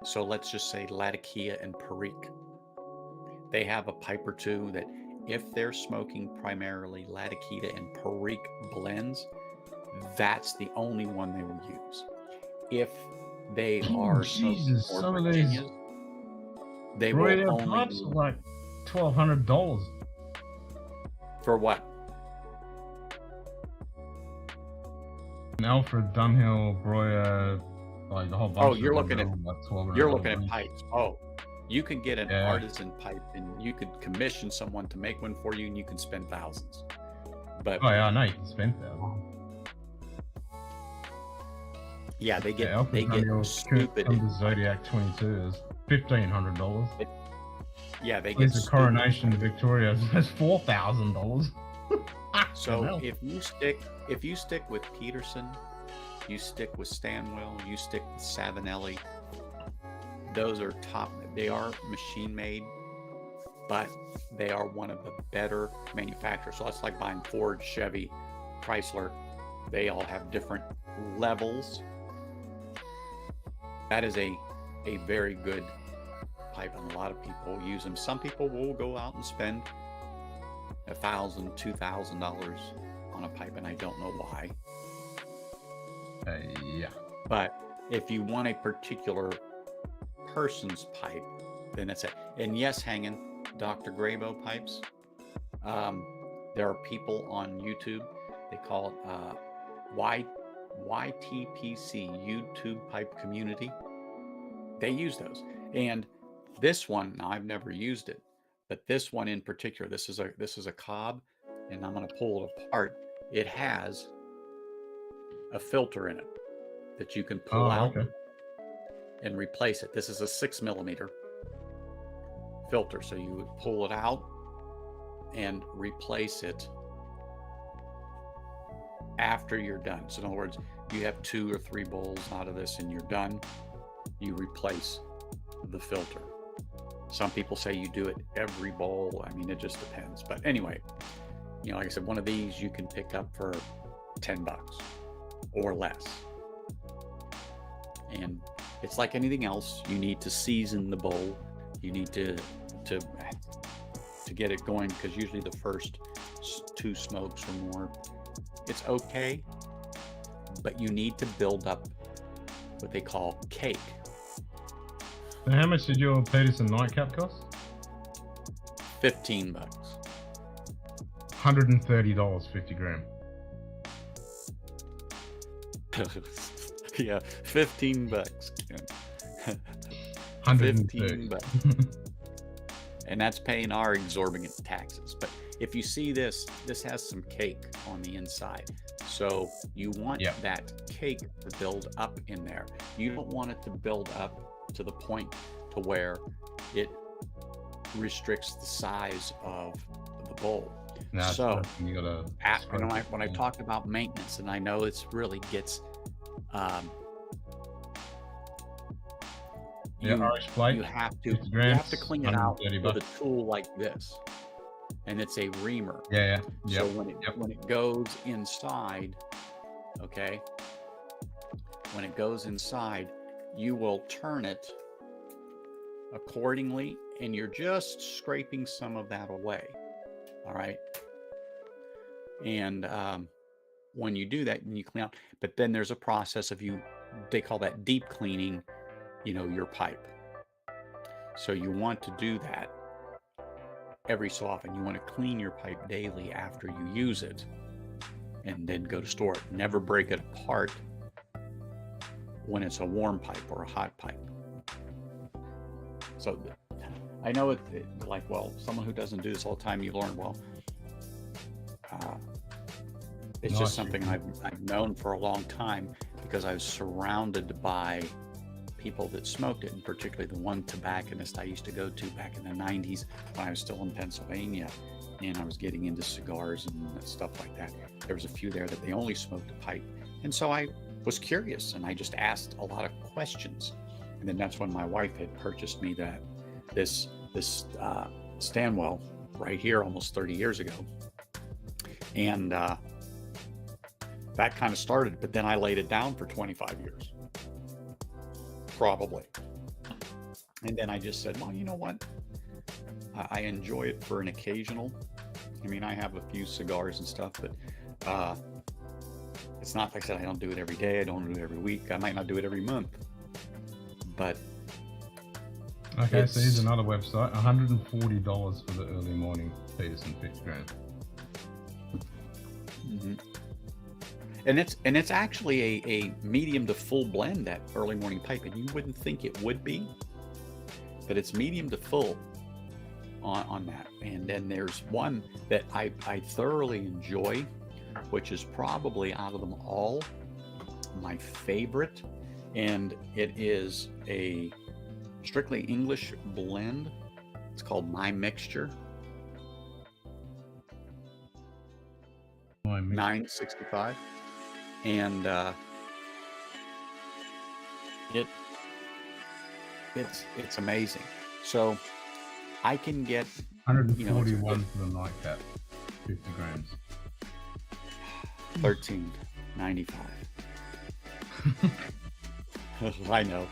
So let's just say Latakia and Perique. They have a pipe or two that, if they're smoking primarily Latakia and Perique blends, that's the only one they will use. If they are smoking Jesus, more some of these Virginias, they Royal will only pipes use are like $1,200. for what? An Alfred, Dunhill, Breuer, like the whole bunch. Oh, of you're them looking are at all like 12 you're or looking at something. pipes. Oh, you can get an Yeah. artisan pipe, and you could commission someone to make one for you, and you can spend thousands. But Oh yeah, I know you can spend that. yeah, they get Yeah, Alfred they get Dunhill stupid. Thunder Zodiac 22 is $1,500. Yeah, they get There's a stupid. Coronation Victoria that's $4,000. So if you stick with Peterson, you stick with Stanwell, you stick with Savinelli, those are top. They are machine made, but they are one of the better manufacturers. So that's like buying Ford, Chevy, Chrysler. They all have different levels that is a very good pipe, and a lot of people use them. Some people will go out and spend $1,000, $2,000 on a pipe, and I don't know why. Yeah. But if you want a particular person's pipe, then that's it. And yes, hanging Dr. Grabo pipes. There are people on YouTube. They call it YTPC, YouTube Pipe Community. They use those. And this one, now I've never used it, but this one in particular, this is a cob, and I'm going to pull it apart. It has a filter in it that you can pull out and replace it. This is a 6mm filter, so you would pull it out and replace it after you're done. So in other words, you have 2 or 3 bowls out of this and you're done, you replace the filter. Some people say you do it every bowl. I mean, it just depends. But anyway, you know, like I said, one of these you can pick up for $10 or less. And it's like anything else. You need to season the bowl. You need to get it going, because usually the first 2 smokes or more, it's okay, but you need to build up what they call cake. And how much did your Peterson nightcap cost? $15. $130, 50 gram. Yeah, $15. $15. And that's paying our exorbitant taxes. But if you see this has some cake on the inside. So you want that cake to build up in there. You don't want it to build up to the point to where it restricts the size of the bowl. No, so you gotta when I talked about maintenance, and I know it's really gets Irish plate, you have to clean it out with a tool like this, and it's a reamer. So when it goes inside, okay, when it goes inside, you will turn it accordingly, and you're just scraping some of that away. All right. And when you do that, and you clean out, but then there's a process of they call that deep cleaning, your pipe. So you want to do that every so often. You want to clean your pipe daily after you use it, and then go to store it. Never break it apart when it's a warm pipe or a hot pipe. So I know it's like, well, someone who doesn't do this all the time, you learn, well, it's just something I've known for a long time, because I was surrounded by people that smoked it, and particularly the one tobacconist I used to go to back in the 90s when I was still in Pennsylvania, and I was getting into cigars and stuff like that. There was a few there that they only smoked a pipe. And so I was curious, and I just asked a lot of questions. And then that's when my wife had purchased me this Stanwell right here almost 30 years ago. And that kind of started, but then I laid it down for 25 years, probably. And then I just said, well, you know what? I enjoy it for an occasional. I mean, I have a few cigars and stuff, but it's not, like I said, I don't do it every day. I don't do it every week. I might not do it every month. But okay, so here's another website. $140 for the early morning Peterson 50 gram. Mm-hmm. And it's actually a medium to full blend, that early morning pipe, and you wouldn't think it would be, but it's medium to full on that. And then there's one that I thoroughly enjoy, which is probably out of them all my favorite, and it is a strictly English blend. It's called My Mixture. 965. And it's amazing. So I can get 141 for the nightcap, 50 grams. $13.95. I know.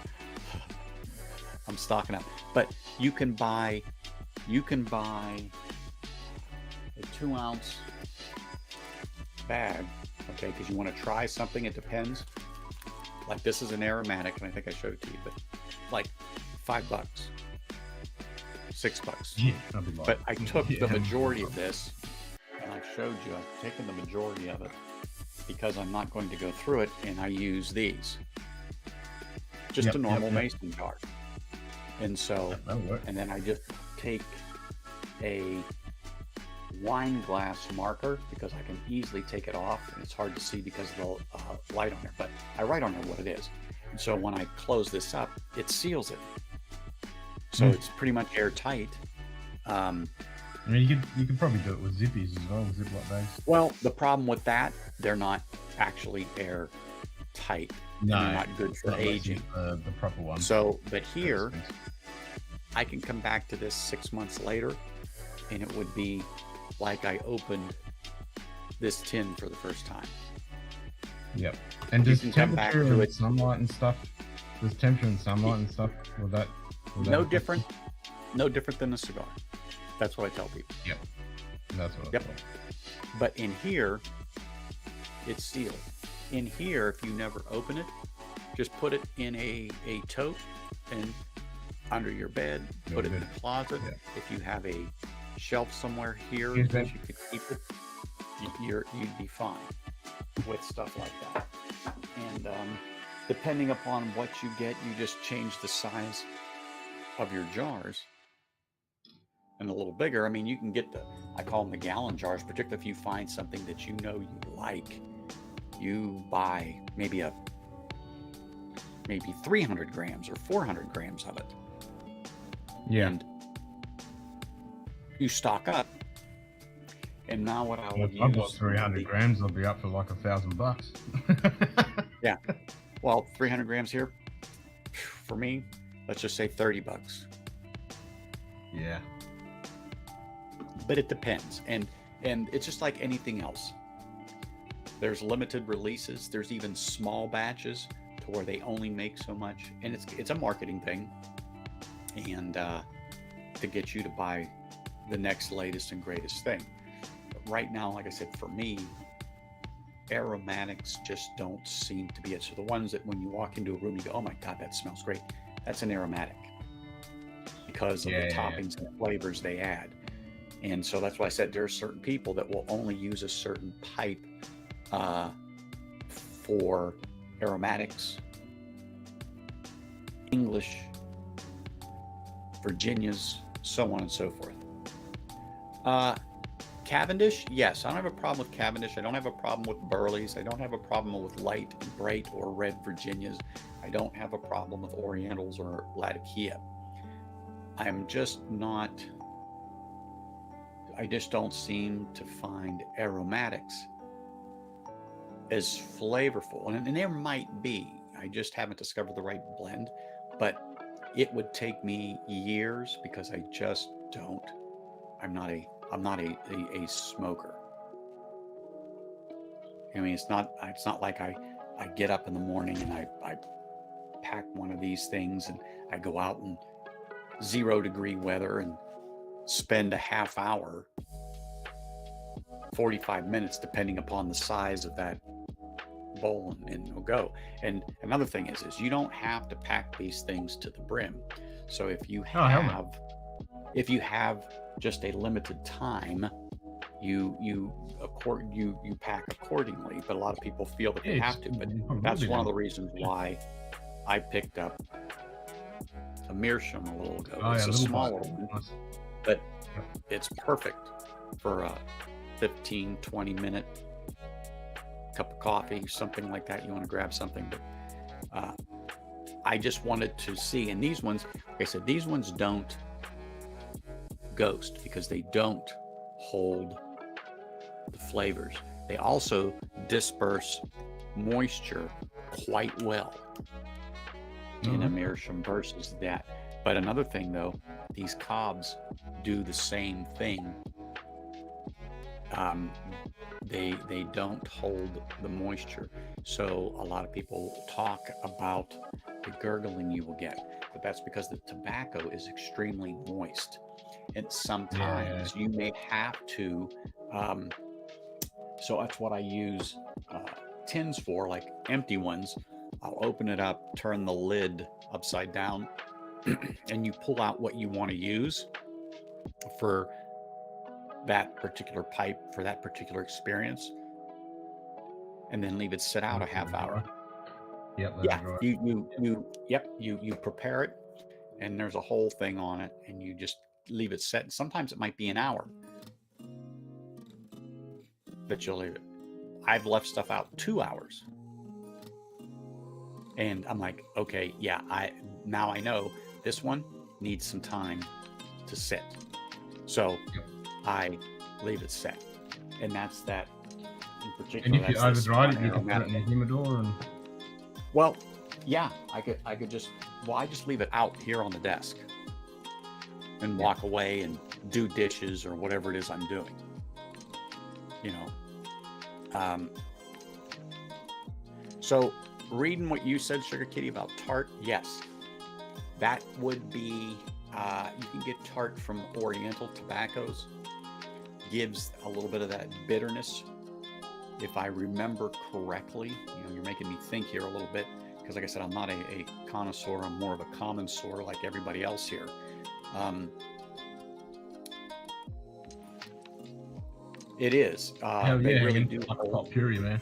I'm stocking up. But you can buy a 2-ounce bag, okay, because you want to try something. It depends. Like this is an aromatic, and I think I showed it to you, but like $5, $6. Yeah, that'd be like, But I took the majority of this, and I showed you. I've taken the majority of it because I'm not going to go through it, and I use these. Just a normal mason jar. And so, and then I just take a wine glass marker because I can easily take it off, and it's hard to see because of the light on there, but I write on there what it is. And so when I close this up, it seals it. So it's pretty much airtight. I mean, you could probably do it with zippies as well, Ziploc bags. Well, the problem with that, they're not actually airtight. No, they're not good for aging. The proper one. So, but here, I can come back to this 6 months later, and it would be like I opened this tin for the first time. Yep. And does temperature to and sunlight and stuff? Does temperature and sunlight and stuff? Will that no different? No different than a cigar. That's what I tell people. Yep. That's what I thought. But in here, it's sealed. In here, if you never open it, just put it in a tote and under your bed, put it in a closet. Yeah. If you have a shelf somewhere here that you could keep it, you'd be fine with stuff like that. And depending upon what you get, you just change the size of your jars. And a little bigger. I mean, you can get I call them the gallon jars, particularly if you find something that you know you like. You buy maybe 300 grams or 400 grams of it. Yeah. And you stock up. And now what I would use... I've got 300 grams, I'll be up for like $1,000. Yeah. Well, 300 grams here, for me, let's just say $30. Yeah. But it depends. And it's just like anything else. There's limited releases. There's even small batches to where they only make so much. And it's a marketing thing. And to get you to buy the next latest and greatest thing. But right now, like I said, for me, aromatics just don't seem to be it. So the ones that when you walk into a room, you go, oh my God, that smells great. That's an aromatic because of the toppings and flavors they add. And so that's why I said there are certain people that will only use a certain pipe for aromatics, English, Virginias, so on and so forth. Cavendish, yes, I don't have a problem with Cavendish. I don't have a problem with Burleys. I don't have a problem with light, bright, or red Virginias. I don't have a problem with Orientals or Latakia. I'm just not... I just don't seem to find aromatics as flavorful. And there might be. I just haven't discovered the right blend. But it would take me years because I just don't. I'm not a smoker. I mean, it's not like I get up in the morning and I pack one of these things and I go out in 0-degree weather and spend a half hour, 45 minutes, depending upon the size of that bowl, and it'll go. And another thing is you don't have to pack these things to the brim. So if you have just a limited time, you pack accordingly. But a lot of people feel that they have to. But that's one of the reasons why I picked up a Meerschaum a little ago. It's a smaller one, but it's perfect for a 15-20 minute cup of coffee, something like that. You want to grab something, but I just wanted to see. And these ones, like I said, these ones don't ghost because they don't hold the flavors. They also disperse moisture quite well in a Meerschaum versus that. But another thing though, these cobs do the same thing they don't hold the moisture. So a lot of people talk about the gurgling you will get, but that's because the tobacco is extremely moist. And sometimes you may have to, so that's what I use tins for, like empty ones. I'll open it up, turn the lid upside down, and you pull out what you want to use for that particular pipe, for that particular experience, and then leave it sit out a half hour. Yep. Yeah, you prepare it, and there's a whole thing on it, and you just leave it set. Sometimes it might be an hour that you'll leave it. I've left stuff out 2 hours, and I'm like, okay, yeah, now I know this one needs some time to sit, so I leave it set, and that's that in particular. And if you overdried it, you can put it in the humidor and. Well, yeah, I could just, well, I just leave it out here on the desk and walk away and do dishes or whatever it is I'm doing, you know. So reading what you said, Sugar Kitty, about tart, yes, that would be, you can get tart from Oriental tobaccos, gives a little bit of that bitterness. If I remember correctly, you know, you're making me think here a little bit, because like I said, I'm not a connoisseur, I'm more of a commenseur like everybody else here. It is. They really do. Hot puree, man.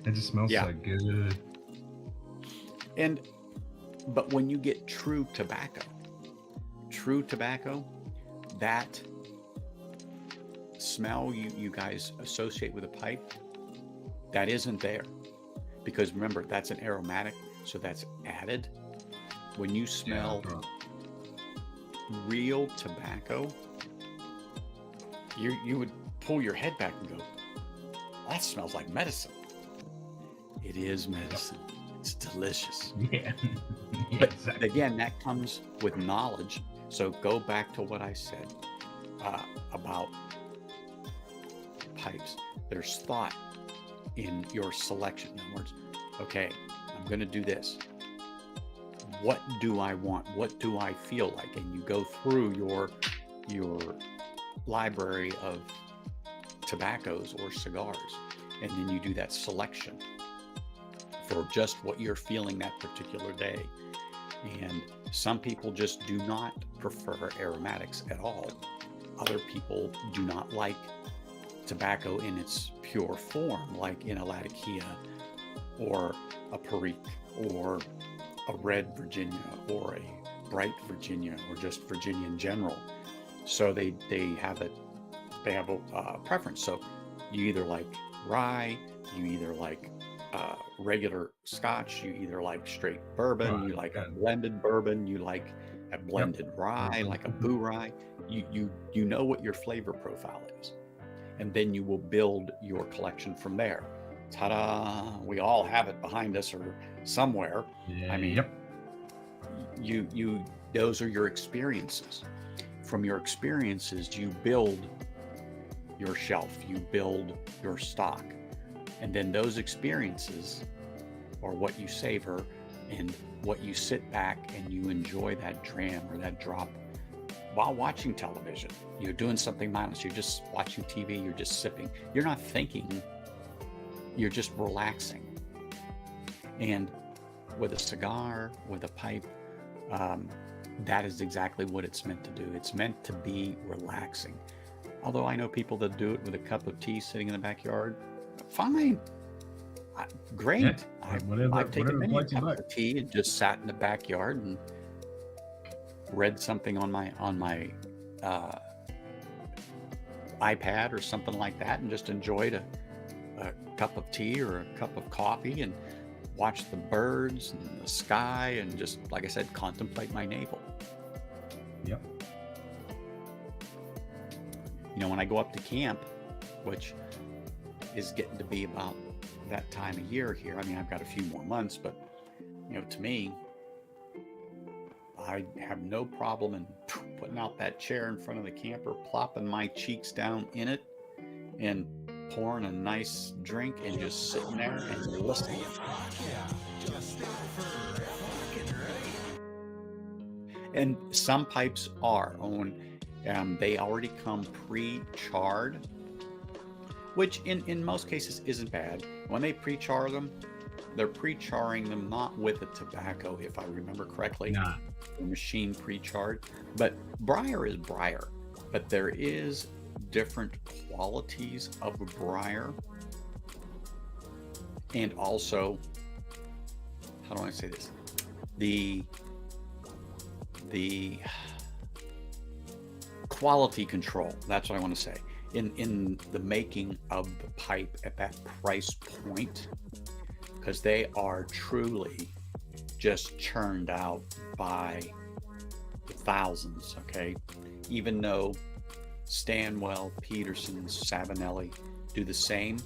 It just smells so good. But when you get true tobacco, that smell you guys associate with a pipe, that isn't there, because remember, that's an aromatic, so that's added. When you smell real tobacco, you would pull your head back and go, that smells like medicine. It is medicine. It's delicious. Yeah. But again, that comes with knowledge. So go back to what I said about pipes. There's thought in your selection. In other words, okay, I'm going to do this. What do I want? What do I feel like? And you go through your library of tobaccos or cigars, and then you do that selection for just what you're feeling that particular day. And some people just do not prefer aromatics at all. Other people do not like tobacco in its pure form, like in a Latakia or a Perique or a red Virginia or a bright Virginia or just Virginia in general. So they have a preference. So you either like rye, you either like regular Scotch, you either like straight bourbon, you like a blended bourbon, you like a blended rye, like a boo rye. You know what your flavor profile is, and then you will build your collection from there. Ta-da! We all have it behind us or somewhere. I mean, you those are your experiences. From your experiences, you build your shelf, you build your stock, and then those experiences are what you savor and what you sit back and you enjoy that dram or that drop while watching television. You're doing something mindless. You're just watching TV. You're just sipping. You're not thinking. You're just relaxing. And with a cigar, with a pipe, that is exactly what it's meant to do. It's meant to be relaxing. Although I know people that do it with a cup of tea sitting in the backyard. Fine. Great. Yeah, I've taken many a cup of tea and just sat in the backyard and read something on my iPad or something like that and just enjoyed a cup of tea or a cup of coffee and watch the birds and the sky and just, like I said, contemplate my navel. Yep. You know, when I go up to camp, which is getting to be about that time of year here. I mean, I've got a few more months, but you know, to me, I have no problem in putting out that chair in front of the camper, plopping my cheeks down in it, and pouring a nice drink and just sitting there and listening. And some pipes are they already come pre-charred, which in most cases isn't bad. When they pre-char them, they're pre-charring them not with the tobacco, if I remember correctly. Nah. The machine pre-charred. But briar is briar. But there is different qualities of a briar. And also, how do I say this? The quality control, that's what I want to say. In the making of the pipe at that price point, because they are truly just churned out by the thousands, okay? Even though Stanwell, Peterson, Savinelli do the same,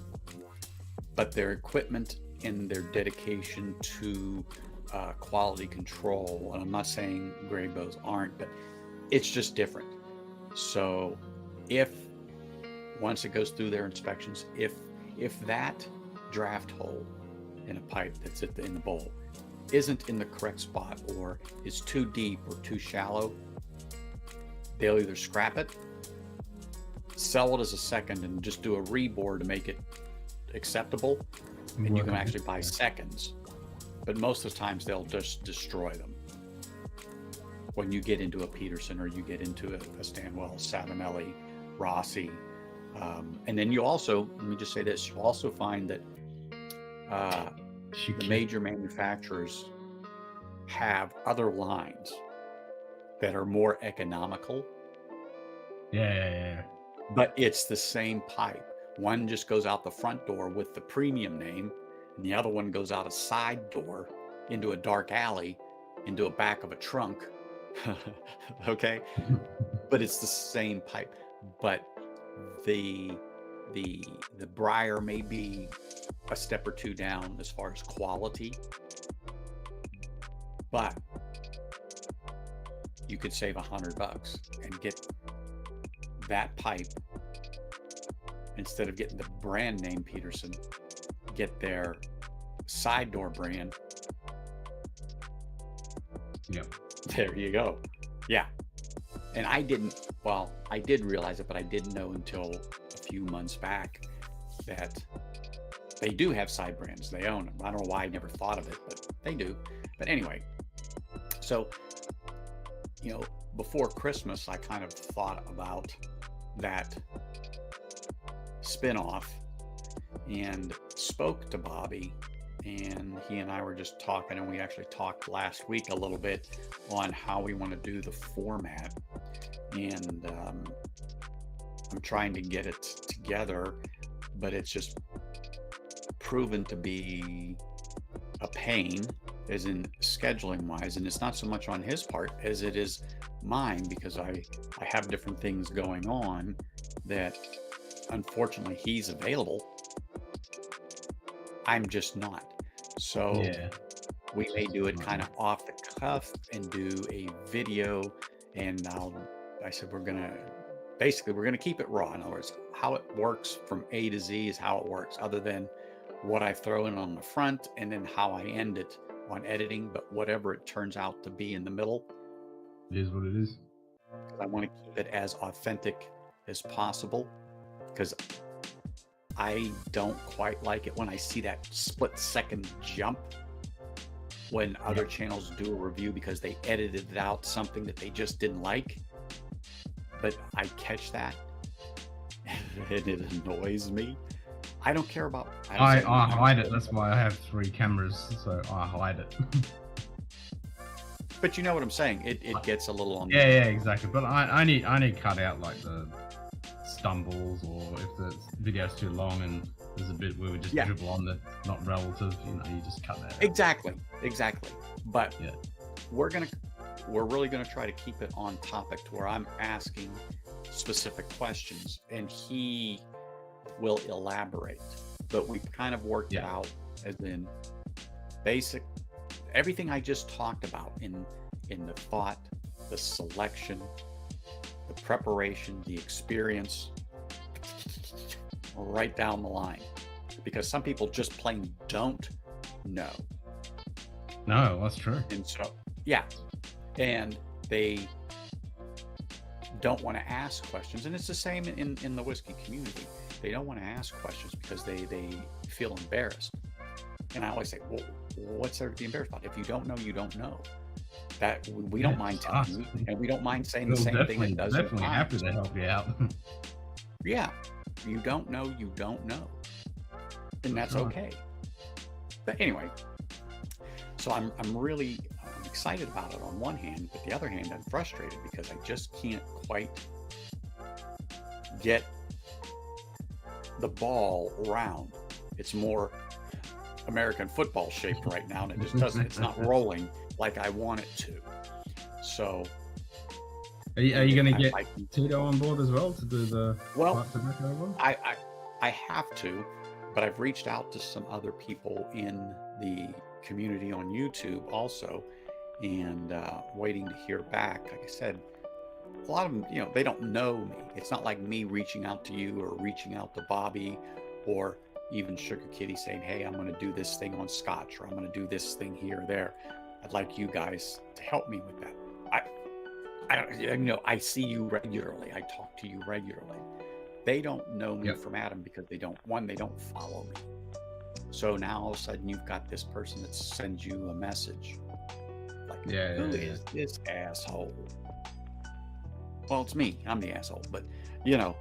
but their equipment and their dedication to quality control, and I'm not saying gray bows aren't, but it's just different. So if once it goes through their inspections, if that draft hole in a pipe that's in the bowl isn't in the correct spot or is too deep or too shallow, they'll either scrap it, sell it as a second, and just do a rebore to make it acceptable, and you can actually buy seconds. But most of the times they'll just destroy them. When you get into a Peterson or you get into a Stanwell, Savinelli, Rossi, and then you also, let me just say this, you'll also find that the major manufacturers have other lines that are more economical. Yeah. But it's the same pipe. One just goes out the front door with the premium name, and the other one goes out a side door into a dark alley, into a back of a trunk. Okay? But it's the same pipe. But the briar may be a step or two down as far as quality, but you could save $100 and get that pipe. Instead of getting the brand name Peterson, get their side door brand. Yep. There you go. Yeah. And I did realize it, but I didn't know until a few months back that they do have side brands. They own them. I don't know why I never thought of it, but they do. But anyway, so, before Christmas, I kind of thought about that spin-off and spoke to Bobby, and he and I were just talking, and we actually talked last week a little bit on how we want to do the format. And I'm trying to get it together, but it's just proven to be a pain, as in scheduling wise. And it's not so much on his part as it is mine, because I have different things going on that unfortunately he's available. I'm just not. So Yeah. we may do it kind of off the cuff and do a video, and I said we're gonna keep it raw. In other words, how it works from A to Z is how it works, other than what I throw in on the front and then how I end it on editing. But whatever it turns out to be in the middle, It is what it is. I want to keep it as authentic as possible, because I don't quite like it when I see that split second jump when other channels do a review because they edited out something that they just didn't like. But I catch that and it annoys me. I don't care about. I hide it. That's why I have 3 cameras, so I hide it. But you know what I'm saying? It gets a little on. Yeah, exactly. But I need cut out like the stumbles, or if the video's too long and there's a bit where we just dribble on that's not relative, you just cut that out. Exactly. But yeah, we're really gonna try to keep it on topic to where I'm asking specific questions and he will elaborate. But we've kind of worked it out as in basic, everything I just talked about in the thought, the selection, the preparation, the experience. right down the line, because some people just plain don't know. No, that's true. And so, yeah, and they don't want to ask questions. And it's the same in the whiskey community. They don't want to ask questions because they feel embarrassed. And I always say, well, what's there to be embarrassed about? If you don't know, you don't know. That we don't mind telling you, and we don't mind saying the same thing a dozen definitely times. happy to help you out. Yeah, you don't know, and that's okay. But anyway, so I'm really excited about it on one hand, but the other hand, I'm frustrated because I just can't quite get the ball round. It's more American football shaped right now, and it just doesn't. It's not rolling like I want it to. So, are you going to get Tito on board as well to do the well? tobacco one? I have to, but I've reached out to some other people in the community on YouTube also, and waiting to hear back. Like I said, a lot of them, you know, they don't know me. It's not like me reaching out to you or reaching out to Bobby or even Sugar Kitty saying, hey, I'm going to do this thing on Scotch, or I'm going to do this thing here or there. I'd like you guys to help me with that. I see you regularly. I talk to you regularly. They don't know me from Adam because they don't follow me. So now all of a sudden you've got this person that sends you a message. Like, who is this asshole? Well, it's me. I'm the asshole, but you know.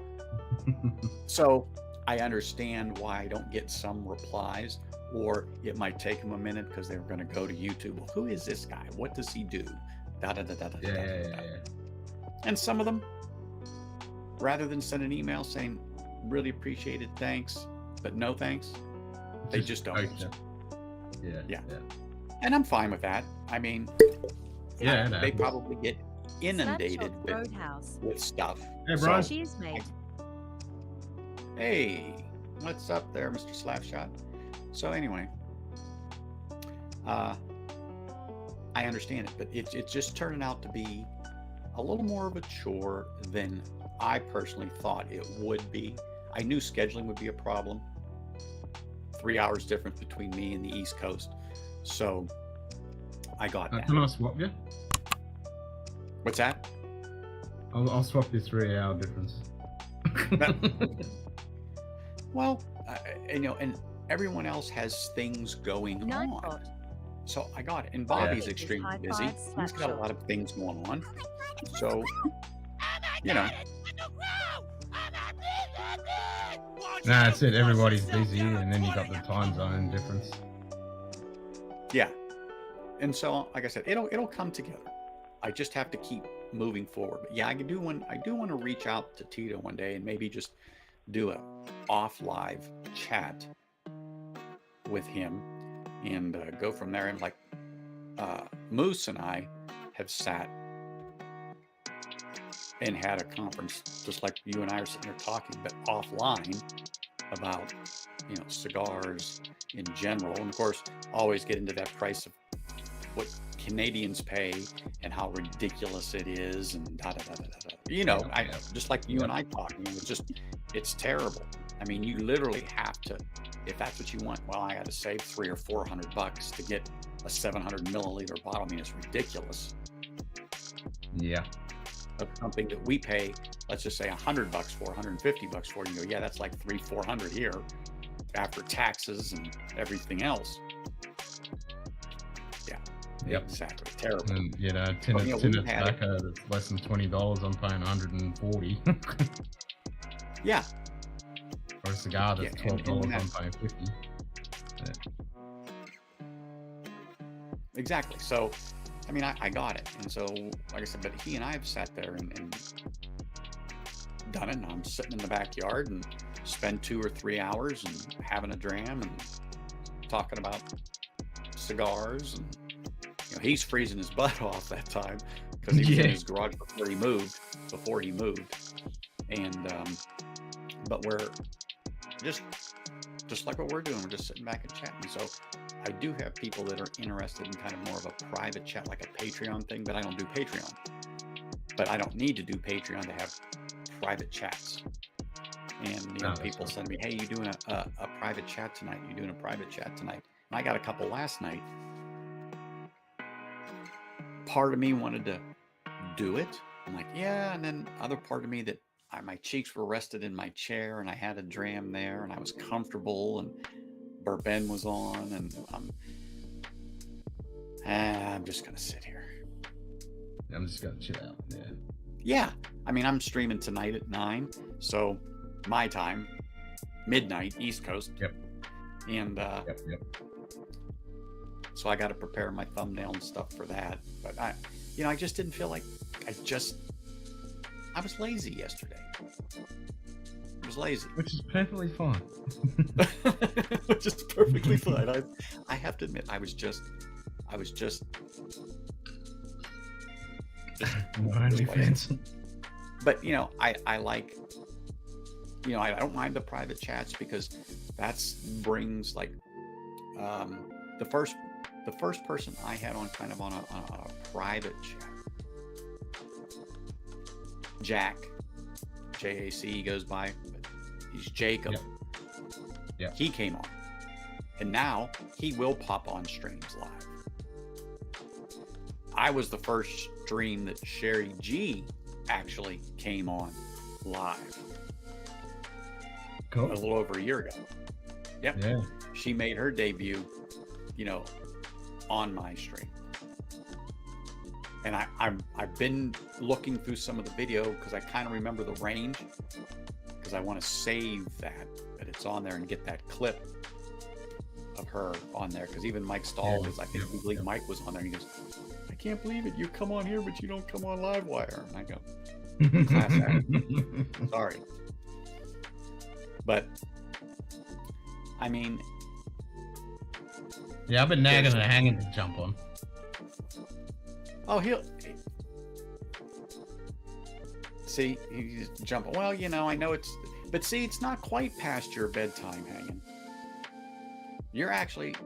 So I understand why I don't get some replies, or it might take them a minute because they're going to go to YouTube. Well, who is this guy? What does he do? And some of them, rather than send an email saying, really appreciate it, thanks, but no thanks, they just don't. Yeah. And I'm fine with that. I mean, they probably get inundated with stuff. Hey, bro. Cheers, mate. Hey, what's up there, Mr. Slapshot? So anyway, I understand it, but it's just turning out to be a little more of a chore than I personally thought it would be. I knew scheduling would be a problem. 3 hours difference between me and the East Coast. So I got that. Can I swap you? What's that? I'll swap you 3 hour difference. Well, you know, and everyone else has things going on. So I got it. And Bobby's extremely busy. He's got a lot of things going on. So, you know. Nah, that's it. Everybody's busy, and then you got the time zone difference. Yeah. And so, like I said, it'll come together. I just have to keep moving forward. But yeah, I do want to reach out to Tito one day and maybe just do a off live chat with him and go from there. And like Moose and I have sat and had a conference just like you and I are sitting here talking, but offline about, you know, cigars in general. And of course, always get into that price of what Canadians pay and how ridiculous it is and you know, just like you and I talking, it's terrible. I mean, you literally have to, if that's what you want, well, I got to save $300 or $400 to get a 700 milliliter bottle. I mean, it's ridiculous. Yeah. Of something that we pay, let's just say $100 for, $150 for, you go, yeah, that's like $300-400 here after taxes and everything else. Yeah, exactly. Terrible. And, you know, tin of tobacco that's less than $20, I'm paying $140. Yeah. For a cigar that's $12, I'm paying $50. Yeah. Exactly. So, I mean, I got it. And so, like I said, but he and I have sat there and done it. And I'm sitting in the backyard and spend 2 or 3 hours and having a dram and talking about cigars. And, you know, he's freezing his butt off that time because he was in his garage before he moved. And, but we're just like what we're doing. We're just sitting back and chatting. So I do have people that are interested in kind of more of a private chat, like a Patreon thing, but I don't do Patreon. But I don't need to do Patreon to have private chats. And, you random that's people good. sending me, "Hey, you doing a private chat tonight? You doing a private chat tonight?" And I got a couple last night. Part of me wanted to do it. I'm like, yeah, and then other part of me that my cheeks were rested in my chair, and I had a dram there, and I was comfortable, and Bourbon was on, and I'm just gonna sit here. I'm just gonna chill out. Yeah. Yeah, I mean, I'm streaming tonight at 9, so my time, midnight, East Coast. Yep. And Yep. so I got to prepare my thumbnail and stuff for that. But I just didn't feel like I was lazy yesterday. I was lazy, Which is perfectly fine. which is perfectly fine. I have to admit, I was just No OnlyFans. But I like, I don't mind the private chats because that's brings like the first person I had on kind of on a private chat, Jack, JAC he goes by, but he's Jacob. Yep. Yeah. He came on, and now he will pop on streams live. I was the first stream that Sherry G actually came on live. Cool. A little over a year ago. Yep. Yeah. She made her debut, on my stream. And I've been looking through some of the video because I kind of remember the range, because I want to save that it's on there and get that clip of her on there, because even Mike Stahl was, I believe Mike was on there, and he goes, "I can't believe it, you come on here but you don't come on Livewire." And I go, "Class act. Sorry." But I mean, yeah, I've been nagging and hanging to jump on. oh, he's jumping. Well, I know but see, it's not quite past your bedtime, Hanging. You're actually,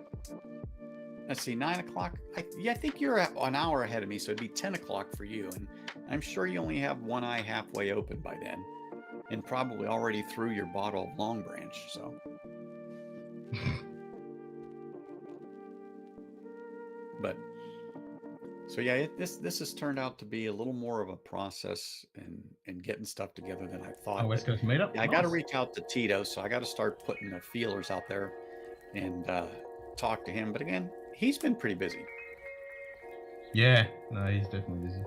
let's see, 9 o'clock. I think you're an hour ahead of me, so it'd be 10 o'clock for you. And I'm sure you only have one eye halfway open by then, and probably already through your bottle of Long Branch. So, but so yeah, this has turned out to be a little more of a process and getting stuff together than I thought. West Coast meetup. I got to reach out to Tito, so I got to start putting the feelers out there and talk to him. But again, he's been pretty busy. Yeah, no, he's definitely busy.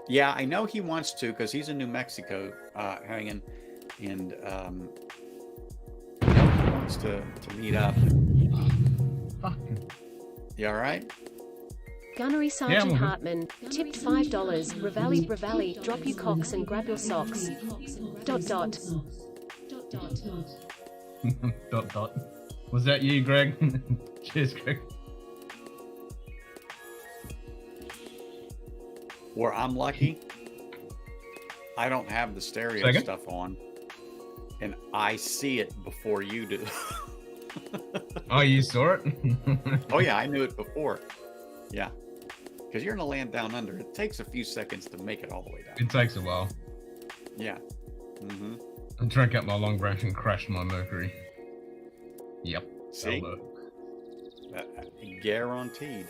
Yeah, I know he wants to, because he's in New Mexico, Hanging, and he wants to meet up. Fucking. You all right? Gunnery Sergeant Hartman, tipped $5. Ravelli, drop your cocks and grab your socks. ... Was that you, Greg? Cheers, Greg. Where I'm lucky, I don't have the stereo stuff on, and I see it before you do. Oh, you saw it? Oh yeah, I knew it before. Yeah, because you're in a land down under. It takes a few seconds to make it all the way down. It takes a while. Yeah. Mm-hmm. I drank up my Long Branch and crashed my Mercury. Yep. See? Guaranteed.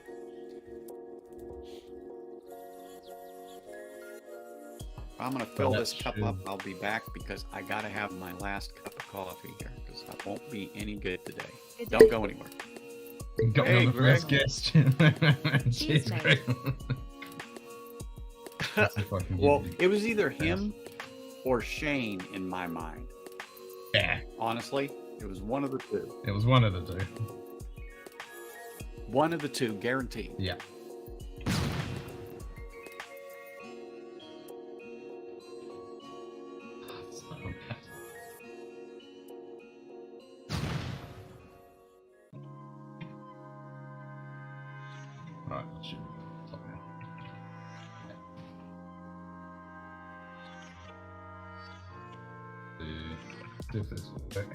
I'm gonna fill this cup up. I'll be back because I gotta have my last cup of coffee here, because I won't be any good today. Don't go anywhere. Got Hey, the Greg. first guest. Cheers, Greg. Well, it was either him or Shane in my mind. Yeah. Honestly, it was one of the two. It was one of the two. One of the two, guaranteed. Yeah. Right, that should be top now. Do this real quick.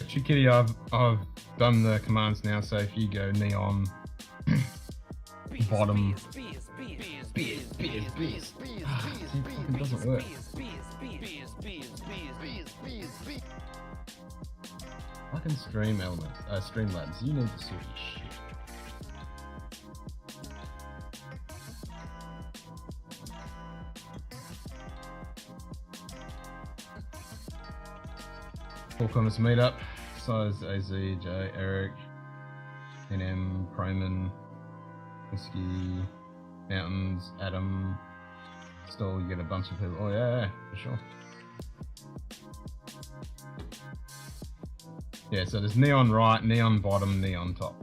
Actually, Kitty, I've done the commands now, so if you go neon bottom Beers. It fucking doesn't work. Fucking Streamlabs, you need to sort your shit. Full Commerce Meetup, Size AZ, J, Eric, NM, Proman, Whisky, Mountains, Adam, Stall, you get a bunch of people. Oh yeah, for sure. Yeah, so there's neon right, neon bottom, neon top.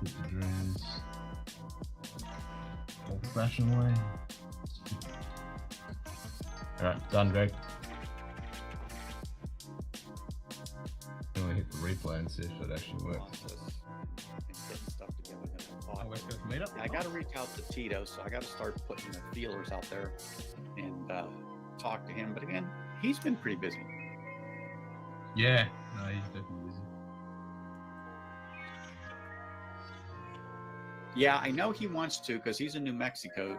Hit the drums. Old-fashioned way. Alright, done, Greg. I'm gonna hit the replay and see if it actually works. I got to reach out to Tito, so I got to start putting the feelers out there and talk to him. But again, he's been pretty busy. Yeah, no, he's definitely busy. Yeah, I know he wants to because he's in New Mexico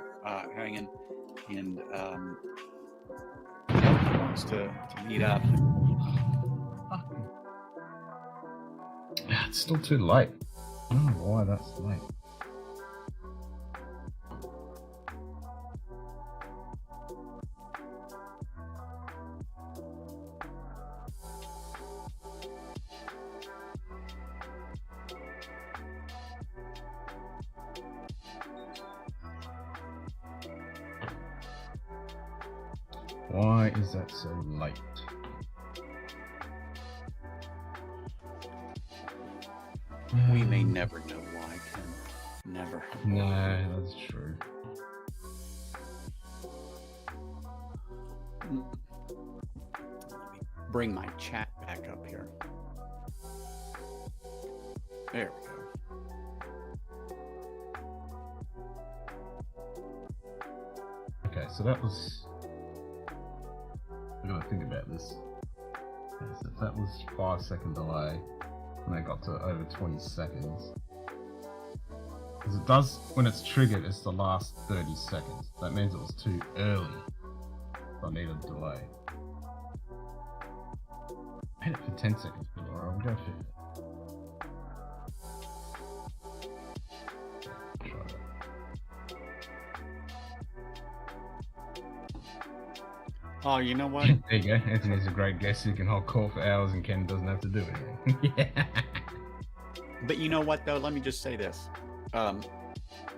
hanging, and he wants to meet up. It's still too late. I don't know why that's late. Why is that so late? We may never know why, Ken. Never. No, that's true. Let me bring my chat back up here. There we go. Okay, so that was... I gotta think about this. Okay, so if that was 5-second delay, and I got to over 20 seconds. Because it does, when it's triggered, it's the last 30 seconds. That means it was too early. So I need a delay. I had it for 10 seconds, but alright, we'll go for it. Try that. Oh, you know what? There you go. Anthony's a great guest. He can hold court for hours and Ken doesn't have to do anything. Yeah. But you know what, though? Let me just say this.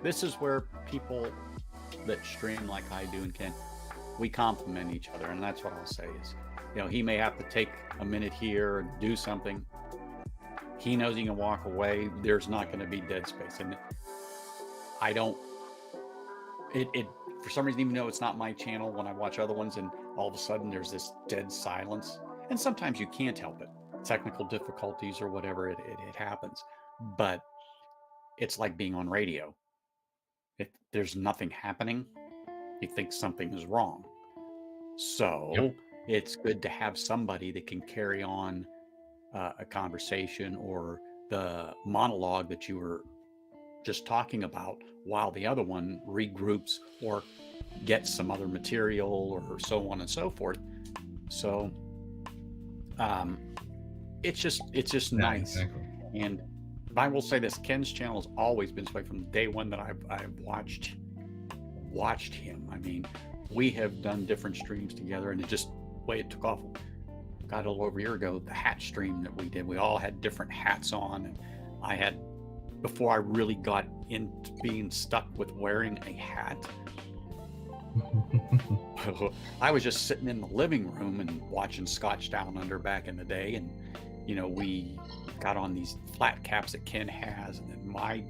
This is where people that stream like I do and Ken, we compliment each other. And that's what I'll say is, you know, he may have to take a minute here and do something. He knows he can walk away. There's not going to be dead space. And I don't, for some reason, even though it's not my channel, when I watch other ones and all of a sudden there's this dead silence, and sometimes you can't help it, technical difficulties or whatever, it happens. But it's like being on radio. If there's nothing happening, you think something is wrong. So it's good to have somebody that can carry on a conversation or the monologue that you were just talking about while the other one regroups or gets some other material or so on and so forth. So it's just nice. Exactly. And I will say this, Ken's channel has always been this way from day one that I've watched him. I mean, we have done different streams together, and it just the way it took off. Got a little over a year ago, the hat stream that we did, we all had different hats on, and I had, before I really got into being stuck with wearing a hat, I was just sitting in the living room and watching Scotch Down Under back in the day, and you know, we got on these flat caps that Ken has, and then my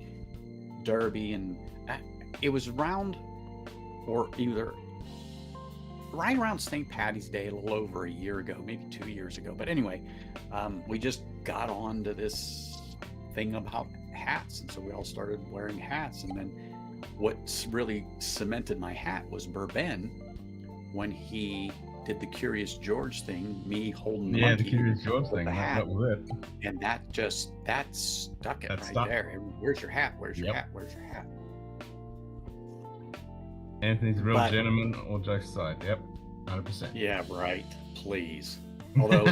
derby, and it was around, or either right around St. Patty's Day, a little over a year ago, maybe 2 years ago. But anyway, we just got on to this thing about hats, and so we all started wearing hats. And then what really cemented my hat was Bourbon, when he did the Curious George thing, me holding the monkey the Curious George thing. the hat, That was it. and that stuck it right stuck. there. And where's your hat? Where's your hat? Where's your hat? Anthony's a real But- gentleman, all jokes aside. Yep, 100%. Yeah, right. Please. Although,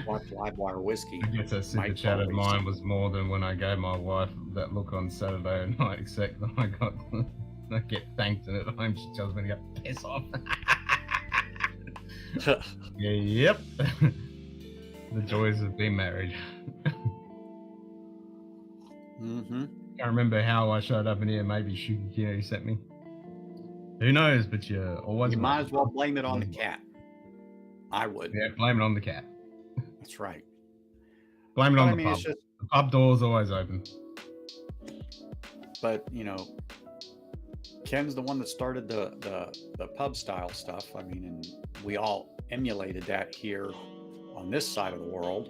watch Livewire Whiskey. I guess that super Mike chat of always- mine was more than when I gave my wife that look on Saturday night, except that I get thanked and at home she tells me to go piss off. Yep. The joys of being married. Mm-hmm. Can't remember how I showed up in here. Maybe Shuki sent me. Who knows? But you always You might as well blame it on the cat. I would. Yeah, blame it on the cat. That's right. Blame it Well, on I the mean, pub. it's just- The pub door's always open. But Ken's the one that started the pub style stuff. I mean, and we all emulated that here on this side of the world.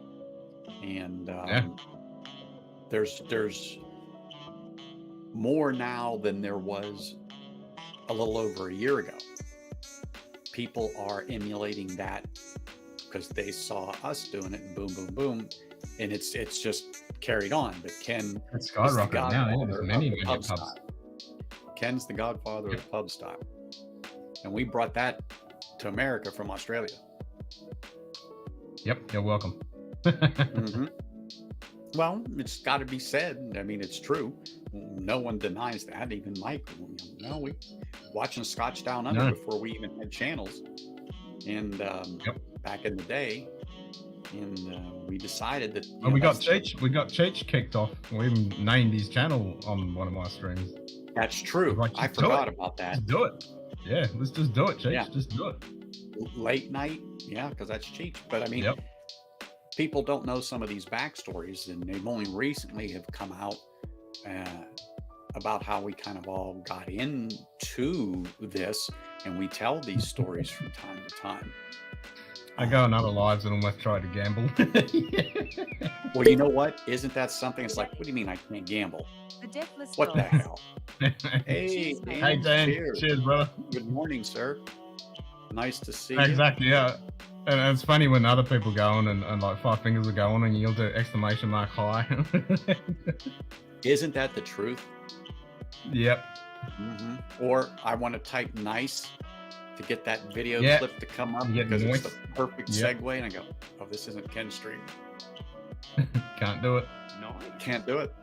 And there's more now than there was a little over a year ago. People are emulating that because they saw us doing it, and boom, boom, boom, and it's just carried on. But Ken, It's skyrocketed now. Yeah, there's many pub pubs. style. Ken's the godfather of pub style, and we brought that to America from Australia. Yep, you're welcome. Mm-hmm. Well, it's got to be said. I mean, it's true. No one denies that. Even Mike. We watching Scotch Down Under before we even had channels, and back in the day, and we decided that. Well, we got Cheech kicked off. We even named his channel on one of my streams. That's true. Like, I forgot about that. Just do it. Yeah, let's just do it, Cheech. Yeah. Just do it. Late night, yeah, because that's Cheech. But I mean, people don't know some of these backstories, and they've only recently have come out about how we kind of all got into this, and we tell these stories from time to time. I go on other lives and almost try to gamble. Well, you know what? Isn't that something? It's like, what do you mean I can't gamble? The Deathless What the Dogs. hell? Hey, Hey, Dan. Cheers, brother. Good morning, sir. Nice to see Exactly, yeah. And it's funny when other people go on and like 5 fingers will go on and you'll do exclamation mark high. you. Isn't that the truth? Yep. Mm-hmm. Or I want to type nice to get that video clip to come up You get because it's moist. the perfect segue, and I go, oh, this isn't Ken's stream. Can't do it. No, I can't do it.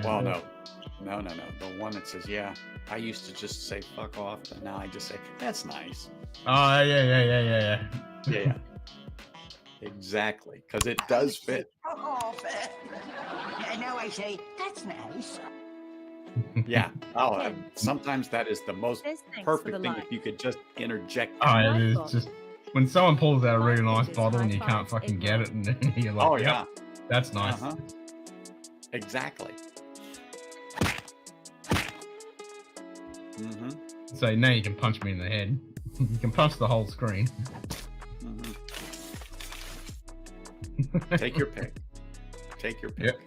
Well, no. The one that says, yeah, I used to just say fuck off, but now I just say, that's nice. Oh, yeah. Yeah. Exactly, because it does fit. Now I say, that's nice. Yeah. Oh, sometimes that is the most Says thanks for perfect the thing like. if you could just interject. Oh, that. it is just when someone pulls out a really nice Messages, bottle and you high can't fives, fucking get it, and then you're like, Oh, yep, yeah. that's nice. Uh-huh. Exactly. Mm-hmm. So now you can punch me in the head. You can punch the whole screen. Mm-hmm. Take your pick. Take your pick. Yep.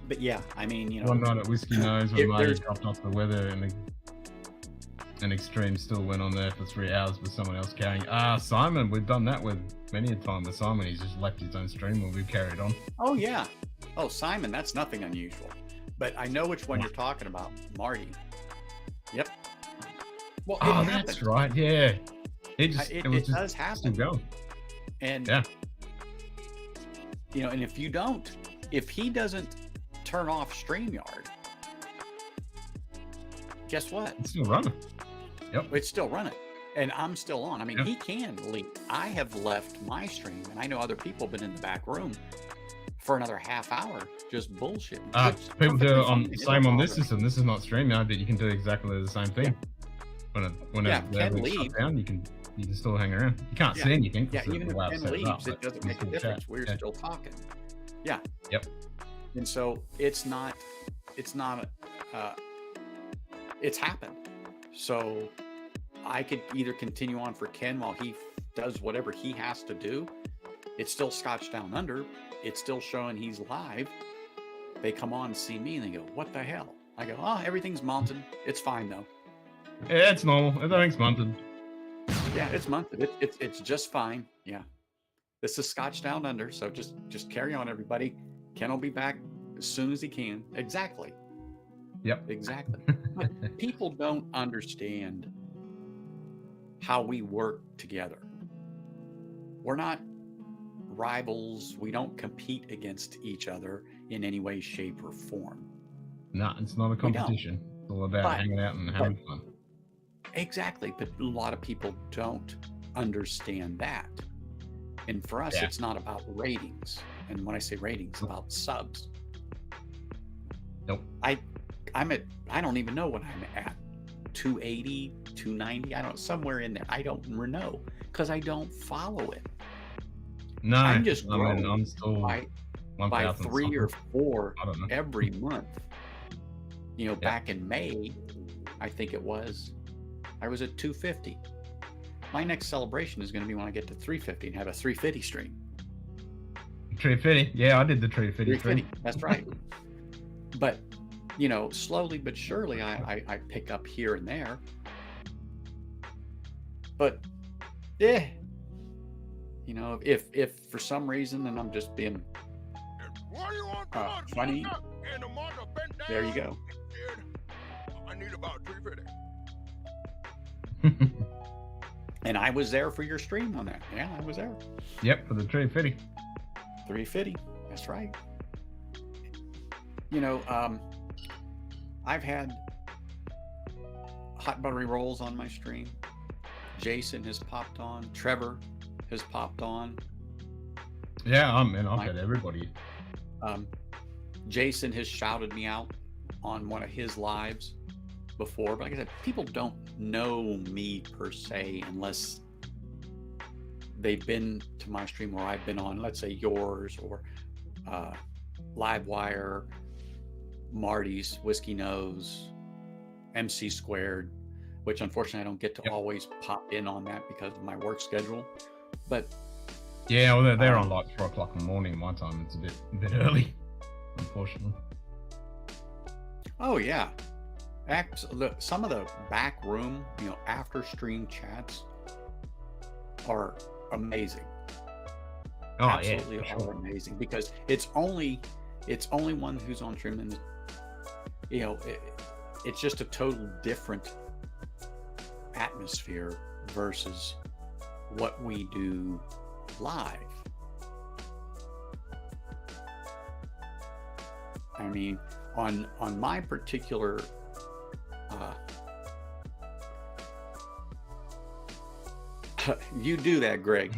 But yeah, I mean, One night at Whiskey Nose when if Marty there's- dropped off the weather and an extreme still went on there for 3 hours with someone else carrying. Simon, we've done that with many a time with Simon. He's just left his own stream while we've carried on. Oh yeah. Oh, Simon, that's nothing unusual. But I know which one you're talking about, Marty. Yep. Well, it Oh, happens. that's right. Yeah. It just It, it was it just does still happen. going. And Yeah. and if he doesn't turn off StreamYard, guess what? It's still running. Yep. It's still running. And I'm still on. I mean, Yep. he can leave. I have left my stream, and I know other people have been in the back room for another half hour just bullshitting. People do it on It same on this doesn't bother me. system. This is not StreamYard, but you can do exactly the same thing. When Yeah, it Ken shuts leaves. down, you can still hang around. You can't Yeah. see anything. 'cause Yeah, of even the if way I've Ken set it up, leaves, it but doesn't you make a still difference. chat. We're Yeah. still talking. Yeah. Yep. And so it's not it's happened. So I could either continue on for Ken while he does whatever he has to do, It's still Scotch Down Under. It's still showing he's live. They come on and see me and they go, what the hell? I go, oh, everything's mounted. It's fine though. Yeah, it's normal. Everything's munted. Yeah, it's mounted. It's just fine. Yeah. This is Scotch Down Under, so just carry on, everybody. Ken will be back as soon as he can. Exactly. Yep. Exactly. But people don't understand how we work together. We're not rivals. We don't compete against each other in any way, shape, or form. No, it's not a competition. It's all about hanging out and having fun. Exactly. But a lot of people don't understand that. And for us, it's not about ratings. And when I say ratings, it's about subs. Nope. I don't even know what I'm at. 280, 290, I don't know, somewhere in there. I don't know because I don't follow it. No, I'm just growing I'm still by 3 or 4 every month. You know, back in May, I think it was, I was at 250. My next celebration is going to be when I get to 350 and have a 350 stream. 350? Yeah, I did the 350 stream. That's right. But, you know, slowly but surely I pick up here and there. But, yeah. You know, if for some reason, and I'm just being funny, there you go. I need about 350. And I was there for your stream on that. Yeah, I was there. Yep, for the 350. 350. That's right. You know, I've had hot buttery rolls on my stream. Jason has popped on. Trevor has popped on. Yeah, I've had everybody. Jason has shouted me out on one of his lives before, but like I said, people don't know me per se unless they've been to my stream where I've been on, let's say yours or Livewire, Marty's, Whiskey Nose, MC Squared, which unfortunately I don't get to always pop in on that because of my work schedule. But yeah, well, they're on like 4 o'clock in the morning my time. It's a bit early, unfortunately. Oh yeah. Some of the back room, you know, after stream chats are amazing. Oh, absolutely yeah, are amazing because it's only one who's on stream, and you know, it's just a total different atmosphere versus what we do live. I mean, on my particular you do that, Greg.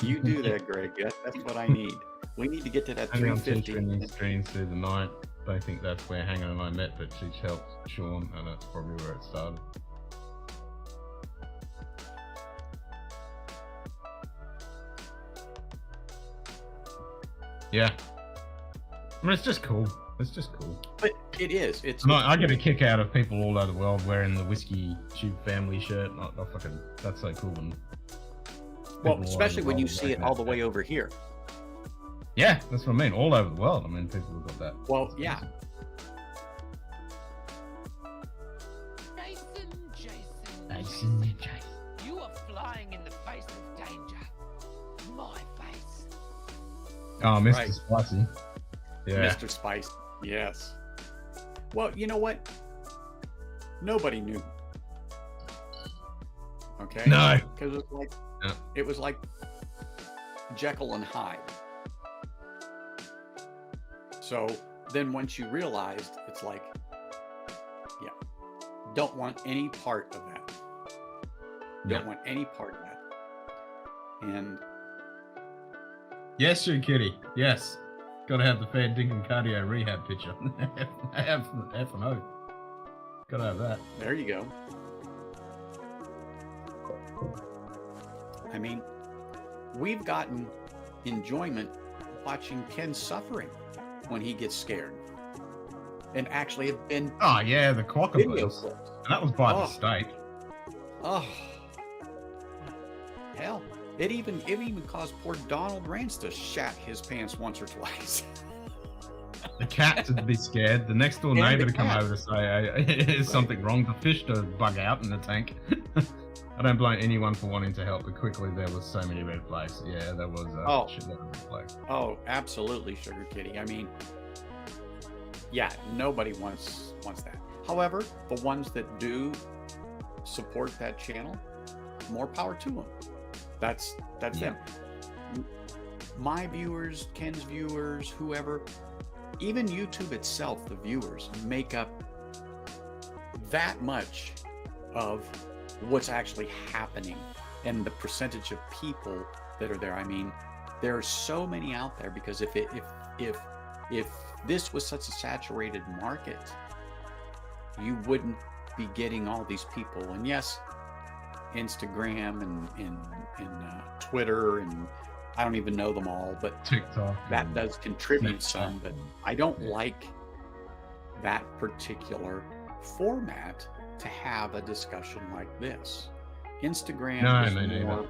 You do that, Greg. That's what I need. We need to get to that 350. Streams through the night. I think that's where Hannah and I met, but she's helped Sean, and that's probably where it started. Yeah. I mean, it's just cool. It's just cool. But it is. I get a kick out of people all over the world wearing the Whiskey Tube family shirt. That's so cool. Well, especially when you see it all the way over here. Yeah, that's what I mean. All over the world. I mean, people have got that. Well, yeah. Jason, you are flying in the face of danger. My face. Oh, Mr. Spicy. Yeah. Mr. Spice. Yes. Well, you know what? Nobody knew. Okay? No. Because it was like Jekyll and Hyde. So then once you realized, it's like, yeah, don't want any part of that. Don't want any part of that. And yes, you kitty. Yes. Gotta have the fair Dinkum cardio rehab picture. F&O. Gotta have that. There you go. I mean, we've gotten enjoyment watching Ken suffering when he gets scared. And actually have been the video quackabirds. clips. And that was by mistake. Oh. Hell, It even caused poor Donald Rance to shat his pants once or twice. The cat to be scared, the next door And neighbor the to come cat. over to say, hey, is something wrong? The fish to bug out in the tank. I don't blame anyone for wanting to help, but quickly there was so many red flags. Yeah, there was a shitload of red flags. Oh, absolutely, Sugar Kitty. I mean, yeah, nobody wants that. However, the ones that do support that channel, more power to them. That's them. My viewers, Ken's viewers, whoever, even YouTube itself, the viewers make up that much of what's actually happening and the percentage of people that are there. I mean, there are so many out there because if this was such a saturated market, you wouldn't be getting all these people. And yes, Instagram and Twitter, and I don't even know them all, but TikTok, that does contribute some. But I don't like that particular format to have a discussion like this. Instagram is more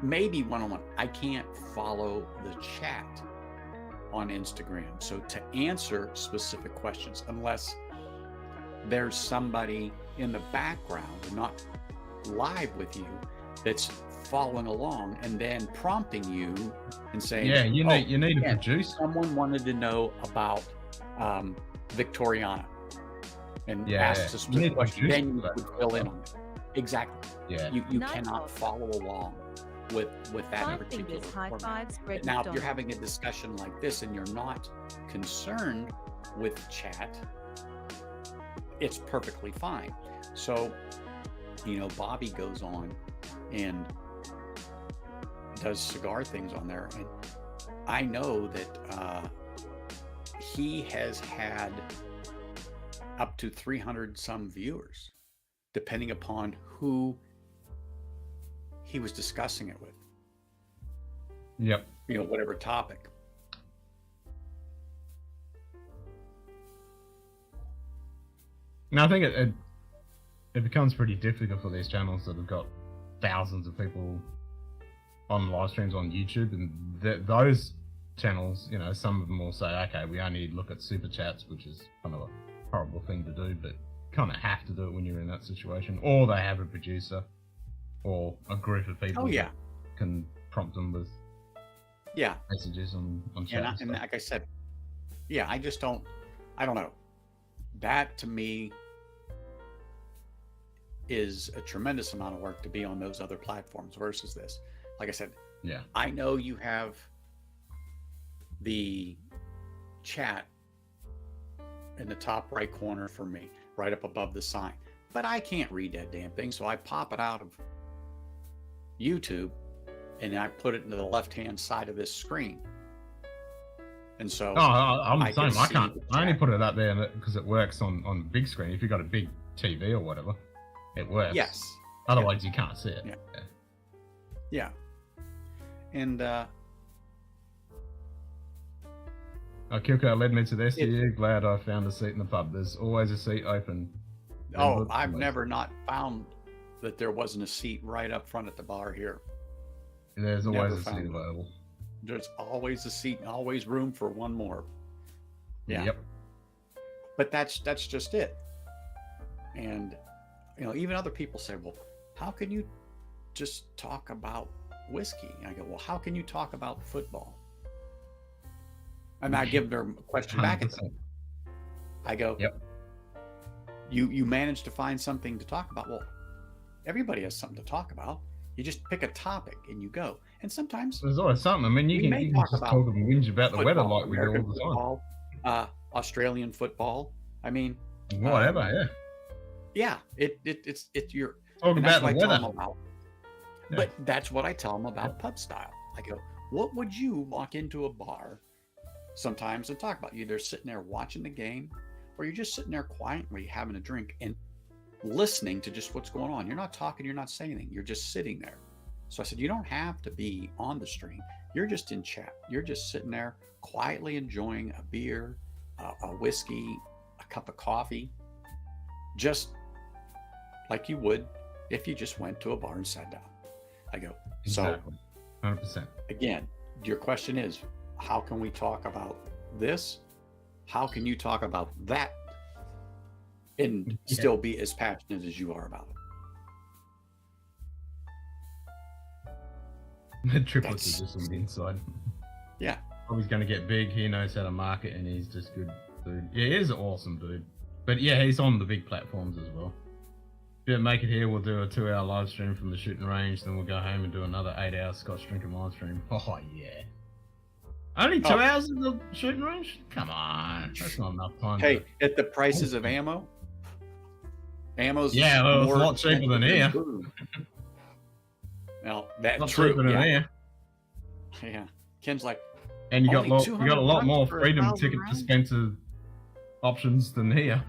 maybe one-on-one. I can't follow the chat on Instagram, so to answer specific questions, unless there's somebody in the background and not live with you that's following along and then prompting you and saying, yeah, you need a producer. Someone wanted to know about Victoriana and asked a specific question, then you would fill in on it. Exactly. Yeah. You cannot follow along with that particular format. Now, if you're having a discussion like this and you're not concerned with chat, it's perfectly fine. So, Bobby goes on and does cigar things on there, and I know that he has had up to 300 some viewers, depending upon who he was discussing it with. Yep. Whatever topic. Now I think it becomes pretty difficult for these channels that have got thousands of people on live streams on YouTube, and those channels, some of them will say, okay, we only look at super chats, which is kind of a horrible thing to do, but kind of have to do it when you're in that situation, or they have a producer or a group of people that can prompt them with messages on chat. And like I said, I don't know. That to me is a tremendous amount of work to be on those other platforms versus this. Like I said, I know you have the chat in the top right corner for me, right up above the sign, but I can't read that damn thing, so I pop it out of YouTube and I put it into the left-hand side of this screen. And so I'm the same. I can't. I only put it up there because it works on big screen. If you've got a big TV or whatever, it works. Yes. Otherwise, you can't see it. Yeah. And Kyoko led me to this year. Glad I found a seat in the pub. There's always a seat open. I've never not found that there wasn't a seat right up front at the bar here. There's always a seat available. There's always a seat and always room for one more. Yeah. Yep. But that's just it. And even other people say, well, how can you just talk about whiskey? And I go, well, how can you talk about football? And I give them a question back at them. I go, you managed to find something to talk about. Well, everybody has something to talk about. You just pick a topic and you go. And sometimes there's always something. I mean, you can just talk and whinge about the weather like we do all the time. Australian football. I mean, whatever. It's your talk about the weather. But that's what I tell them about pub style. I go, what would you walk into a bar sometimes and talk about? You're either sitting there watching the game, or you're just sitting there quietly having a drink and listening to just what's going on. You're not talking, you're not saying anything, you're just sitting there. So I said, you don't have to be on the stream. You're just in chat. You're just sitting there quietly enjoying a beer, a whiskey, a cup of coffee, just like you would if you just went to a bar and sat down. I go, Exactly. 100%. So again, your question is, how can we talk about this? How can you talk about that and still be as passionate as you are about it? The triplets are just on the inside. Yeah. Oh, he's going to get big. He knows how to market, and he's just good dude. Yeah, he is an awesome dude. But yeah, he's on the big platforms as well. If you make it here, we'll do a 2-hour live stream from the shooting range, then we'll go home and do another 8-hour Scotch drinking live stream. Oh yeah. Only 2 hours in the shooting range? Come on, that's not enough time. Hey, at the prices of ammo's well, it's a lot cheaper than here. Well, that's not true. Cheaper than here. Yeah. Ken's like, and you got a lot more for freedom ticket dispenser options than here.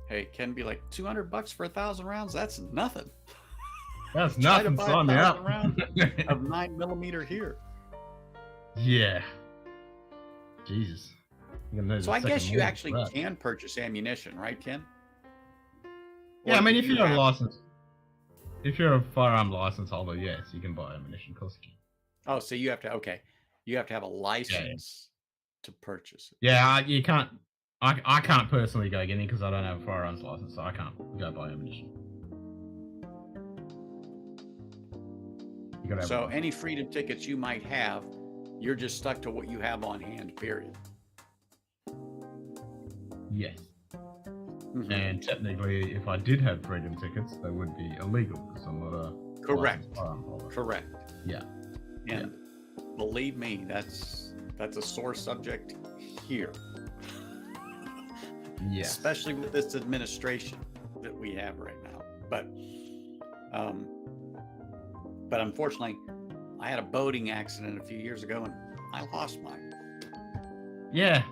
Hey, Ken be like, $200 for 1,000 rounds? That's nothing. That's nothing. Sign me up. Rounds of 9mm here. Yeah. Jesus. So I guess you actually can purchase ammunition, right, Ken? Yeah, I mean, if you're a license, if you're a firearm license holder, yes, you can buy ammunition. Of course you can. Oh, so you have to, you have to have a license to purchase it. Yeah, you can't. I can't personally go get it because I don't have a firearms license, so I can't go buy ammunition. So any freedom tickets you might have, you're just stuck to what you have on hand, period. Yes. Mm-hmm. And technically, if I did have freedom tickets, they would be illegal because I'm not a correct. Firearm holder. Correct. Yeah. And believe me, that's a sore subject here. Yeah. Especially with this administration that we have right now. But unfortunately, I had a boating accident a few years ago and I lost mine. Yeah.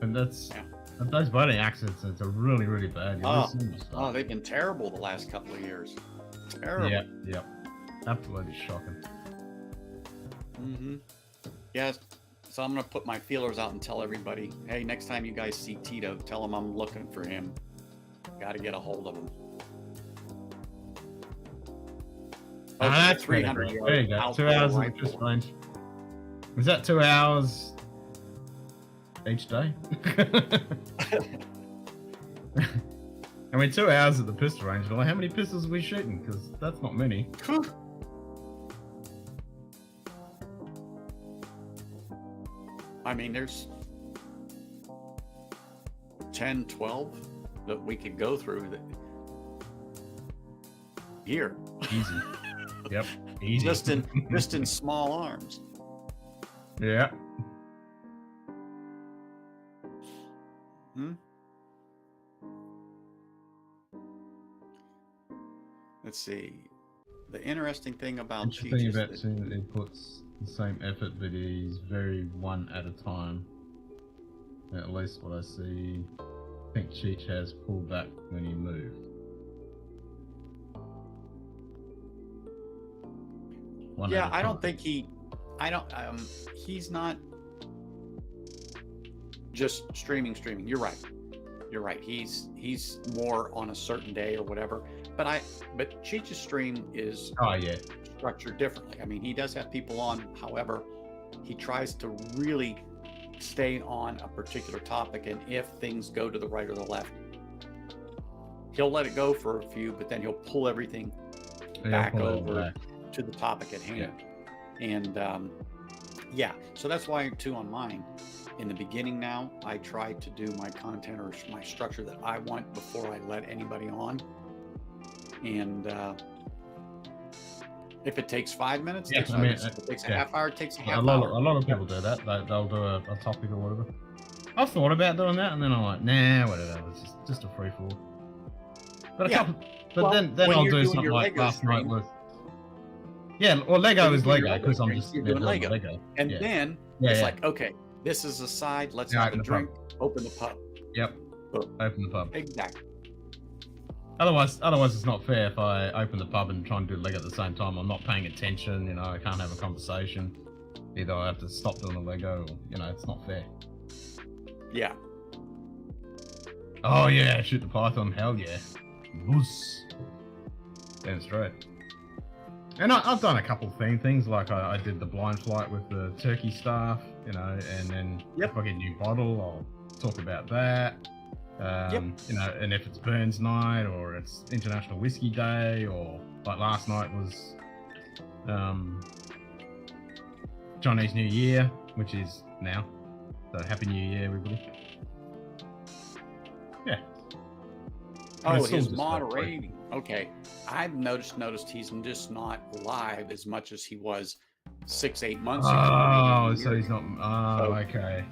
And that's those boating accidents, it's a really, really bad. They've been terrible the last couple of years. Terrible. Yeah. Absolutely shocking. Mm-hmm. Yes. So I'm going to put my feelers out and tell everybody, hey, next time you guys see Tito, tell him I'm looking for him. Got to get a hold of him. Oh, that's 300 yards. There you go. 2 hours of just range. Is that 2 hours each day? I mean, 2 hours at the pistol range. Like, how many pistols are we shooting? Because that's not many. I mean, there's 10, 12 that we could go through here. Easy. Yep. Easy. Just in small arms. Yeah. Let's see. The interesting thing about Cheech is that he puts the same effort, but he's very one at a time. At least what I see. I think Cheech has pulled back when he moved. Yeah, I don't think he's not just streaming. You're right. He's more on a certain day or whatever. But Cheech's stream is structured differently. I mean, he does have people on. However, he tries to really stay on a particular topic, and if things go to the right or the left, he'll let it go for a few, but then he'll pull everything back over to the topic at hand. And so that's why too on mine, in the beginning now, I try to do my content or my structure that I want before I let anybody on. And if it takes 5 minutes, if it takes a half hour, it takes a half hour. A lot of people do that. They'll do a topic or whatever. I've thought about doing that, and then I'm like, nah, whatever. It's just a free for all. But then I'll do something like last night with. Yeah, or Lego is Lego because I'm just doing Lego. And then it's like, okay, this is a side. Let's have a drink. Open the pub. Yep. Open the pub. Exactly. Otherwise, it's not fair if I open the pub and try and do Lego at the same time. I'm not paying attention. You know, I can't have a conversation. Either I have to stop doing the Lego, or it's not fair. Yeah. Oh yeah, shoot the python. Hell yeah. Moose. Damn straight. And I've done a couple of things, like I did the blind flight with the turkey staff, you know, and then if I get a new bottle, I'll talk about that. You know, and if it's Burns night or it's International Whiskey Day, or like last night was Chinese New Year, which is now. So Happy New Year, everybody. Yeah. Oh, his moderating. Okay. I've noticed he's just not live as much as he was 6-8 months ago. Oh, so he's not. Oh, So- okay.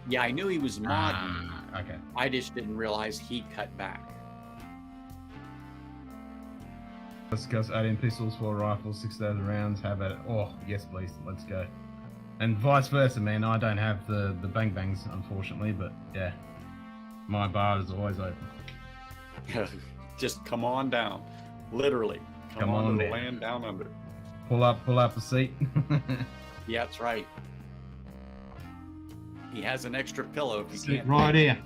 Yeah, I knew he was modding. Okay. I just didn't realize he cut back. Discuss 18 pistols, 4 rifles, 6,000 rounds. Have at it. Oh, yes, please. Let's go. And vice versa, man. I don't have the bang bangs, unfortunately, but yeah, my bar is always open. Just come on down. Literally. Come on to the land down under. Pull up the seat. Yeah, that's right. He has an extra pillow if you Sit can't. right here.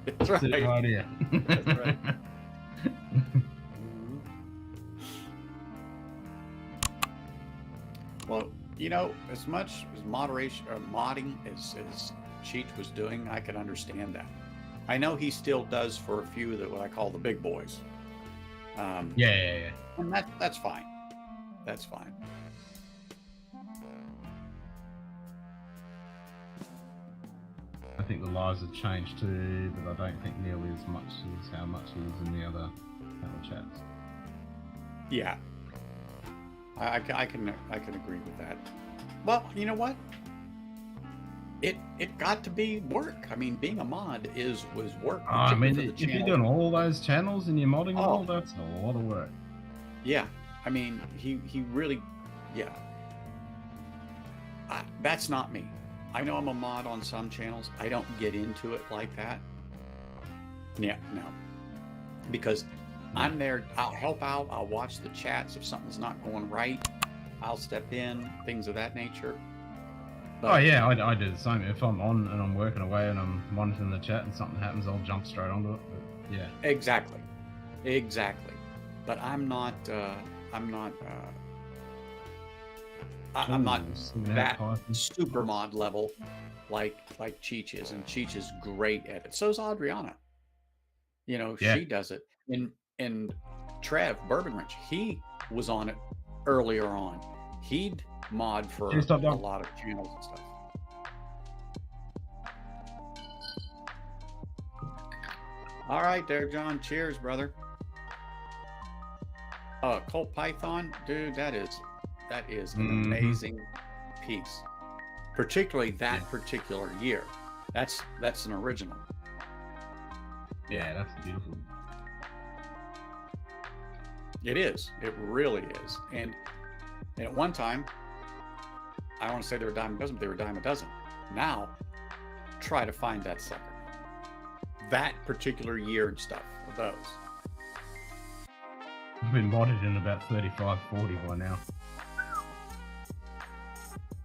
That's right. Sit right here. That's right. Well, you know, as much as moderation or modding as Cheech was doing, I can understand that. I know he still does for a few that what I call the big boys. Yeah. And that's fine. That's fine. I think the lives have changed too, but I don't think nearly as much as how much he was in the other chats. Yeah. I can agree with that. Well, you know what? It got to be work. I mean, being a mod was work. I mean, for the if you're channel. doing all those channels and you're modding all, that's a lot of work. Yeah, I mean, he really, yeah. That's not me. I know I'm a mod on some channels. I don't get into it like that. Yeah, no. Because I'm there, I'll help out, I'll watch the chats. If something's not going right, I'll step in, things of that nature. But, Oh yeah, I do the same. If I'm on and I'm working away and I'm monitoring the chat and something happens, I'll jump straight onto it. But yeah. Exactly. But I'm not that super mod level like Cheech is, and Cheech is great at it. So is Adriana. You know, Yeah. she does it. And Trev Bourbon Wrench, he was on it earlier on. He'd mod for a lot of channels and stuff. All right there, John. Cheers, brother. Colt Python, dude, that is an amazing piece. Particularly that particular year. That's an original. Yeah, that's beautiful. It is. It really is. And at one time, I want to say they were a dime a dozen, but they were a dime a dozen. Now, try to find that sucker. That particular year and stuff of those. I've been modded in about 35, 40 by now.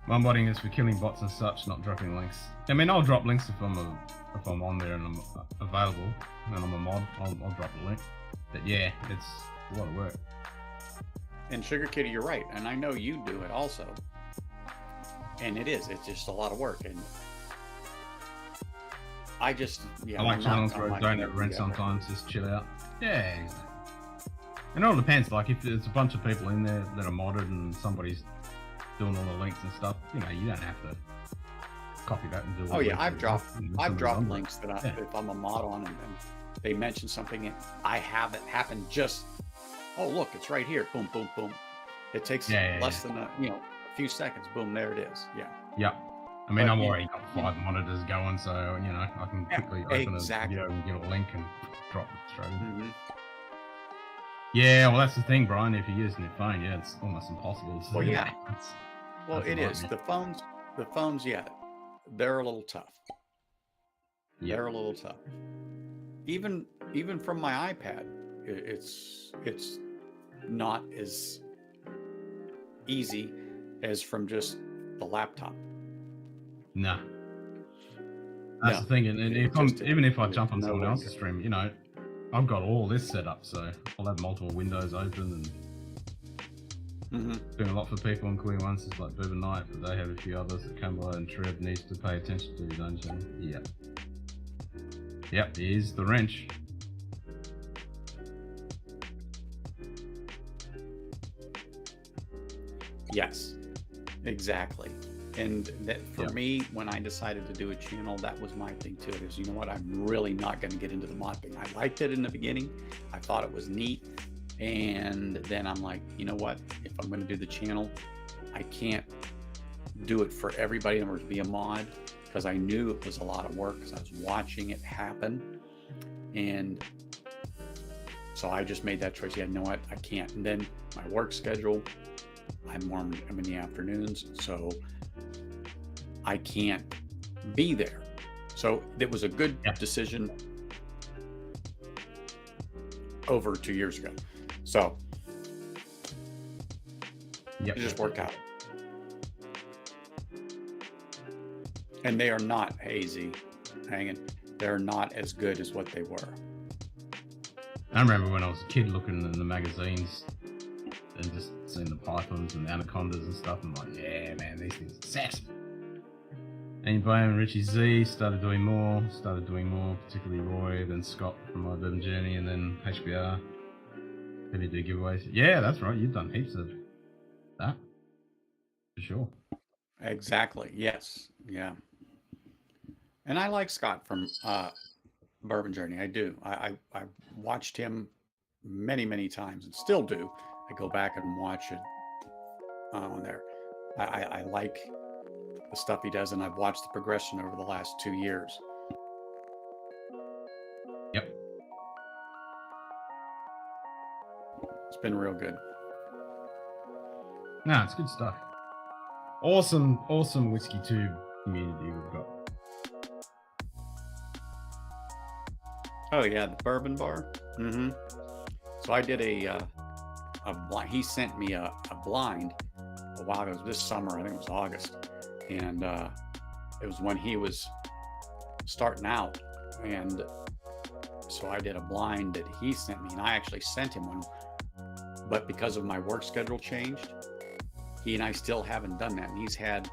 My modding is for killing bots and such, not dropping links. I mean, I'll drop links if I'm on there and I'm available and I'm a mod. I'll drop a link. But yeah, it's a lot of work. And Sugar Kitty, you're right, and I know you do it also. And it's just a lot of work. And I just, I like channels where I don't have rent sometimes, just chill out. Yeah, exactly. And it all depends, like if there's a bunch of people in there that are modded and somebody's doing all the links and stuff, you know, you don't have to copy that and do all Oh yeah, the I've dropped links that Yeah. if I'm a mod on and they mention something and I have it happen just, oh look, it's right here, boom, boom, boom. It takes less than a few seconds, boom, there it is. Yeah. Yep. I mean, But I'm you- already got 5 monitors going, so you know I can quickly open a video and get a link and drop it straight in. Yeah, well that's the thing, Brian. If you're using your phone, yeah, it's almost impossible. So, Well, yeah. that's Well, a it is. nightmare. The phones, yeah, they're a little tough. Yeah. They're a little tough. Even from my iPad, it's not as easy as from just the laptop. No. That's the thing, and even if I jump on someone way else's stream, you know, I've got all this set up, so I'll have multiple windows open, and Doing a lot for people on Queen Ones, it's like Urban Night, but they have a few others that Campbell and Treb needs to pay attention to, don't you? Yep. Yep, here's the wrench. Yes, exactly. And that for me, when I decided to do a channel, that was my thing too. Is, you know what, I'm really not going to get into the mod thing. I liked it in the beginning. I thought it was neat. And then I'm like, you know what, if I'm going to do the channel, I can't do it for everybody in order to be a mod, because I knew it was a lot of work because I was watching it happen. And so I just made that choice. Yeah, you know what, I can't. And then my work schedule, I'm in the afternoons, so I can't be there. So it was a good decision over 2 years ago. So it just worked out. And they are not hazy, hanging. They're not as good as what they were. I remember when I was a kid looking in the magazines and just seeing the pythons and anacondas and stuff. I'm like, yeah, man, these things are sexy. And Brian and Richie Z started doing more, particularly Roy, then Scott from My Urban Journey, and then HBR. Did he do giveaways? Yeah, that's right. You've done heaps of that. For sure. Exactly. Yes. Yeah. And I like Scott from Bourbon Journey. I do. I watched him many, many times and still do. I go back and watch it on there. I like the stuff he does, and I've watched the progression over the last 2 years. Yep. It's been real good. Nah, it's good stuff. Awesome Whiskey Tube community we've got. Oh yeah, the bourbon bar. So I did a blind. He sent me a blind a while ago. It was this summer, I think it was August, and it was when he was starting out, and so I did a blind that he sent me, and I actually sent him one, but because of my work schedule changed, he and I still haven't done that, and he's had,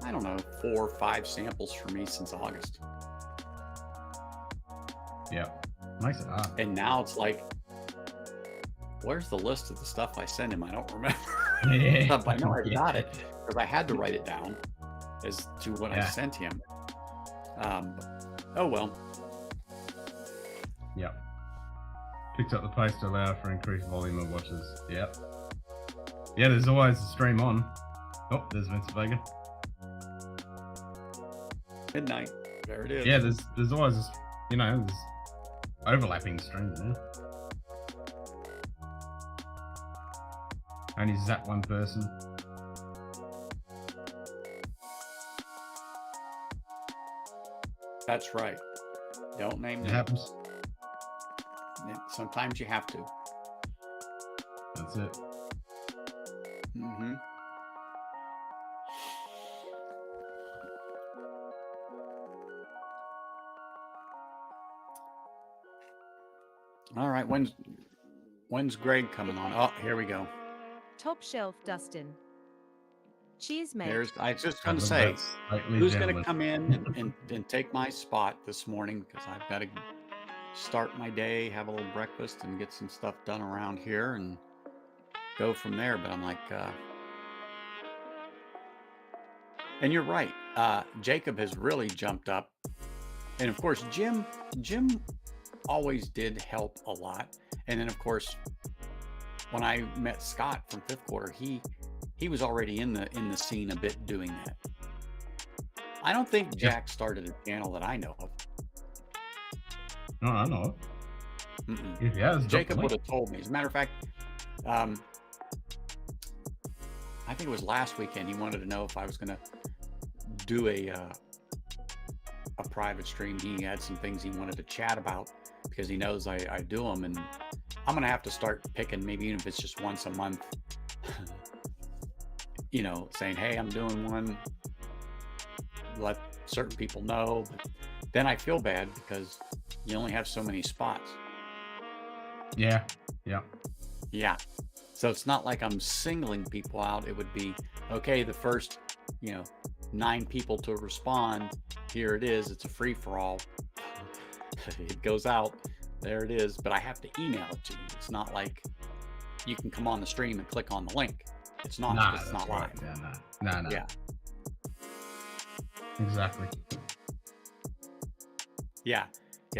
I don't know, 4 or 5 samples for me since August. Yeah, makes it hard. And now it's like, where's the list of the stuff I sent him? I don't remember. Yeah. I know I got it because I had to write it down as to what I sent him. Oh well. Yep. Picked up the pace to allow for increased volume of watches. Yep. Yeah, there's always a stream on. Oh, there's Vince Vega. Midnight. There it is. Yeah, there's always, there's overlapping streams now. Only zap one person. That's right. Don't name It them. happens. Sometimes you have to. That's it. All right, when's Greg coming on? Oh, here we go. Top shelf, Dustin. Cheers, mate. I was just going to say, who's going to come in and take my spot this morning, because I've got to start my day, have a little breakfast, and get some stuff done around here and go from there. But I'm like, and you're right. Jacob has really jumped up. And of course, Jim always did help a lot. And then of course, when I met Scott from 5th Quarter, he was already in the scene a bit doing that. I don't think Jack started a channel that I know of. No, I know. Yeah, Jacob would have told me. As a matter of fact, I think it was last weekend. He wanted to know if I was going to do a private stream. He had some things he wanted to chat about because he knows I do them, and I'm going to have to start picking, maybe even if it's just once a month, saying, hey, I'm doing one, let certain people know. But then I feel bad because you only have so many spots. Yeah. So it's not like I'm singling people out. It would be, okay, the first, 9 people to respond, here it is. It's a free-for-all. It goes out. There it is. But I have to email it to you. It's not like you can come on the stream and click on the link. It's not. Nah, it's not right. live. Yeah, nah. Yeah. Exactly. Yeah.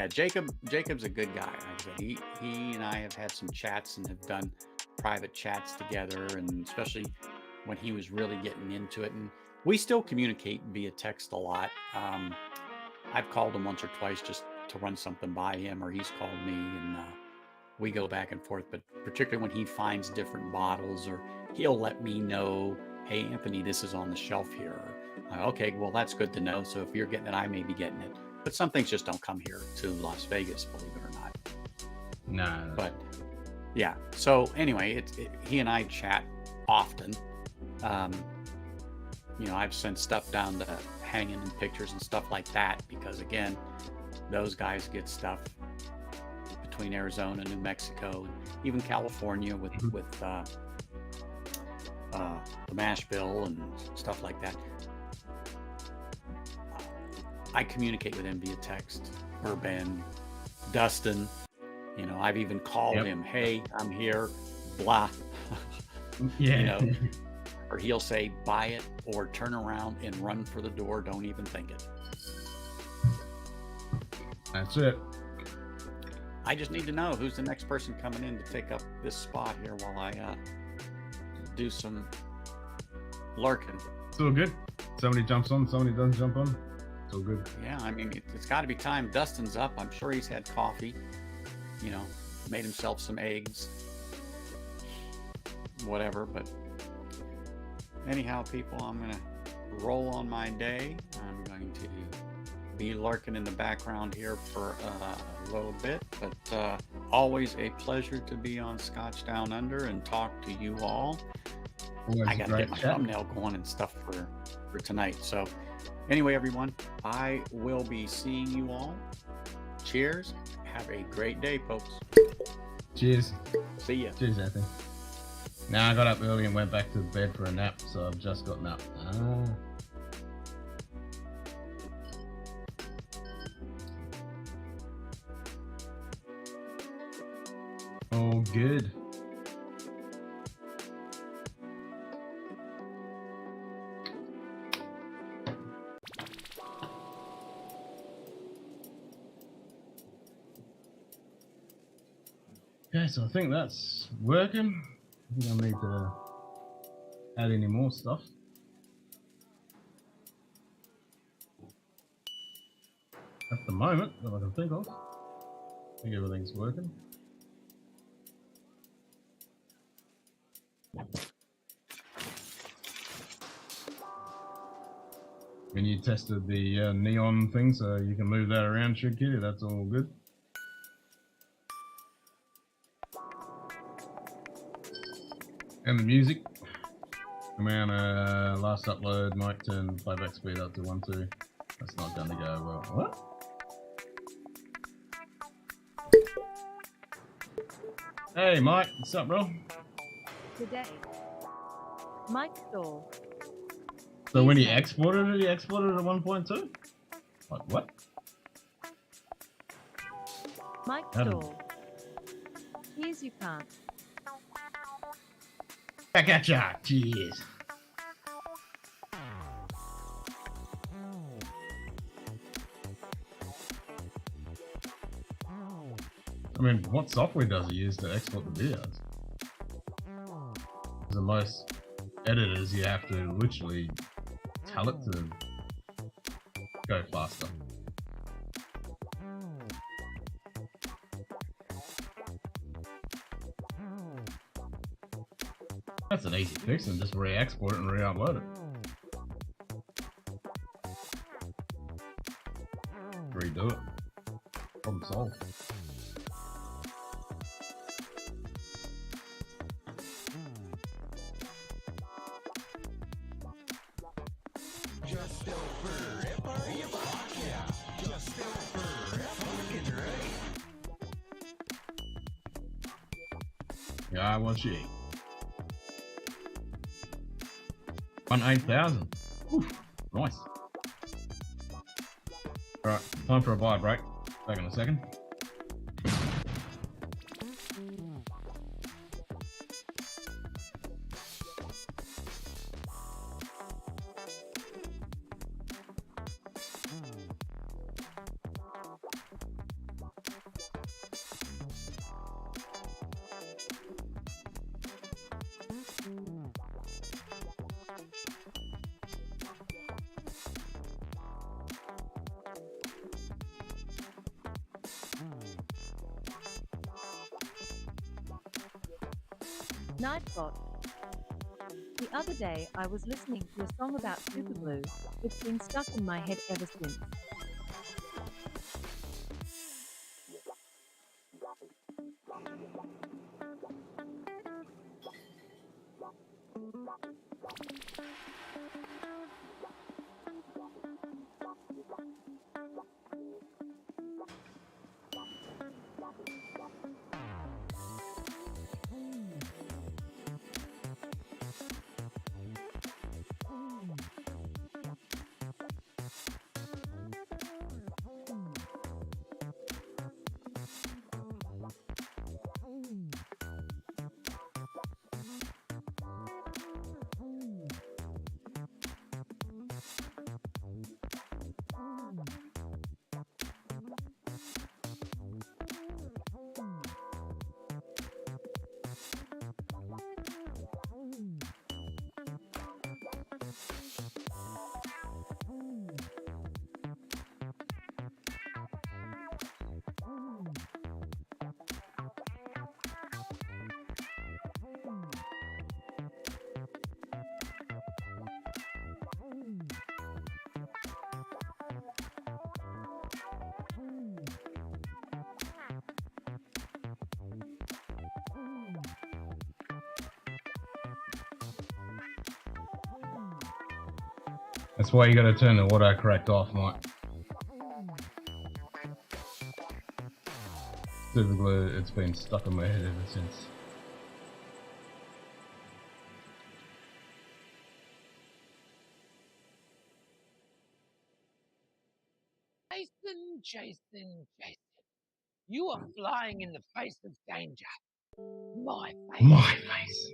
Jacob's a good guy. Like I said, he and I have had some chats and have done private chats together, and especially when he was really getting into it. And we still communicate via text a lot. I've called him once or twice just to run something by him, or he's called me, and we go back and forth. But particularly when he finds different bottles, or he'll let me know, hey, Anthony, this is on the shelf here. Okay, well, that's good to know. So if you're getting it, I may be getting it. But some things just don't come here to Las Vegas, believe it or not. Nah. But yeah. So anyway, he and I chat often. I've sent stuff down to hanging in pictures and stuff like that, because again, those guys get stuff between Arizona, New Mexico, and even California with the mash bill and stuff like that. I communicate with him via text, or Ben, Dustin. I've even called him, hey, I'm here, blah. Yeah. Or he'll say, buy it, or turn around and run for the door. Don't even think it. That's it. I just need to know who's the next person coming in to take up this spot here while I do some lurking. It's all good. Somebody jumps on, somebody doesn't jump on. It's all good. Yeah, I mean, it's got to be time. Dustin's up. I'm sure he's had coffee, made himself some eggs, whatever. But anyhow, people, I'm going to roll on my day. I'm going to be lurking in the background here for a little bit, but always a pleasure to be on Scotch Down Under and talk to you all. I got to get my thumbnail going and stuff for tonight. So anyway, everyone, I will be seeing you all. Cheers. Have a great day, folks. Cheers. See ya. Cheers, Anthony. Now I got up early and went back to bed for a nap, so I've just gotten up. All good. Okay, so I think that's working. I think I need to add any more stuff. At the moment, that I can think of. I think everything's working. When you tested the neon thing, so you can move that around, Trick Kitty, that's all good. And the music. Amount last upload, mic turn playback speed up to 1.2. That's not gonna go well. What? Hey Mike, what's up, bro? Today. Mike Thor. So when he exported it at 1.2? Like what? Mike Thor. Here's you can't. Back at ya. Cheers. I mean, what software does he use to export the videos? The most editors, you have to literally tell it to go faster. That's an easy fix, and just re-export it and re-upload it. Redo it. Problem solved. Yeah, I want you. Won 8,000. Nice. Alright, time for a buy break. Back in a second. Nightbot. The other day I was listening to a song about superglue. It's been stuck in my head ever since. That's why you gotta turn the autocorrect off, Mike. Superglue, it's been stuck in my head ever since. Jason, Jason, Jason. You are flying in the face of danger. My face. My face.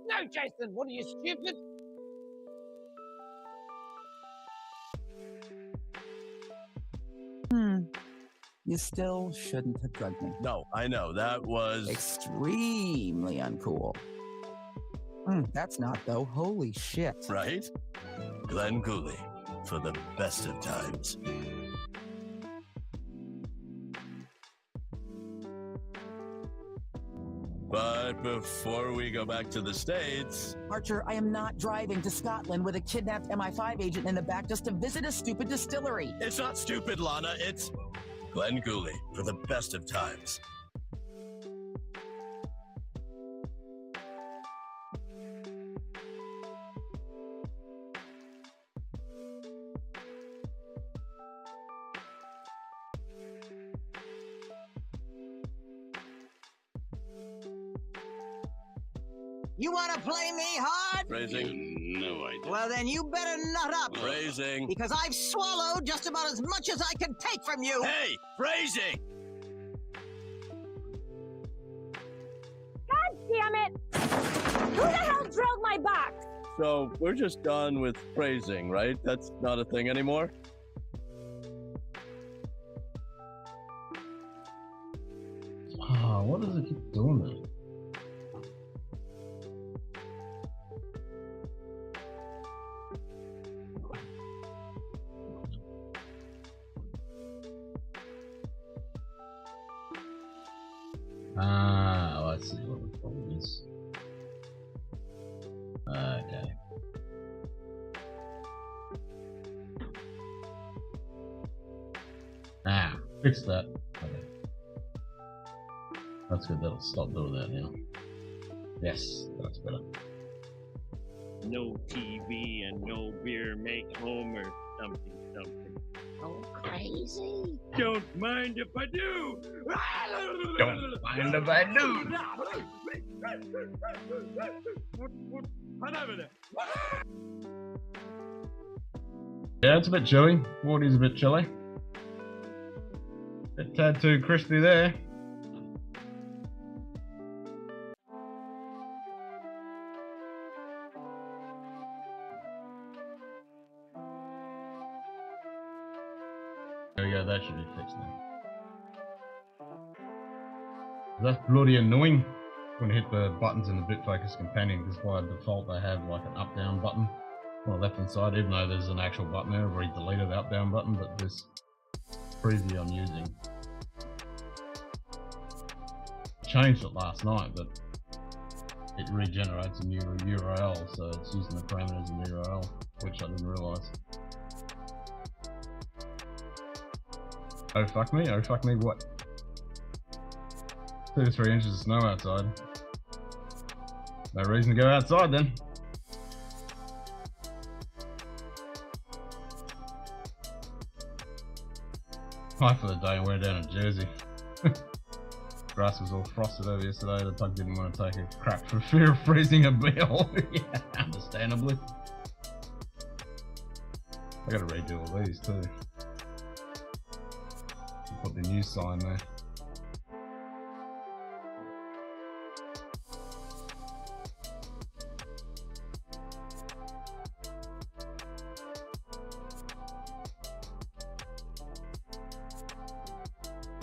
No, Jason, what are you, stupid? You still shouldn't have drugged me. No, I know. That was extremely uncool. That's not, though. Holy shit. Right? Glenn Cooley, for the best of times. But before we go back to the States... Archer, I am not driving to Scotland with a kidnapped MI5 agent in the back just to visit a stupid distillery. It's not stupid, Lana. It's Glenn Cooley, for the best of times. You want to play me hard? Phrasing? No idea. Well, then you better nut up. Phrasing? Because I've swallowed just about as much as I can take from you. Hey, phrasing! God damn it! Who the hell drilled my box? So, we're just done with phrasing, right? That's not a thing anymore? Ah, what does it keep doing there? Ah, I see what the problem is. Okay. Ah, fix that. Okay. That's good, that'll stop doing that now. Yes, that's better. No TV and no beer make home or something. something so crazy. Don't mind if I do. Don't mind if I do. Yeah, it's a bit chilly. Water's a bit chilly. Bit tad too crispy there. There we go, that should be fixed now. That's bloody annoying when you hit the buttons in the BitFocus companion, because by default they have like an up-down button on the left hand side, even though there's an actual button there. I've already deleted the up-down button, but this preview I'm using changed it last night, but it regenerates a new URL, so it's using the parameters of the URL, which I didn't realise. Oh fuck me, what? 2 to 3 inches of snow outside. No reason to go outside then. Hi for the day, we're down in Jersey. Grass was all frosted over yesterday. The pug didn't want to take a crap for fear of freezing a bill. Yeah, understandably. I gotta redo all these too. Put the new sign there.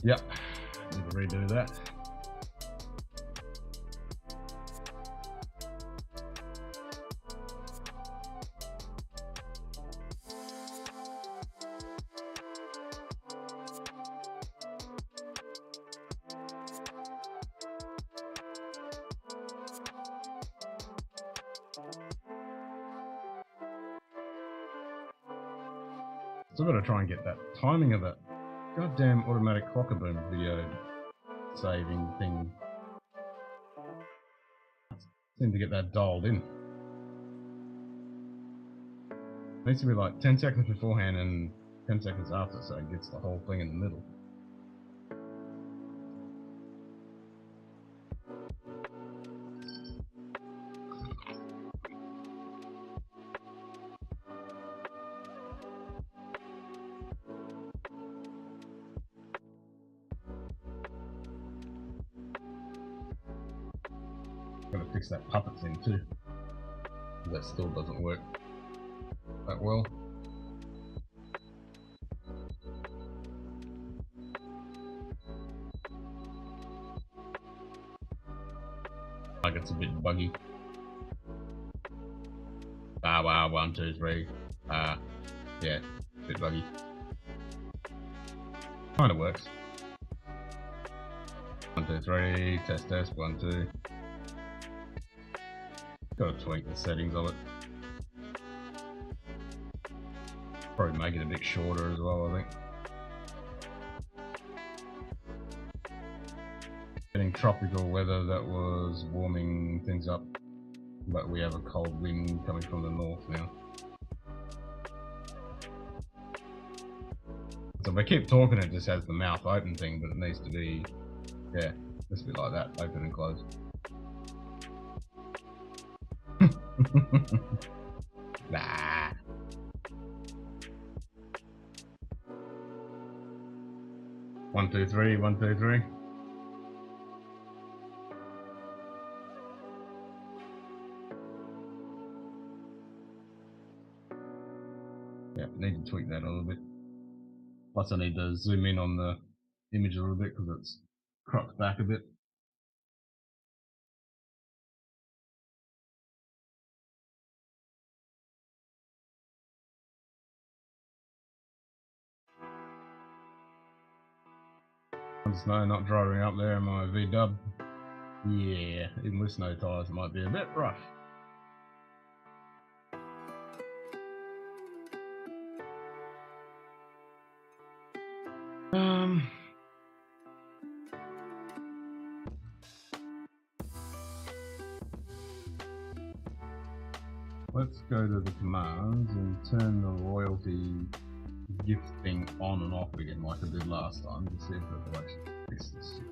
Yep, need to redo that. Still got to try and get that timing of that goddamn automatic clock-a-boom video saving thing. Seem to get that dialed in. Needs to be like 10 seconds beforehand and 10 seconds after, so it gets the whole thing in the middle. Gotta fix that puppet thing too. That still doesn't work that well. Like it's a bit buggy. Wow, 1, 2, 3. Yeah, a bit buggy. Kinda works. 1, 2, 3, test, 1, 2. Gotta tweak the settings of it. Probably make it a bit shorter as well, I think. Getting tropical weather, that was warming things up, but we have a cold wind coming from the north now. So if I keep talking, it just has the mouth open thing, but it needs to be, yeah, just be like that, open and closed. Nah. One, two, three, 1, 2, 3. Yeah, need to tweak that a little bit. Plus I need to zoom in on the image a little bit because it's cropped back a bit. Snow not driving up there in my V-dub. Yeah, even with snow tyres it might be a bit rough. Let's go to the commands and turn the royalty gift thing on and off again like I did last time to see if it will actually fix this shit.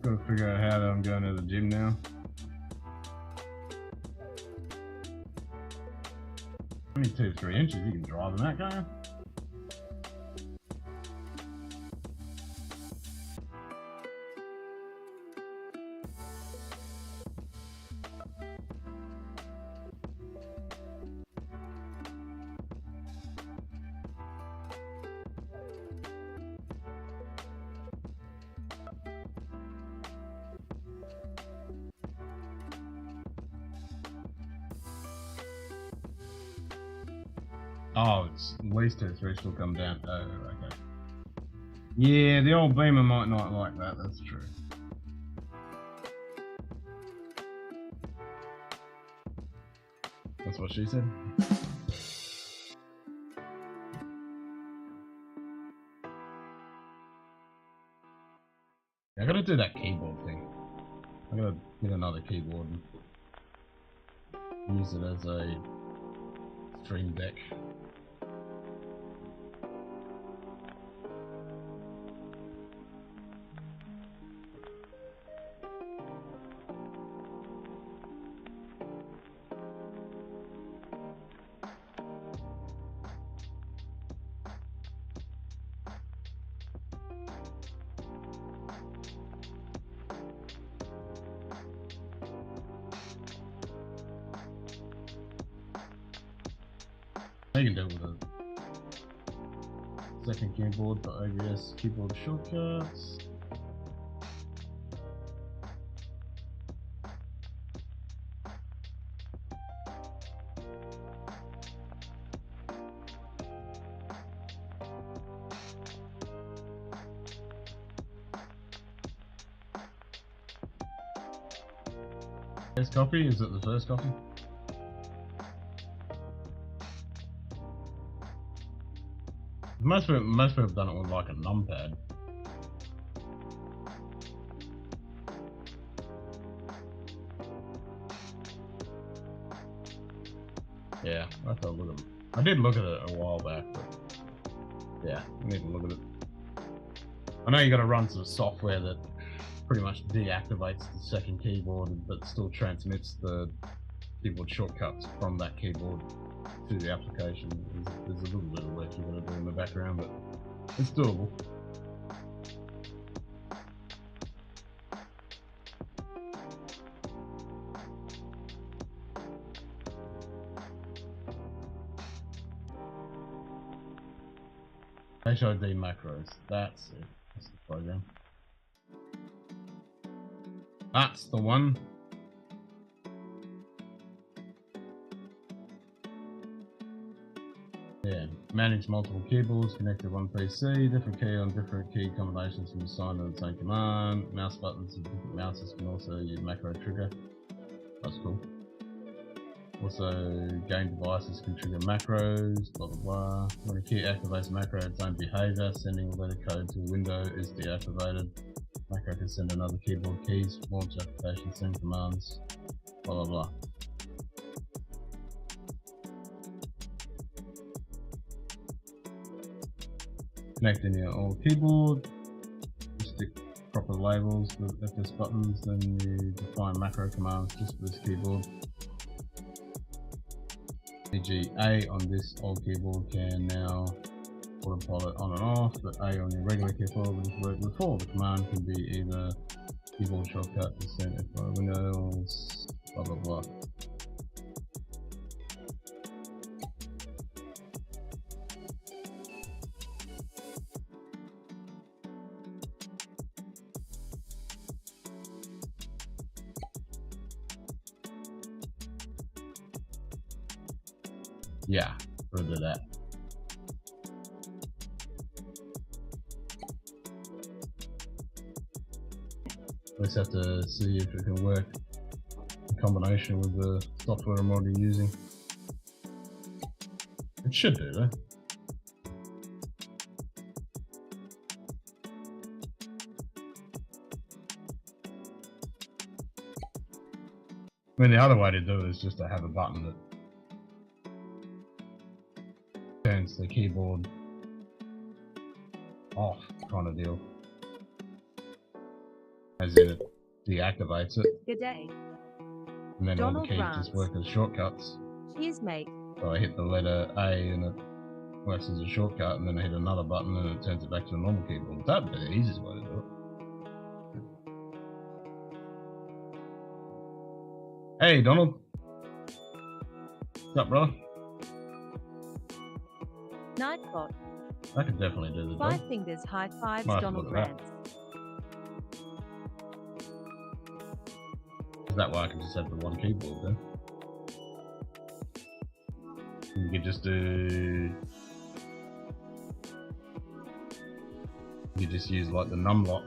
Gotta figure out how I'm going to the gym now. Only 2-3 inches, you can drive them out, can't you? Oh, it's at least 2-3 will come down. Oh, okay. Yeah, the old Beamer might not like that, that's true. That's what she said. I gotta do that keyboard thing. I gotta get another keyboard and use it as a stream deck. You can do it with a second keyboard for OBS keyboard shortcuts. First copy? Is it the first copy? Most people have done it with like a numpad. Yeah, I have to look at it. I did look at it a while back, but yeah, I need to look at it. I know you got to run some software that pretty much deactivates the second keyboard, but still transmits the keyboard shortcuts from that keyboard to the application. There's a little bit of work you got to do in the background, but it's doable. HID macros, that's it. That's the program. That's the one. Yeah, manage multiple keyboards connected to one PC, different key on different key combinations can be assigned to the same command. Mouse buttons and different mouses can also use macro trigger. That's cool. Also, game devices can trigger macros, blah blah blah. When a key activates macro, its own behavior, sending a letter code to a window is deactivated. Macro can send another keyboard keys, launch application, send commands, blah blah blah. Connecting your old keyboard, you stick proper labels for FS buttons, then you define macro commands just for this keyboard. E.g. A on this old keyboard can now autopilot on and off, but A on your regular keyboard would have worked before. The command can be either keyboard shortcut to send it for Windows, blah blah blah. Yeah, we'll do that. Let's have to see if it can work in combination with the software I'm already using. It should do though. I mean, the other way to do it is just to have a button that turns the keyboard off, kind of deal. As in, it deactivates it. Good day. And then Donald all the keys Drams. just work as shortcuts. Cheers, mate. So I hit the letter A and it works as a shortcut, and then I hit another button and it turns it back to a normal keyboard. That'd be the easiest way to do it. Hey, Donald. What's up, brother? Nightbot. I could definitely do the Five job. fingers, high fives, Might have to Donald look at Drams. That way I can just have the one keyboard then. You could just do... You just use like the num lock.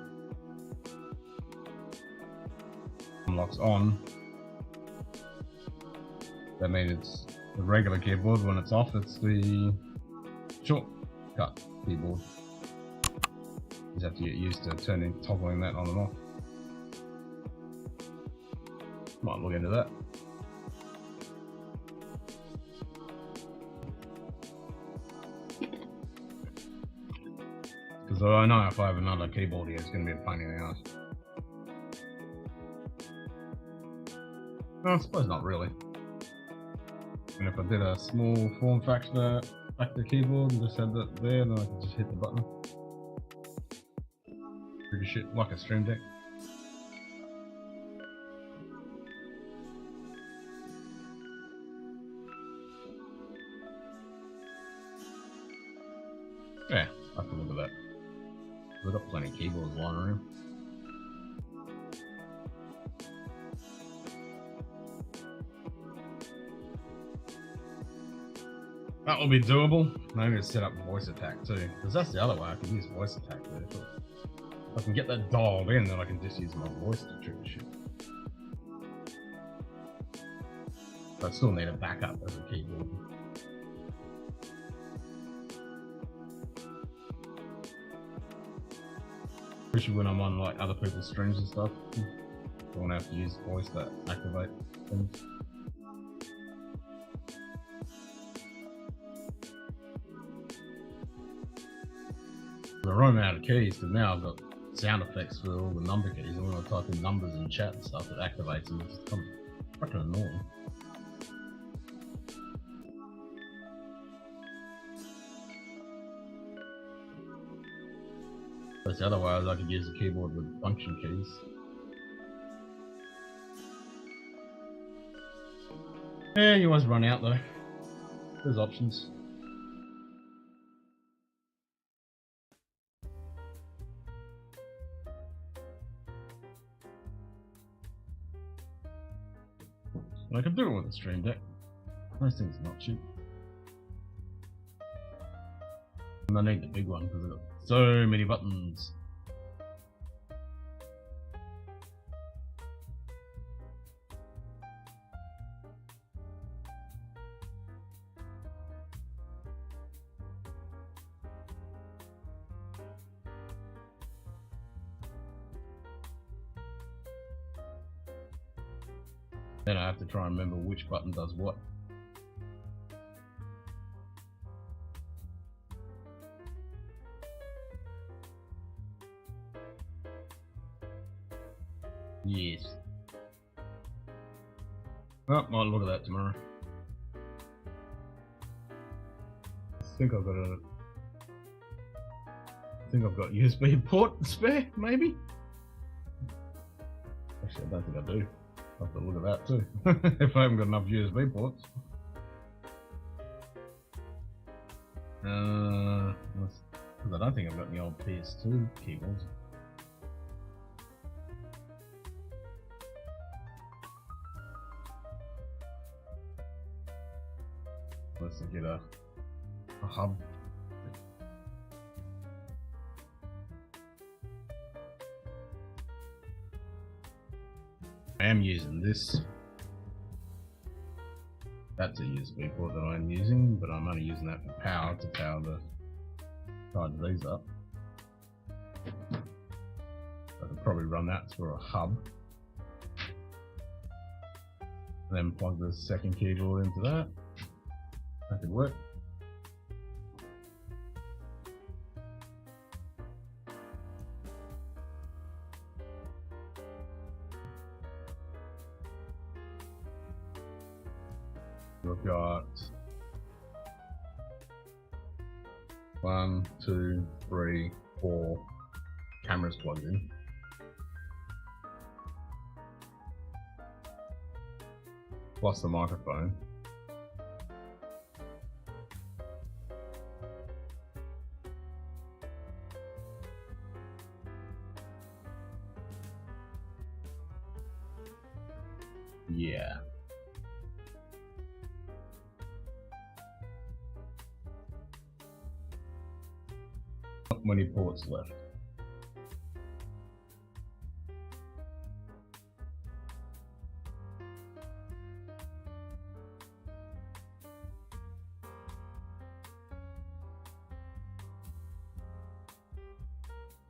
Num lock's on. That means it's the regular keyboard. When it's off, it's the shortcut keyboard. You just have to get used to toggling that on and off. Might look into that. Because I know if I have another keyboard here, it's going to be a pain in the ass. No, I suppose not really. And if I did a small form factor keyboard and just had that there, then I could just hit the button. Pretty shit, like a Stream Deck. Yeah, I have to look at that. We've got plenty of keyboards lying around. That will be doable. Maybe set up voice attack too, because that's the other way. I can use voice attack there. If I can get that dialed in, then I can just use my voice to trigger shit. But I still need a backup as a keyboard. Especially when I'm on like other people's streams and stuff. I won't have to use voice to activate things. I run out of keys, because now I've got sound effects for all the number keys, and when I type in numbers in chat and stuff, it activates them. It's kind of fucking annoying. That's the other way, I could use the keyboard with function keys. Yeah, you always run out though. There's options. I can do it with a Stream Deck. Those things are not cheap. And I need the big one because I've got so many buttons. Then I have to try and remember which button does what. Yes. Oh, might look at that tomorrow. I think I've got USB port spare, maybe? Actually, I don't think I do. I'll have to look at that too. If I haven't got enough USB ports. Because I don't think I've got any old PS2 keyboards. Let's get a hub. I am using this. That's a USB port that I'm using, but I'm only using that for power to power the side of these up. I could probably run that through a hub. Then plug the second keyboard into that. That could work. We've got 1, 2, 3, 4 cameras plugged in. Plus the microphone. Yeah. Not many ports left.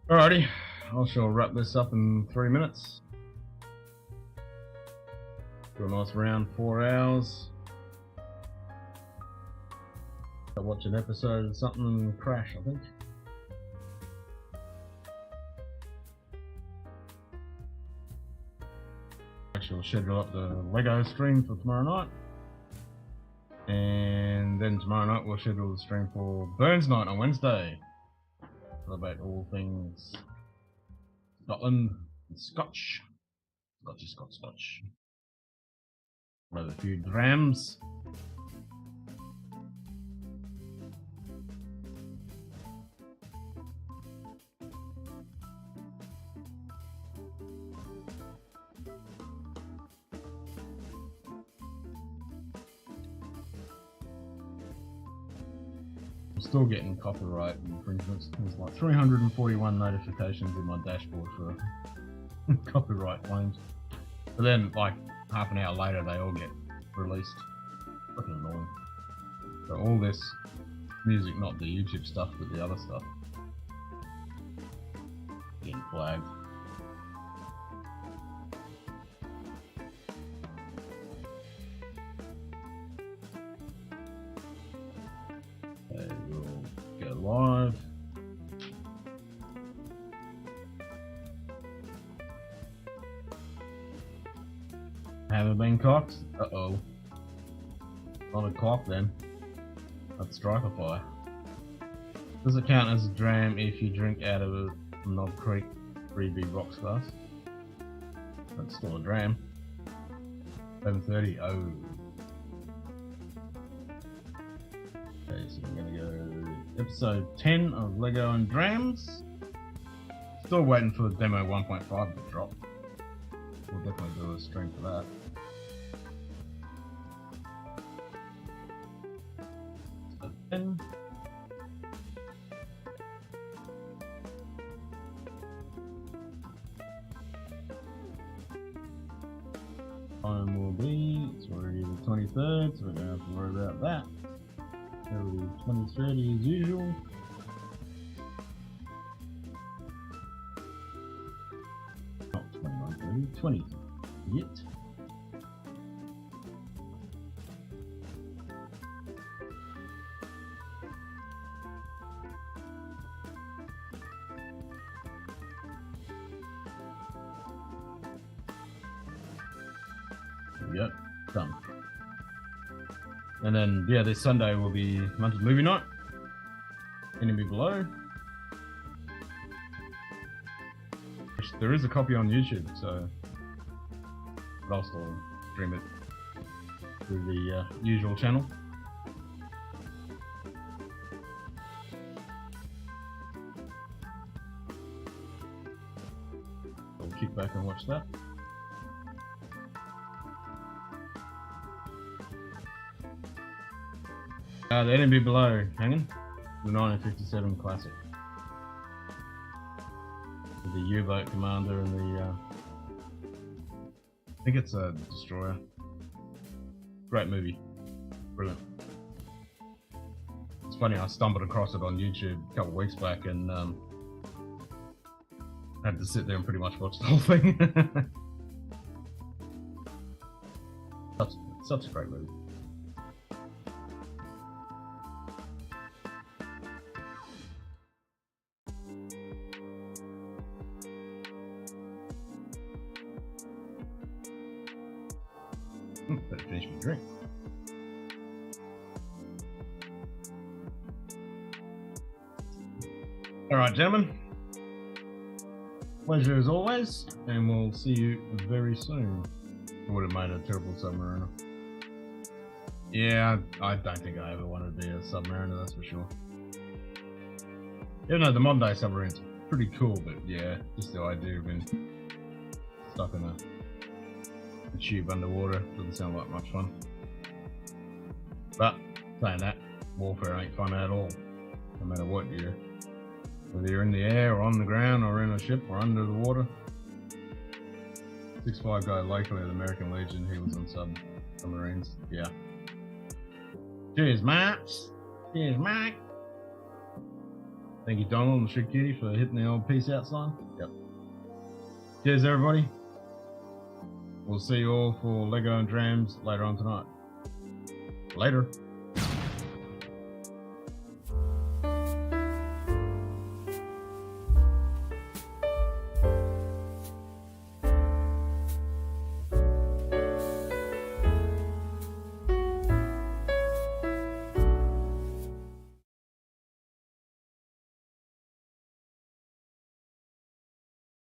Alrighty, I shall wrap this up in 3 minutes. Do a nice round 4 hours. I'll watch an episode of something and crash, I think. Actually, we'll schedule up the Lego stream for tomorrow night. And then tomorrow night we'll schedule the stream for Burns Night on Wednesday. About all things Scotland and Scotch. Scotch. Another few Drams. Still getting copyright infringements. There's like 341 notifications in my dashboard for copyright claims. But then, like, half an hour later, they all get released. Fucking annoying. So all this music, not the YouTube stuff, but the other stuff, getting flagged. Live. Haven't been cocked? Uh-oh. Not a cock then. That's striker fire. Does it count as a dram if you drink out of a Knob Creek 3B rocks glass? That's still a dram. 7:30. Oh. Okay, so we're gonna go episode 10 of Lego and Drams. Still waiting for the demo 1.5 to drop. We'll definitely do a stream for that. So 10. Time will be, it's already the 23rd, so we don't have to worry about that. It'll be 20:30 as usual. Not 21:30, 20. Yet. Yep, done. And then, yeah, this Sunday will be Munted movie night. Enemy Below. There is a copy on YouTube, so I'll still stream it through the usual channel. I'll kick back and watch that. The Enemy Below, hanging. The 1957 classic. With the U-boat commander and the, I think it's a destroyer. Great movie. Brilliant. It's funny, I stumbled across it on YouTube a couple of weeks back and had to sit there and pretty much watch the whole thing. Such a great movie. Better finish my drink. All right, gentlemen. Pleasure as always, and we'll see you very soon. I would have made a terrible submariner. Yeah, I don't think I ever wanted to be a submariner, that's for sure. Even though the modern day submarine's pretty cool, but yeah, just the idea of being stuck in a tube underwater doesn't sound like much fun. But saying that, warfare ain't fun at all, no matter what you're. Whether you're in the air or on the ground or in a ship or under the water. 6'5" guy locally at the American Legion, he was on submarines. Yeah. Cheers, mates. Cheers, mate. Thank you, Donald and Shit Kitty, for hitting the old peace out sign. Yep. Cheers, everybody. We'll see you all for Lego and Drams later on tonight. Later.